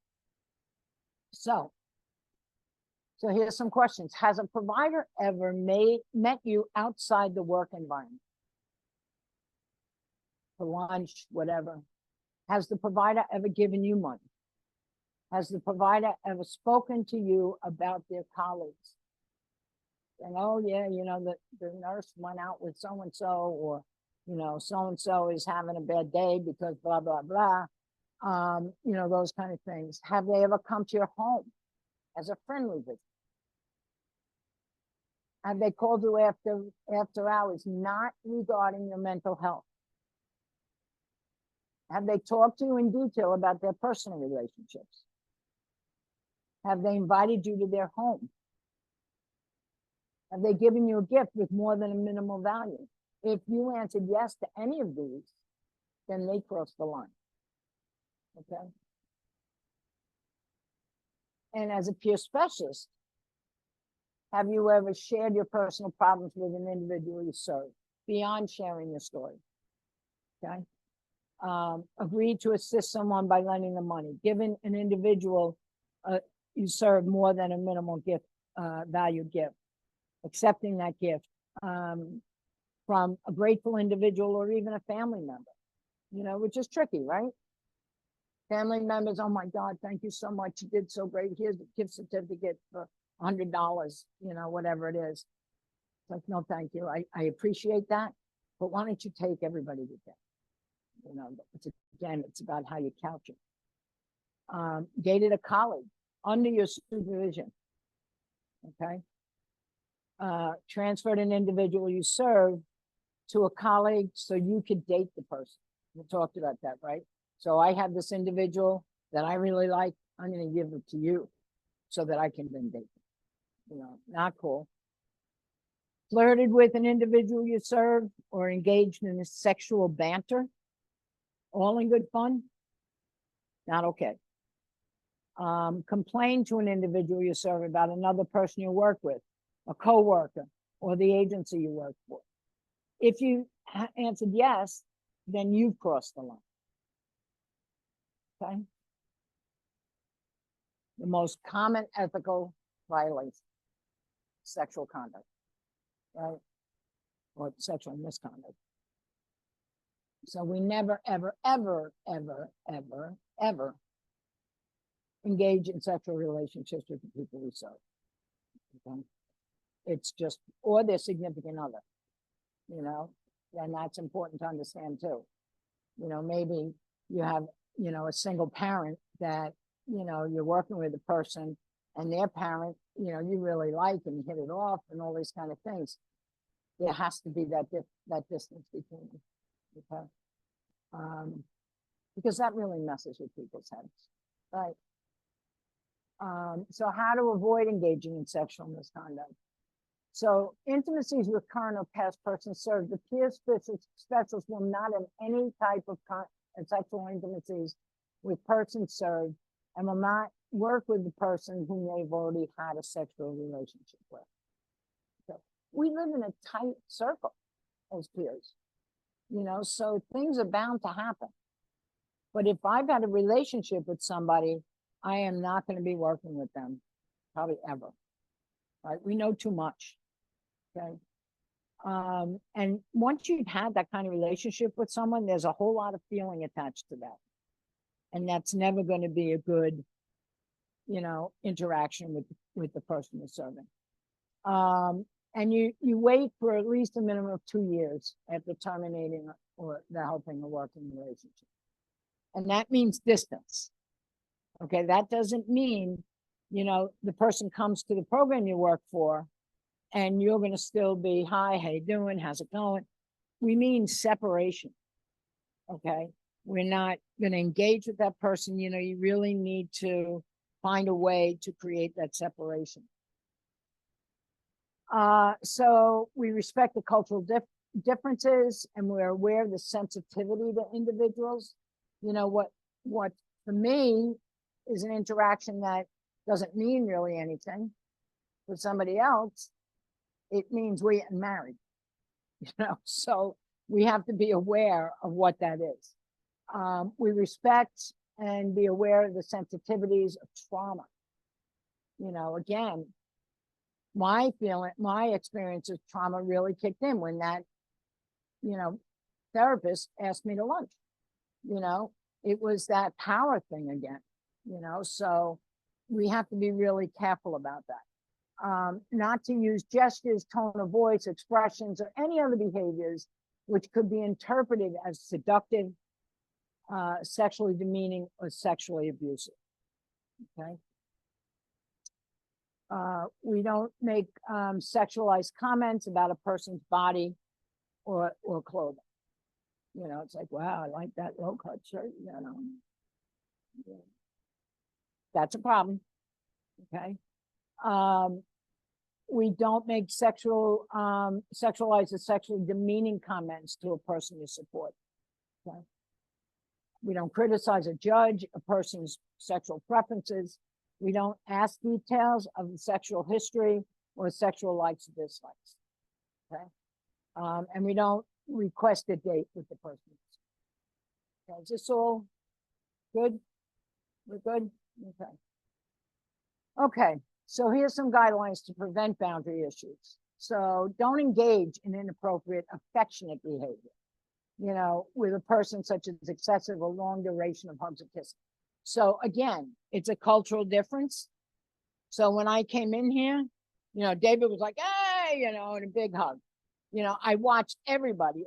So here's some questions. Has a provider ever met you outside the work environment? For lunch, whatever. Has the provider ever given you money? Has the provider ever spoken to you about their colleagues? And oh yeah, you know, the nurse went out with so-and-so, or, you know, so-and-so is having a bad day because blah, blah, blah. You know, those kind of things. Have they ever come to your home as a friendly visit? Have they called you after hours, not regarding your mental health? Have they talked to you in detail about their personal relationships? Have they invited you to their home? Have they given you a gift with more than a minimal value? If you answered yes to any of these, then they crossed the line. Okay. And as a peer specialist, have you ever shared your personal problems with an individual you serve beyond sharing your story? Okay. Agreed to assist someone by lending them money, given an individual you serve more than a minimal gift, value gift, accepting that gift from a grateful individual or even a family member, you know, which is tricky, right? Family members, oh my God, thank you so much. You did so great. Here's a gift certificate for $100, you know, whatever it is. It's like, no, thank you. I appreciate that, but why don't you take everybody with that? You know, it's about how you couch it. Dated a colleague under your supervision. Okay. Transferred an individual you serve to a colleague so you could date the person. We talked about that, right? So I have this individual that I really like. I'm going to give it to you so that I can then date them. You know, not cool. Flirted with an individual you serve or engaged in a sexual banter, all in good fun, not okay. Complain to an individual you serve about another person you work with, a coworker, or the agency you work for. If you answered yes, then you've crossed the line. Okay. The most common ethical violation, sexual conduct, right? Or sexual misconduct. So we never, ever, ever, ever, ever, ever engage in sexual relationships with the people we serve. Okay? It's just, or their significant other, you know, and that's important to understand too. You know, maybe you have, you know, a single parent that, you know, you're working with a person and their parent, you know, you really like and you hit it off and all these kind of things. There has to be that distance between them. Okay. Because that really messes with people's heads, right? So how to avoid engaging in sexual misconduct. So intimacies with current or past persons served, the peer specialists will not have any type of sexual intimacies with persons served and will not work with the person whom they've already had a sexual relationship with. So we live in a tight circle as peers, you know, so things are bound to happen. But if I've had a relationship with somebody, I am not going to be working with them, probably ever. Right? We know too much. Okay. And once you've had that kind of relationship with someone, there's a whole lot of feeling attached to that. And that's never going to be a good, you know, interaction with the person you're serving. And you wait for at least a minimum of 2 years after terminating or the helping a working relationship. And that means distance. Okay, that doesn't mean, you know, the person comes to the program you work for and you're going to still be, hi, how you doing? How's it going? We mean separation. Okay, we're not going to engage with that person. You know, you really need to find a way to create that separation. So we respect the cultural differences and we're aware of the sensitivity to individuals. You know, what for me is an interaction that doesn't mean really anything. For somebody else, it means we're getting married, you know, so we have to be aware of what that is. We respect and be aware of the sensitivities of trauma. You know, again, my experience of trauma really kicked in when that, you know, therapist asked me to lunch. You know, it was that power thing again, you know, so we have to be really careful about that. Not to use gestures, tone of voice, expressions, or any other behaviors which could be interpreted as seductive, sexually demeaning, or sexually abusive. Okay. We don't make sexualized comments about a person's body or clothing. You know, it's like, wow, I like that low-cut shirt, you know. Yeah. That's a problem. Okay. We don't make sexualized or sexually demeaning comments to a person you support. Okay. We don't criticize or judge a person's sexual preferences. We don't ask details of the sexual history or sexual likes or dislikes. Okay. And we don't request a date with the person. Okay. Is this all good? We're good? Okay. Okay. So here's some guidelines to prevent boundary issues. So don't engage in inappropriate affectionate behavior, you know, with a person such as excessive or long duration of hugs or kissing. So again, it's a cultural difference. So when I came in here, you know, David was like, hey, you know, and a big hug. You know, I watched everybody's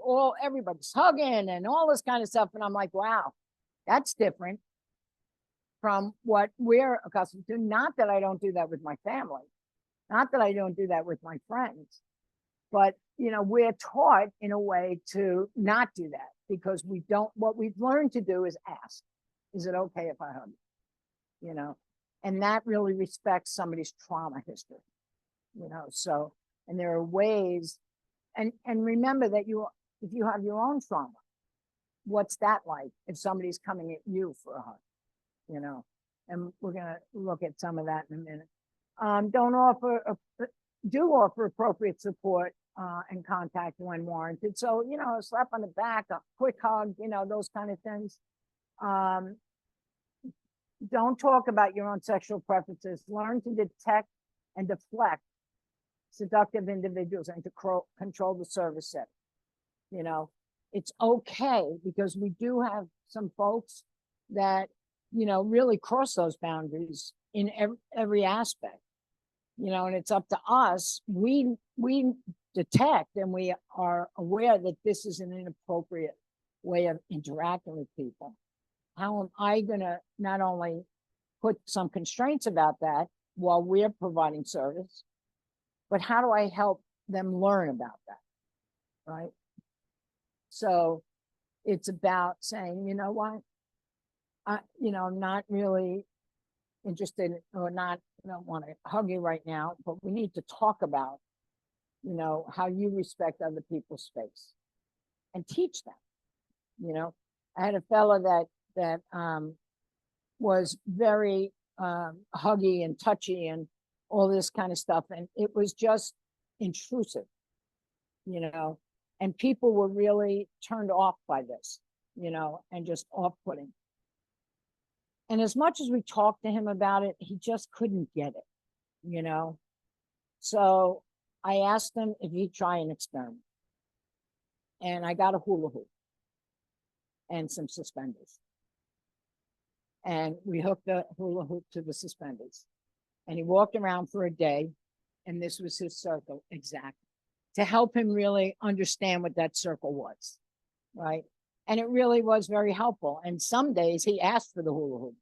hugging and all this kind of stuff. And I'm like, wow, that's different from what we're accustomed to. Not that I don't do that with my family. Not that I don't do that with my friends. But, you know, we're taught in a way to not do that because we don't, what we've learned to do is ask, is it okay if I hug you? You know, and that really respects somebody's trauma history, you know, so, and there are ways, and remember that if you have your own trauma, what's that like if somebody's coming at you for a hug, you know? And we're gonna look at some of that in a minute. Do offer appropriate support and contact when warranted. So, you know, a slap on the back, a quick hug, you know, those kind of things. Don't talk about your own sexual preferences. Learn to detect and deflect seductive individuals and to control the service set. You know, it's okay because we do have some folks that, you know, really cross those boundaries in every aspect. You know, and it's up to us. We detect and we are aware that this is an inappropriate way of interacting with people. How am I going to not only put some constraints about that while we're providing service, but how do I help them learn about that, right? So it's about saying, you know what, I'm not really interested or not, I don't want to hug you right now, but we need to talk about, you know, how you respect other people's space and teach them. You know, I had a fellow that was very huggy and touchy and all this kind of stuff, and it was just intrusive, you know, and people were really turned off by this, you know, and just off-putting. And as much as we talked to him about it, he just couldn't get it, you know. So I asked him if he'd try an experiment. And I got a hula hoop and some suspenders. And we hooked the hula hoop to the suspenders. And he walked around for a day, and this was his circle, exactly, to help him really understand what that circle was, right? And it really was very helpful. And some days he asked for the hula hoop.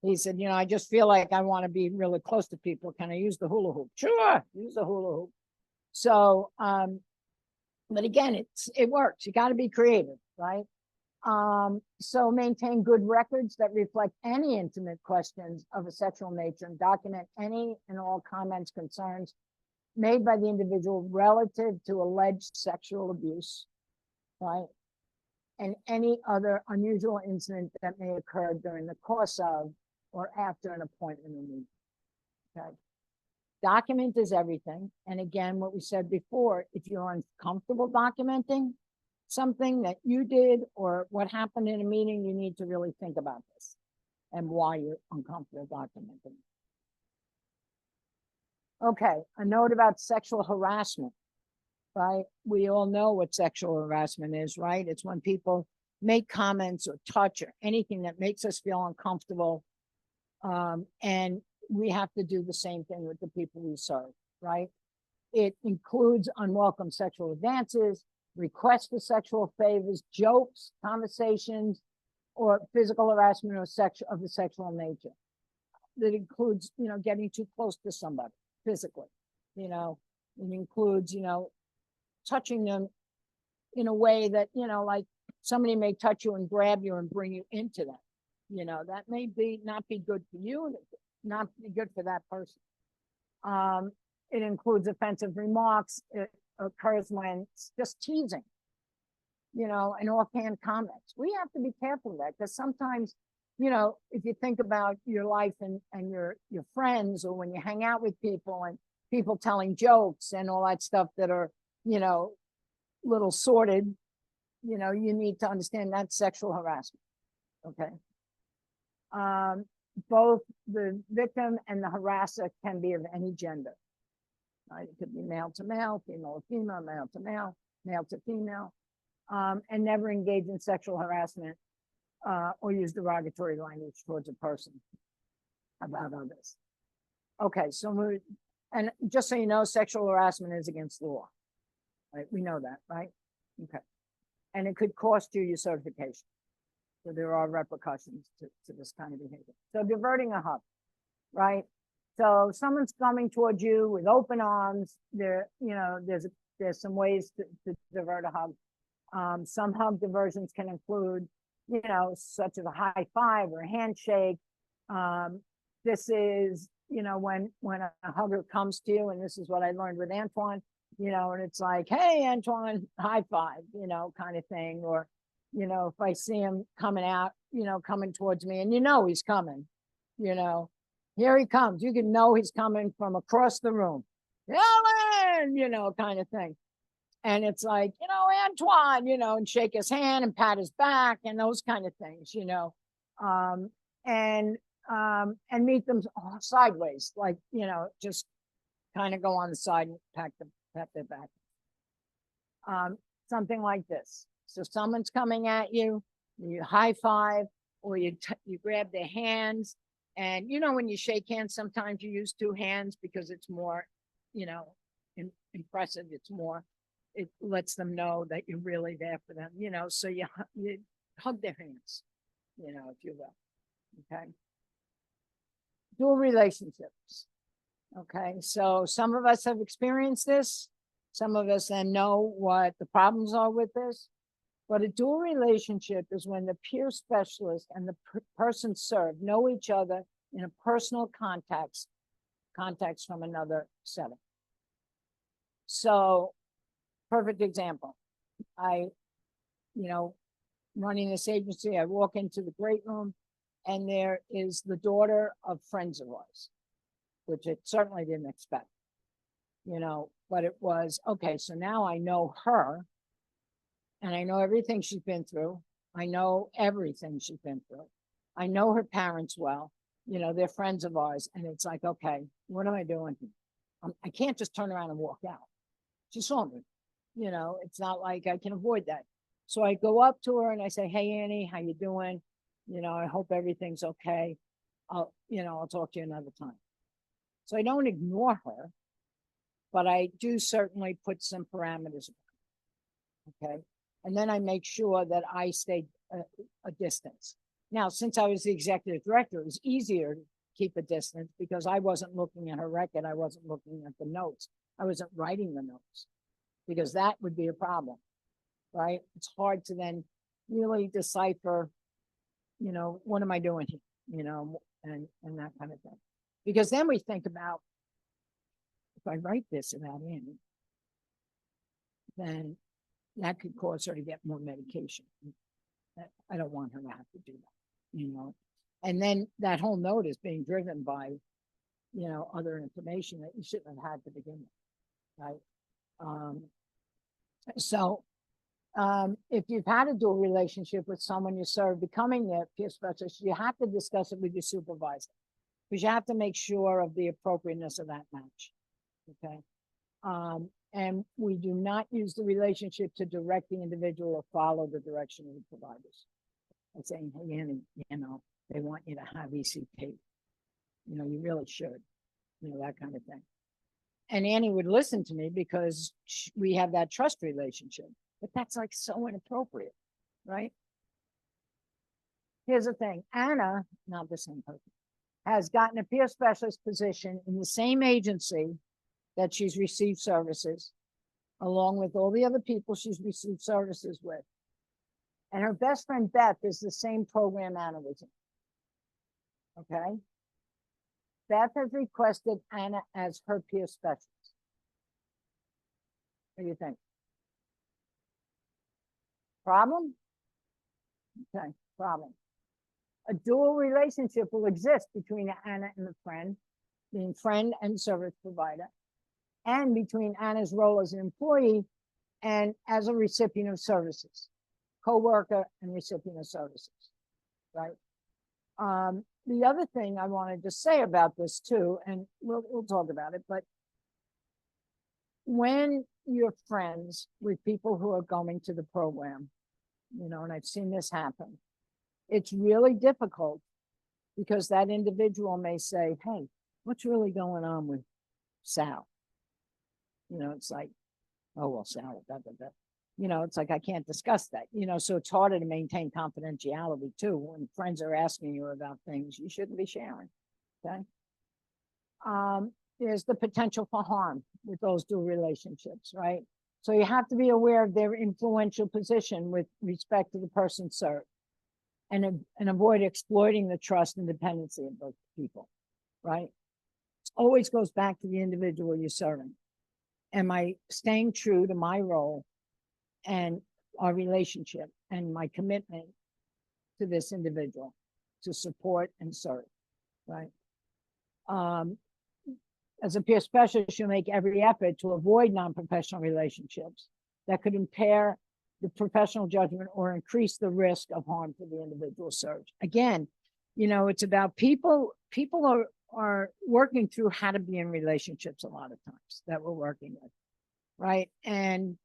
He said, you know, I just feel like I want to be really close to people. Can I use the hula hoop? Sure, use the hula hoop. So, but again, it works. You got to be creative, right? So maintain good records that reflect any intimate questions of a sexual nature and document any and all comments, concerns made by the individual relative to alleged sexual abuse, right? And any other unusual incident that may occur during the course of or after an appointment or meeting. Okay. Document is everything. And again, what we said before, if you're uncomfortable documenting something that you did or what happened in a meeting, you need to really think about this and why you're uncomfortable documenting. Okay, a note about sexual harassment, right? We all know what sexual harassment is, right? It's when people make comments or touch or anything that makes us feel uncomfortable. And we have to do the same thing with the people we serve, right? It includes unwelcome sexual advances, requests for sexual favors, jokes, conversations, or physical harassment or of the sexual nature. That includes, you know, getting too close to somebody physically, you know, it includes, you know, touching them in a way that, you know, like somebody may touch you and grab you and bring you into that, you know, that may not be good for you, not be good for that person. It includes offensive remarks. It occurs when it's just teasing, you know, and offhand comments. We have to be careful of that because sometimes, you know, if you think about your life and your friends, or when you hang out with people and people telling jokes and all that stuff that are, you know, little sordid, you know, you need to understand that's sexual harassment. Okay. Both the victim and the harasser can be of any gender. Right? It could be male to male, female to female, male to male, male to female, and never engage in sexual harassment or use derogatory language towards a person about others. Okay, so and just so you know, sexual harassment is against the law. Right? We know that, right? Okay. And it could cost you your certification. So there are repercussions to this kind of behavior. So diverting a hug, right? So someone's coming towards you with open arms. There, you know, there's there's some ways to divert a hug. Some hug diversions can include, you know, such as a high five or a handshake. This is, you know, when a hugger comes to you, and this is what I learned with Antoine, you know, and it's like, hey, Antoine, high five, you know, kind of thing. Or, you know, if I see him coming out, you know, coming towards me, and you know he's coming, you know, here he comes. You can know he's coming from across the room. Ellen, you know, kind of thing. And it's like, you know, Antoine, you know, and shake his hand and pat his back and those kind of things, you know. And meet them sideways, like, you know, just kind of go on the side and pat their back. Something like this. So someone's coming at you, you high five, or you grab their hands. And you know, when you shake hands, sometimes you use two hands because it's more, you know, impressive. It's more, it lets them know that you're really there for them, you know. So you hug their hands, you know, if you will. Okay. Dual relationships. Okay, so some of us have experienced this. Some of us then know what the problems are with this. But a dual relationship is when the peer specialist and the person served know each other in a personal context from another setting. So, perfect example. You know, running this agency, I walk into the great room, and there is the daughter of friends of ours, which it certainly didn't expect, you know, but it was, okay, so now I know her, and I know everything she's been through. I know everything she's been through. I know her parents well, you know, they're friends of ours, and it's like, okay, what am I doing here? I can't just turn around and walk out. She saw me, you know, it's not like I can avoid that. So I go up to her and I say, hey, Annie, how you doing? You know, I hope everything's okay. I'll talk to you another time. So I don't ignore her, but I do certainly put some parameters. Okay. And then I make sure that I stay a distance. Now, since I was the executive director, it was easier to keep a distance because I wasn't looking at her record. I wasn't looking at the notes. I wasn't writing the notes because that would be a problem, right? It's hard to then really decipher, you know, what am I doing here, you know, and that kind of thing. Because then we think about, if I write this about Annie, then that could cause her to get more medication. I don't want her to have to do that, you know. And then that whole note is being driven by, you know, other information that you shouldn't have had to begin with, right? If you've had a dual relationship with someone you serve, becoming their peer specialist, you have to discuss it with your supervisor because you have to make sure of the appropriateness of that match. Okay. And we do not use the relationship to direct the individual or follow the direction of the providers. I'm saying, hey, Annie, you know, they want you to have ECT. You know, you really should, you know, that kind of thing. And Annie would listen to me because we have that trust relationship. But that's like so inappropriate, right? Here's the thing. Anna, not the same person, has gotten a peer specialist position in the same agency that she's received services, along with all the other people she's received services with. And her best friend, Beth, is the same program Anna was in. Okay? Beth has requested Anna as her peer specialist. What do you think? Problem? Okay, problem. A dual relationship will exist between Anna and the friend, being friend and service provider, and between Anna's role as an employee and as a recipient of services, co-worker and recipient of services, right? The other thing I wanted to say about this too, and we'll talk about it, but when you're friends with people who are going to the program, you know, and I've seen this happen, it's really difficult because that individual may say, hey, what's really going on with Sal? You know, it's like, oh, well, Sal, you know, it's like, I can't discuss that, you know, so it's harder to maintain confidentiality too. When friends are asking you about things you shouldn't be sharing, okay? There's the potential for harm with those dual relationships, right? So you have to be aware of their influential position with respect to the person served and avoid exploiting the trust and dependency of those people, right? It always goes back to the individual you're serving. Am I staying true to my role and our relationship and my commitment to this individual to support and serve, right? As a peer specialist, you make every effort to avoid non-professional relationships that could impair the professional judgment or increase the risk of harm to the individual served. Again, it's about people are working through how to be in relationships a lot of times that we're working with, right? And,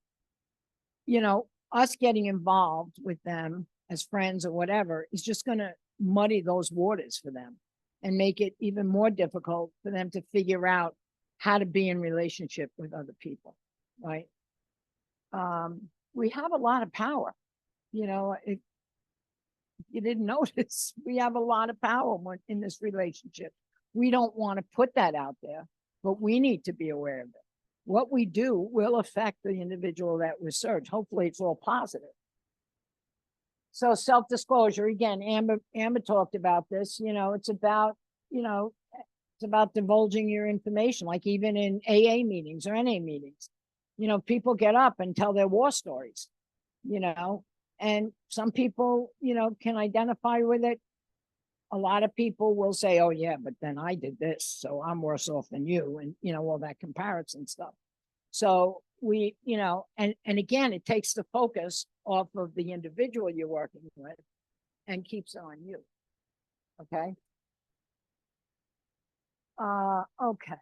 us getting involved with them as friends or whatever is just going to muddy those waters for them and make it even more difficult for them to figure out how to be in relationship with other people, right? We have a lot of power, if you didn't notice, we have a lot of power in this relationship. We don't want to put that out there, but we need to be aware of it. What we do will affect the individual that was served. Hopefully it's all positive. So self-disclosure, again, Amber talked about this, it's about divulging your information, like even in AA meetings or NA meetings. People get up and tell their war stories, and some people, can identify with it. A lot of people will say, oh yeah, but then I did this, so I'm worse off than you, and all that comparison stuff. So we, and again, it takes the focus off of the individual you're working with and keeps it on you. Okay. Okay.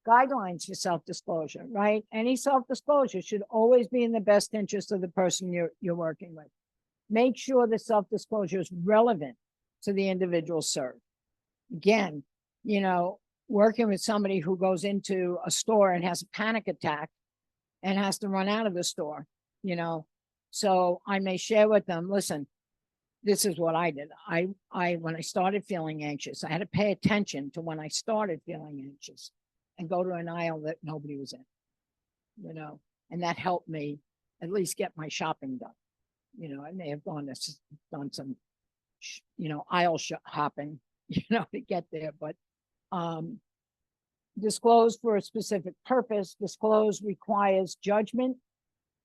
Guidelines for self-disclosure, right? Any self-disclosure should always be in the best interest of the person you're working with. Make sure the self-disclosure is relevant to the individual served. Again, working with somebody who goes into a store and has a panic attack and has to run out of the store, so I may share with them, listen, this is what I did. When I started feeling anxious, I had to pay attention to when I started feeling anxious and go to an aisle that nobody was in, and that helped me at least get my shopping done. I may have done some, aisle hopping, to get there, but disclose for a specific purpose. Disclose requires judgment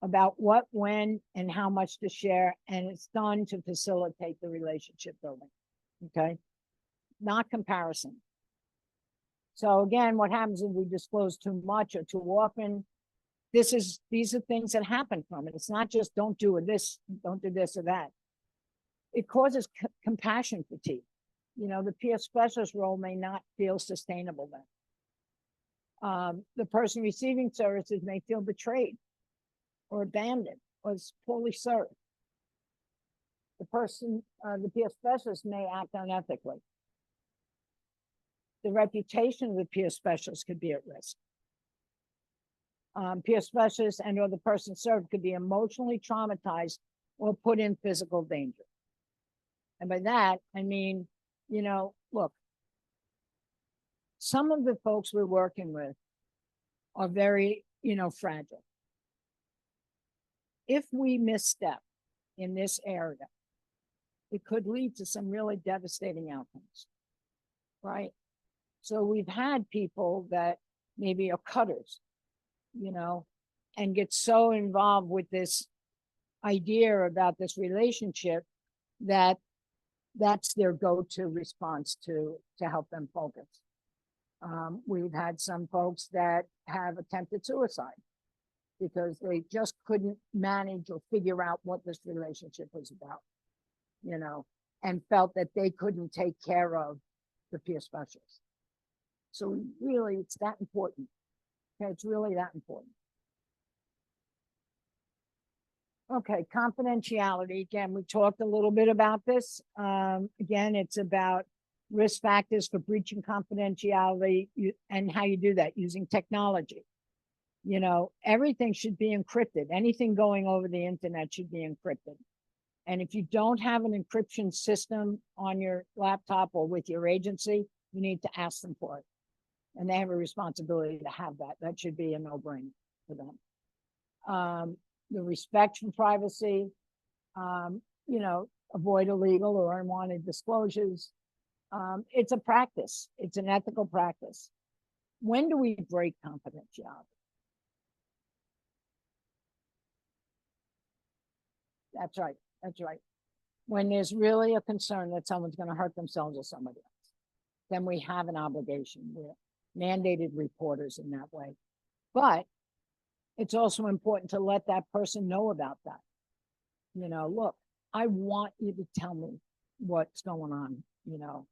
about what, when, and how much to share, and it's done to facilitate the relationship building. Okay, not comparison. So again, what happens if we disclose too much or too often? These are things that happen from it. It's not just don't do this or that. It causes compassion fatigue. The peer specialist role may not feel sustainable then. The person receiving services may feel betrayed or abandoned or poorly served. The peer specialist may act unethically. The reputation of the peer specialist could be at risk. Peer specialists and or the person served could be emotionally traumatized or put in physical danger. And by that, I mean, look, some of the folks we're working with are very, fragile. If we misstep in this area, it could lead to some really devastating outcomes, right? So we've had people that maybe are cutters, and get so involved with this idea about this relationship that that's their go-to response to help them focus. We've had some folks that have attempted suicide because they just couldn't manage or figure out what this relationship was about, and felt that they couldn't take care of the peer specialist. So really, it's that important. Okay, it's really that important. Okay, confidentiality. Again, we talked a little bit about this. Again, it's about risk factors for breaching confidentiality and how you do that using technology. Everything should be encrypted. Anything going over the internet should be encrypted. And if you don't have an encryption system on your laptop or with your agency, you need to ask them for it. And they have a responsibility to have that. That should be a no-brainer for them. the respect for privacy, you know, avoid illegal or unwanted disclosures. It's a practice. It's an ethical practice. When do we break confidentiality? That's right. That's right. When there's really a concern that someone's going to hurt themselves or somebody else, then we have an obligation. We're mandated reporters in that way. But it's also important to let that person know about that. You know, look, I want you to tell me what's going on. You know,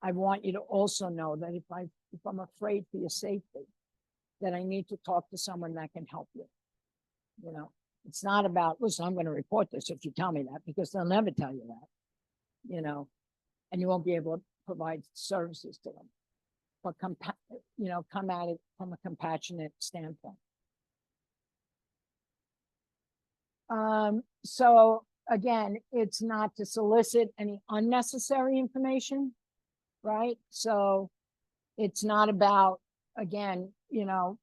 I want you to also know that if I'm afraid for your safety, that I need to talk to someone that can help you. You know, it's not about, listen, I'm going to report this if you tell me that, because they'll never tell you that, you know, and you won't be able to provide services to them. But you know, come at it from a compassionate standpoint. So again, it's not to solicit any unnecessary information, right? So it's not about, again, you know,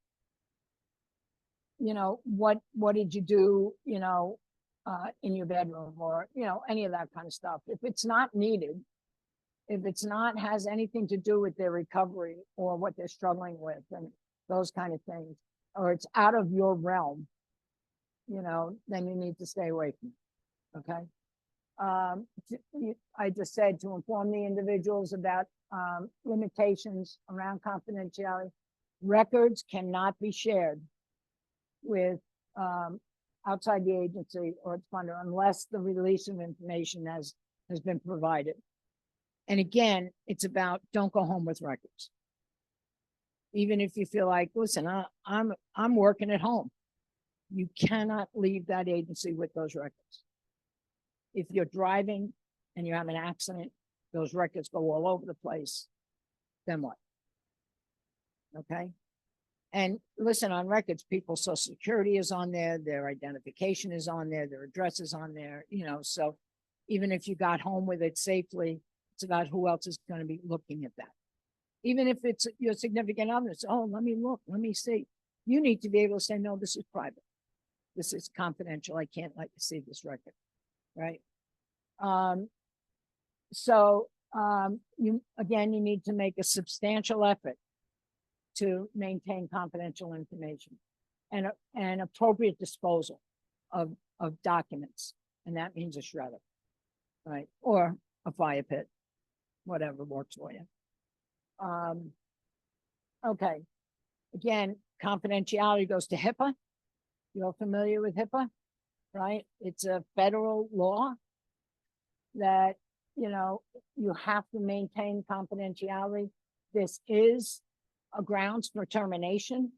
what did you do, you know, in your bedroom, or, you know, any of that kind of stuff. If it's not needed, if it's not has anything to do with their recovery or what they're struggling with and those kind of things, or it's out of your realm, you know, then you need to stay away from it. Okay. I just said to inform the individuals about limitations around confidentiality. Records cannot be shared with outside the agency or its funder unless the release of information has been provided. And again, it's about don't go home with records. Even if you feel like, listen, I'm working at home. You cannot leave that agency with those records. If you're driving and you have an accident, those records go all over the place. Then what? Okay. And listen, on records, people's social security is on there, their identification is on there, their address is on there, you know, so even if you got home with it safely, it's about who else is going to be looking at that. Even if it's your significant other, oh, let me look, let me see. You need to be able to say, no, this is private. This is confidential. I can't let you see this record, right? You need to make a substantial effort to maintain confidential information and appropriate disposal of documents. And that means a shredder, right? Or a fire pit, whatever works for you. Okay. Again, confidentiality goes to HIPAA. You're familiar with HIPAA, right? It's a federal law that, you know, you have to maintain confidentiality. This is a grounds for termination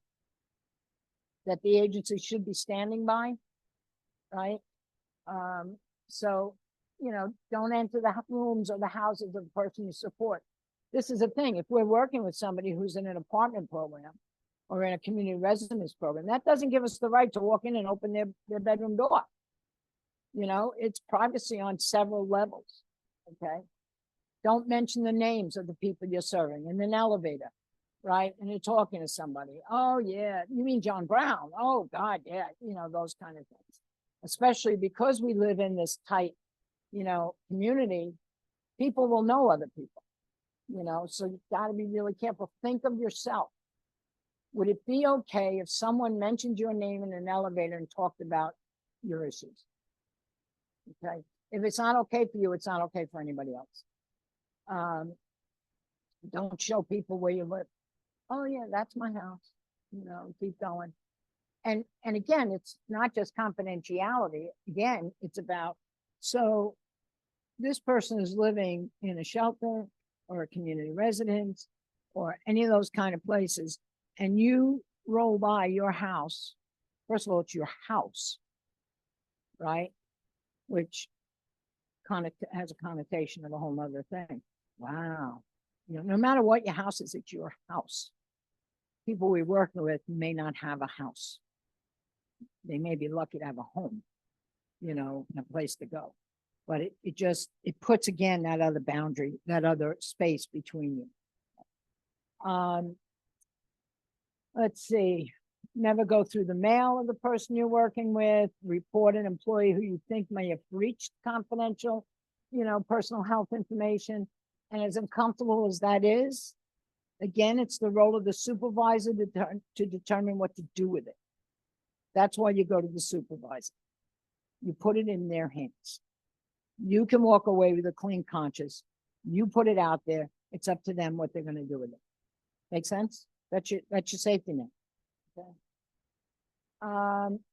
that the agency should be standing by, right? So, you know, don't enter the rooms or the houses of the person you support. This is a thing. If we're working with somebody who's in an apartment program or in a community residence program, that doesn't give us the right to walk in and open their bedroom door. You know, it's privacy on several levels, okay? Don't mention the names of the people you're serving in an elevator, right? And you're talking to somebody. Oh, yeah, you mean John Brown? Oh, God, yeah, you know, those kind of things. Especially because we live in this tight, you know, community, people will know other people, you know, so you've got to be really careful. Think of yourself. Would it be okay if someone mentioned your name in an elevator and talked about your issues? Okay. If it's not okay for you, it's not okay for anybody else. Don't show people where you live. Oh yeah, that's my house. You know, keep going. And again, it's not just confidentiality. Again, it's about, so this person is living in a shelter or a community residence or any of those kind of places, and you roll by your house. First of all, it's your house, right? Which kind of has a connotation of a whole nother thing. Wow. You know, no matter what your house is, it's your house. People we're working with may not have a house. They may be lucky to have a home, you know, and a place to go. But it puts, again, that other boundary, that other space between you. Let's see. never go through the mail of the person you're working with, report an employee who you think may have breached confidential, personal health information. And as uncomfortable as that is, again, it's the role of the supervisor to determine what to do with it. That's why you go to the supervisor. You put it in their hands. You can walk away with a clean conscience. You put it out there. It's up to them what they're going to do with it. Make sense? That's your safety net. Okay.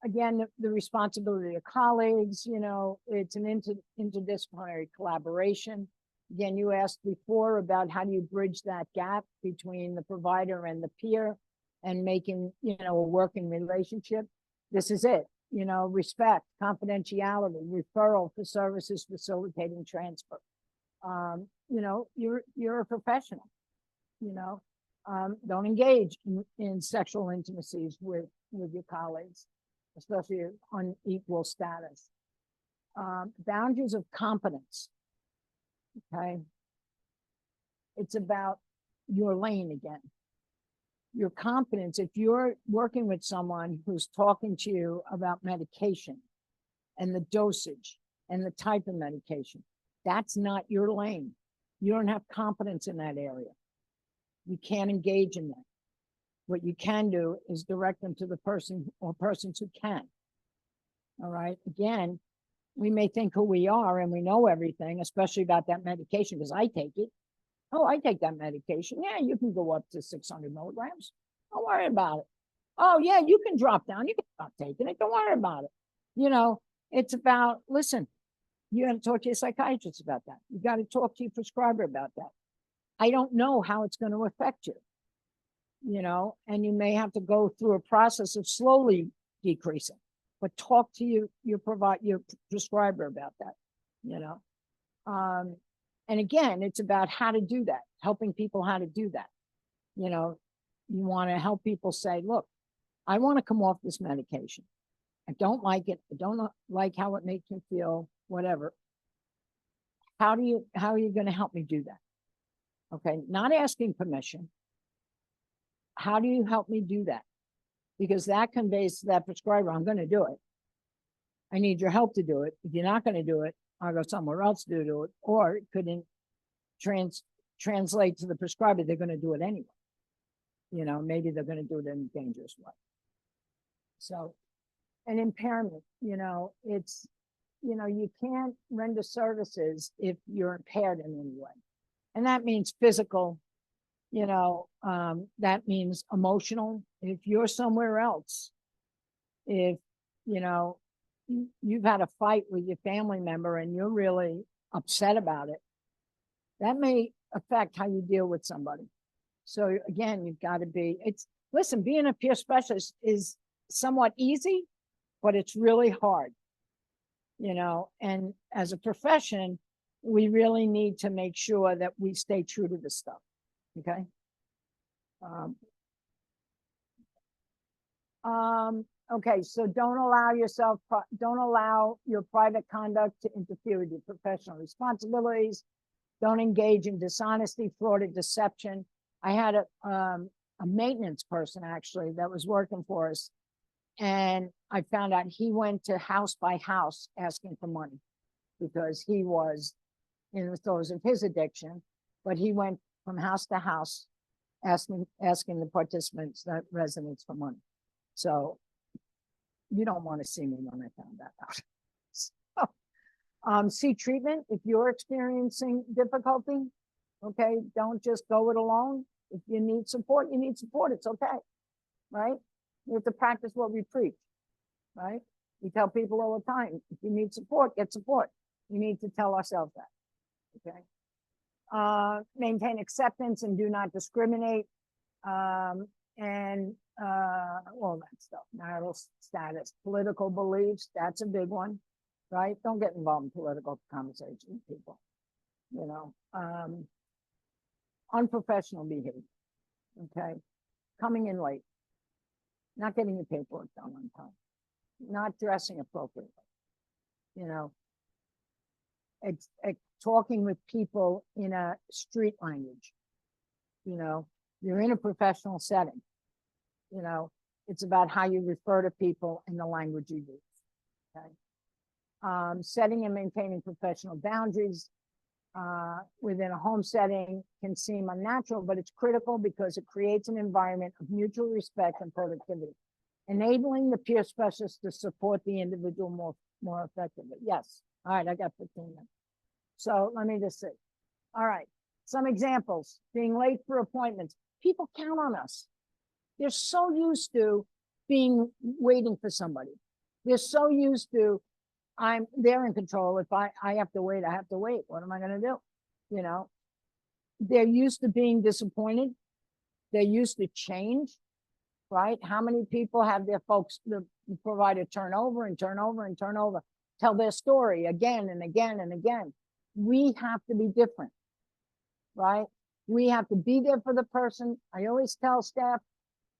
Again, the responsibility of colleagues, it's an interdisciplinary collaboration. Again, you asked before about how do you bridge that gap between the provider and the peer and making, a working relationship. This is it, respect, confidentiality, referral for services facilitating transfer. You're a professional, don't engage in sexual intimacies with your colleagues, especially on equal status. Boundaries of competence. Okay. It's about your lane again. Your competence, if you're working with someone who's talking to you about medication and the dosage and the type of medication, that's not your lane. You don't have competence in that area. You can't engage in that. What you can do is direct them to the person or persons who can. All right. Again, we may think who we are and we know everything, especially about that medication, because I take it. Oh, I take that medication. Yeah, you can go up to 600 milligrams. Don't worry about it. Oh, yeah, you can drop down. You can stop taking it. Don't worry about it. It's about, listen, you got to talk to your psychiatrist about that. You got to talk to your prescriber about that. I don't know how it's going to affect you, and you may have to go through a process of slowly decreasing, but talk to your prescriber about that, and again, it's about how to do that, helping people how to do that. You want to help people say, look, I want to come off this medication. I don't like it. I don't like how it makes me feel, whatever. How are you going to help me do that? Okay. Not asking permission. How do you help me do that? Because that conveys to that prescriber, I'm going to do it. I need your help to do it. If you're not going to do it, I'll go somewhere else to do it. Or it couldn't translate to the prescriber, they're going to do it anyway. Maybe they're going to do it in a dangerous way. So an impairment, it's, you can't render services if you're impaired in any way. And that means physical, that means emotional. If you're somewhere else, if, you've had a fight with your family member and you're really upset about it, that may affect how you deal with somebody. So again, you've got to listen, being a peer specialist is somewhat easy, but it's really hard, and as a profession, we really need to make sure that we stay true to this stuff. Okay. Okay, so don't allow your private conduct to interfere with your professional responsibilities. Don't engage in dishonesty, fraud, or deception. I had a maintenance person actually that was working for us, and I found out he went to house by house asking for money because he was in the throes of his addiction, but he went from house to house asking the participants, the residents, for money. So you don't want to see me when I found that out. Seek treatment if you're experiencing difficulty. Okay, don't just go it alone. If you need support, you need support. It's okay, right? We have to practice what we preach, right? We tell people all the time, if you need support, get support. We need to tell ourselves that, okay? Maintain acceptance and do not discriminate. And all that stuff, marital status, political beliefs, that's a big one, right? Don't get involved in political conversations with people, unprofessional behavior, okay? Coming in late, not getting your paperwork done on time, not dressing appropriately, talking with people in a street language, you're in a professional setting. It's about how you refer to people and the language you use. Okay. Setting and maintaining professional boundaries within a home setting can seem unnatural, but it's critical because it creates an environment of mutual respect and productivity, enabling the peer specialist to support the individual more effectively. Yes. All right, I got 15 minutes. So let me just see. All right, some examples. Being late for appointments. People count on us. They're so used to waiting for somebody. They're so used to, they're in control. If I have to wait, I have to wait. What am I going to do? You know, they're used to being disappointed. They're used to change, right? How many people have their folks provide a turnover and turnover and turnover, tell their story again and again and again. We have to be different, right? We have to be there for the person. I always tell staff,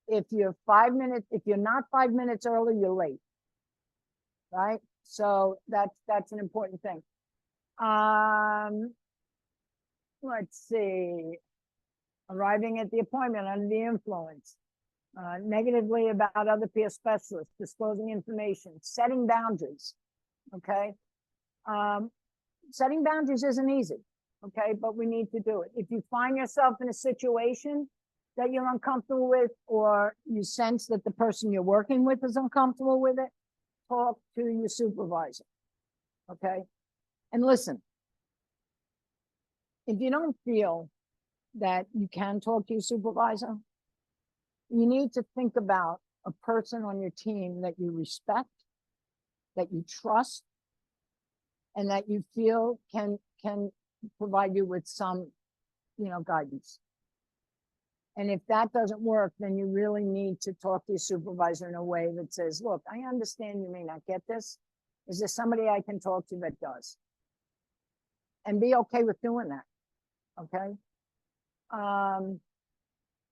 if you're not 5 minutes early, you're late, right? So that's an important thing. Let's see. Arriving at the appointment under the influence, negatively about other peer specialists, disclosing information, setting boundaries. Okay. Setting boundaries isn't easy. Okay. But we need to do it. If you find yourself in a situation that you're uncomfortable with, or you sense that the person you're working with is uncomfortable with it, talk to your supervisor. Okay. And listen, if you don't feel that you can talk to your supervisor, you need to think about a person on your team that you respect, that you trust, and that you feel can provide you with some, guidance. And if that doesn't work, then you really need to talk to your supervisor in a way that says, look, I understand you may not get this. Is there somebody I can talk to that does? And be okay with doing that. Okay.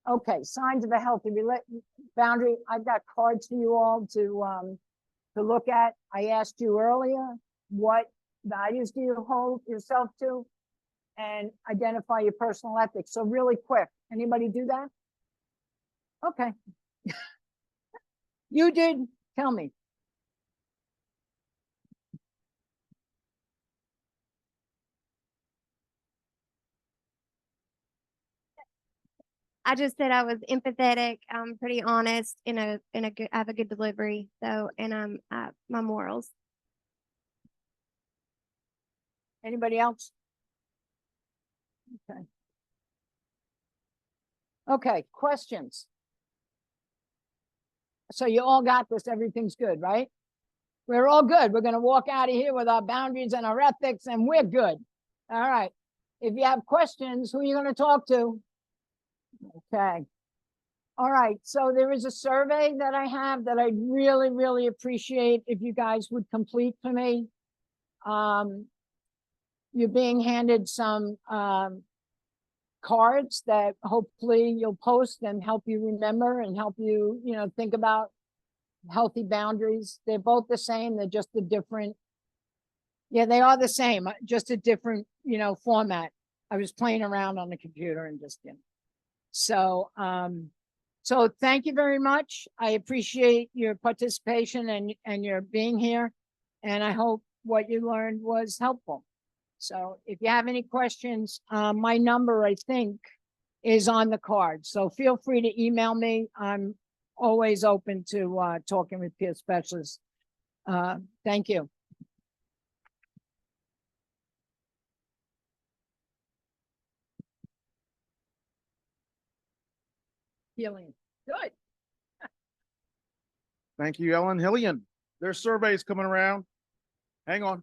Okay. Signs of a healthy boundary. I've got cards for you all to look at. I asked you earlier, what values do you hold yourself to? And identify your personal ethics. So really quick, anybody do that? Okay. You did. Tell me. I just said I was empathetic. I'm pretty honest. I have a good delivery. So, and my morals. Anybody else? Okay. Okay, questions. So you all got this, everything's good, right? We're all good. We're going to walk out of here with our boundaries and our ethics, and we're good. All right. If you have questions, who are you going to talk to? Okay. All right. So there is a survey that I have that I'd really, really appreciate if you guys would complete for me. You're being handed some cards that hopefully you'll post and help you remember and help you, think about healthy boundaries. They're both the same. They're just a different. Yeah, they are the same, just a different, format. I was playing around on the computer and just, So, so thank you very much. I appreciate your participation and your being here. And I hope what you learned was helpful. So if you have any questions, my number, I think, is on the card. So feel free to email me. I'm always open to talking with peer specialists. Thank you. Healing. Good. Thank you, Ellen Hillian. There's surveys coming around. Hang on.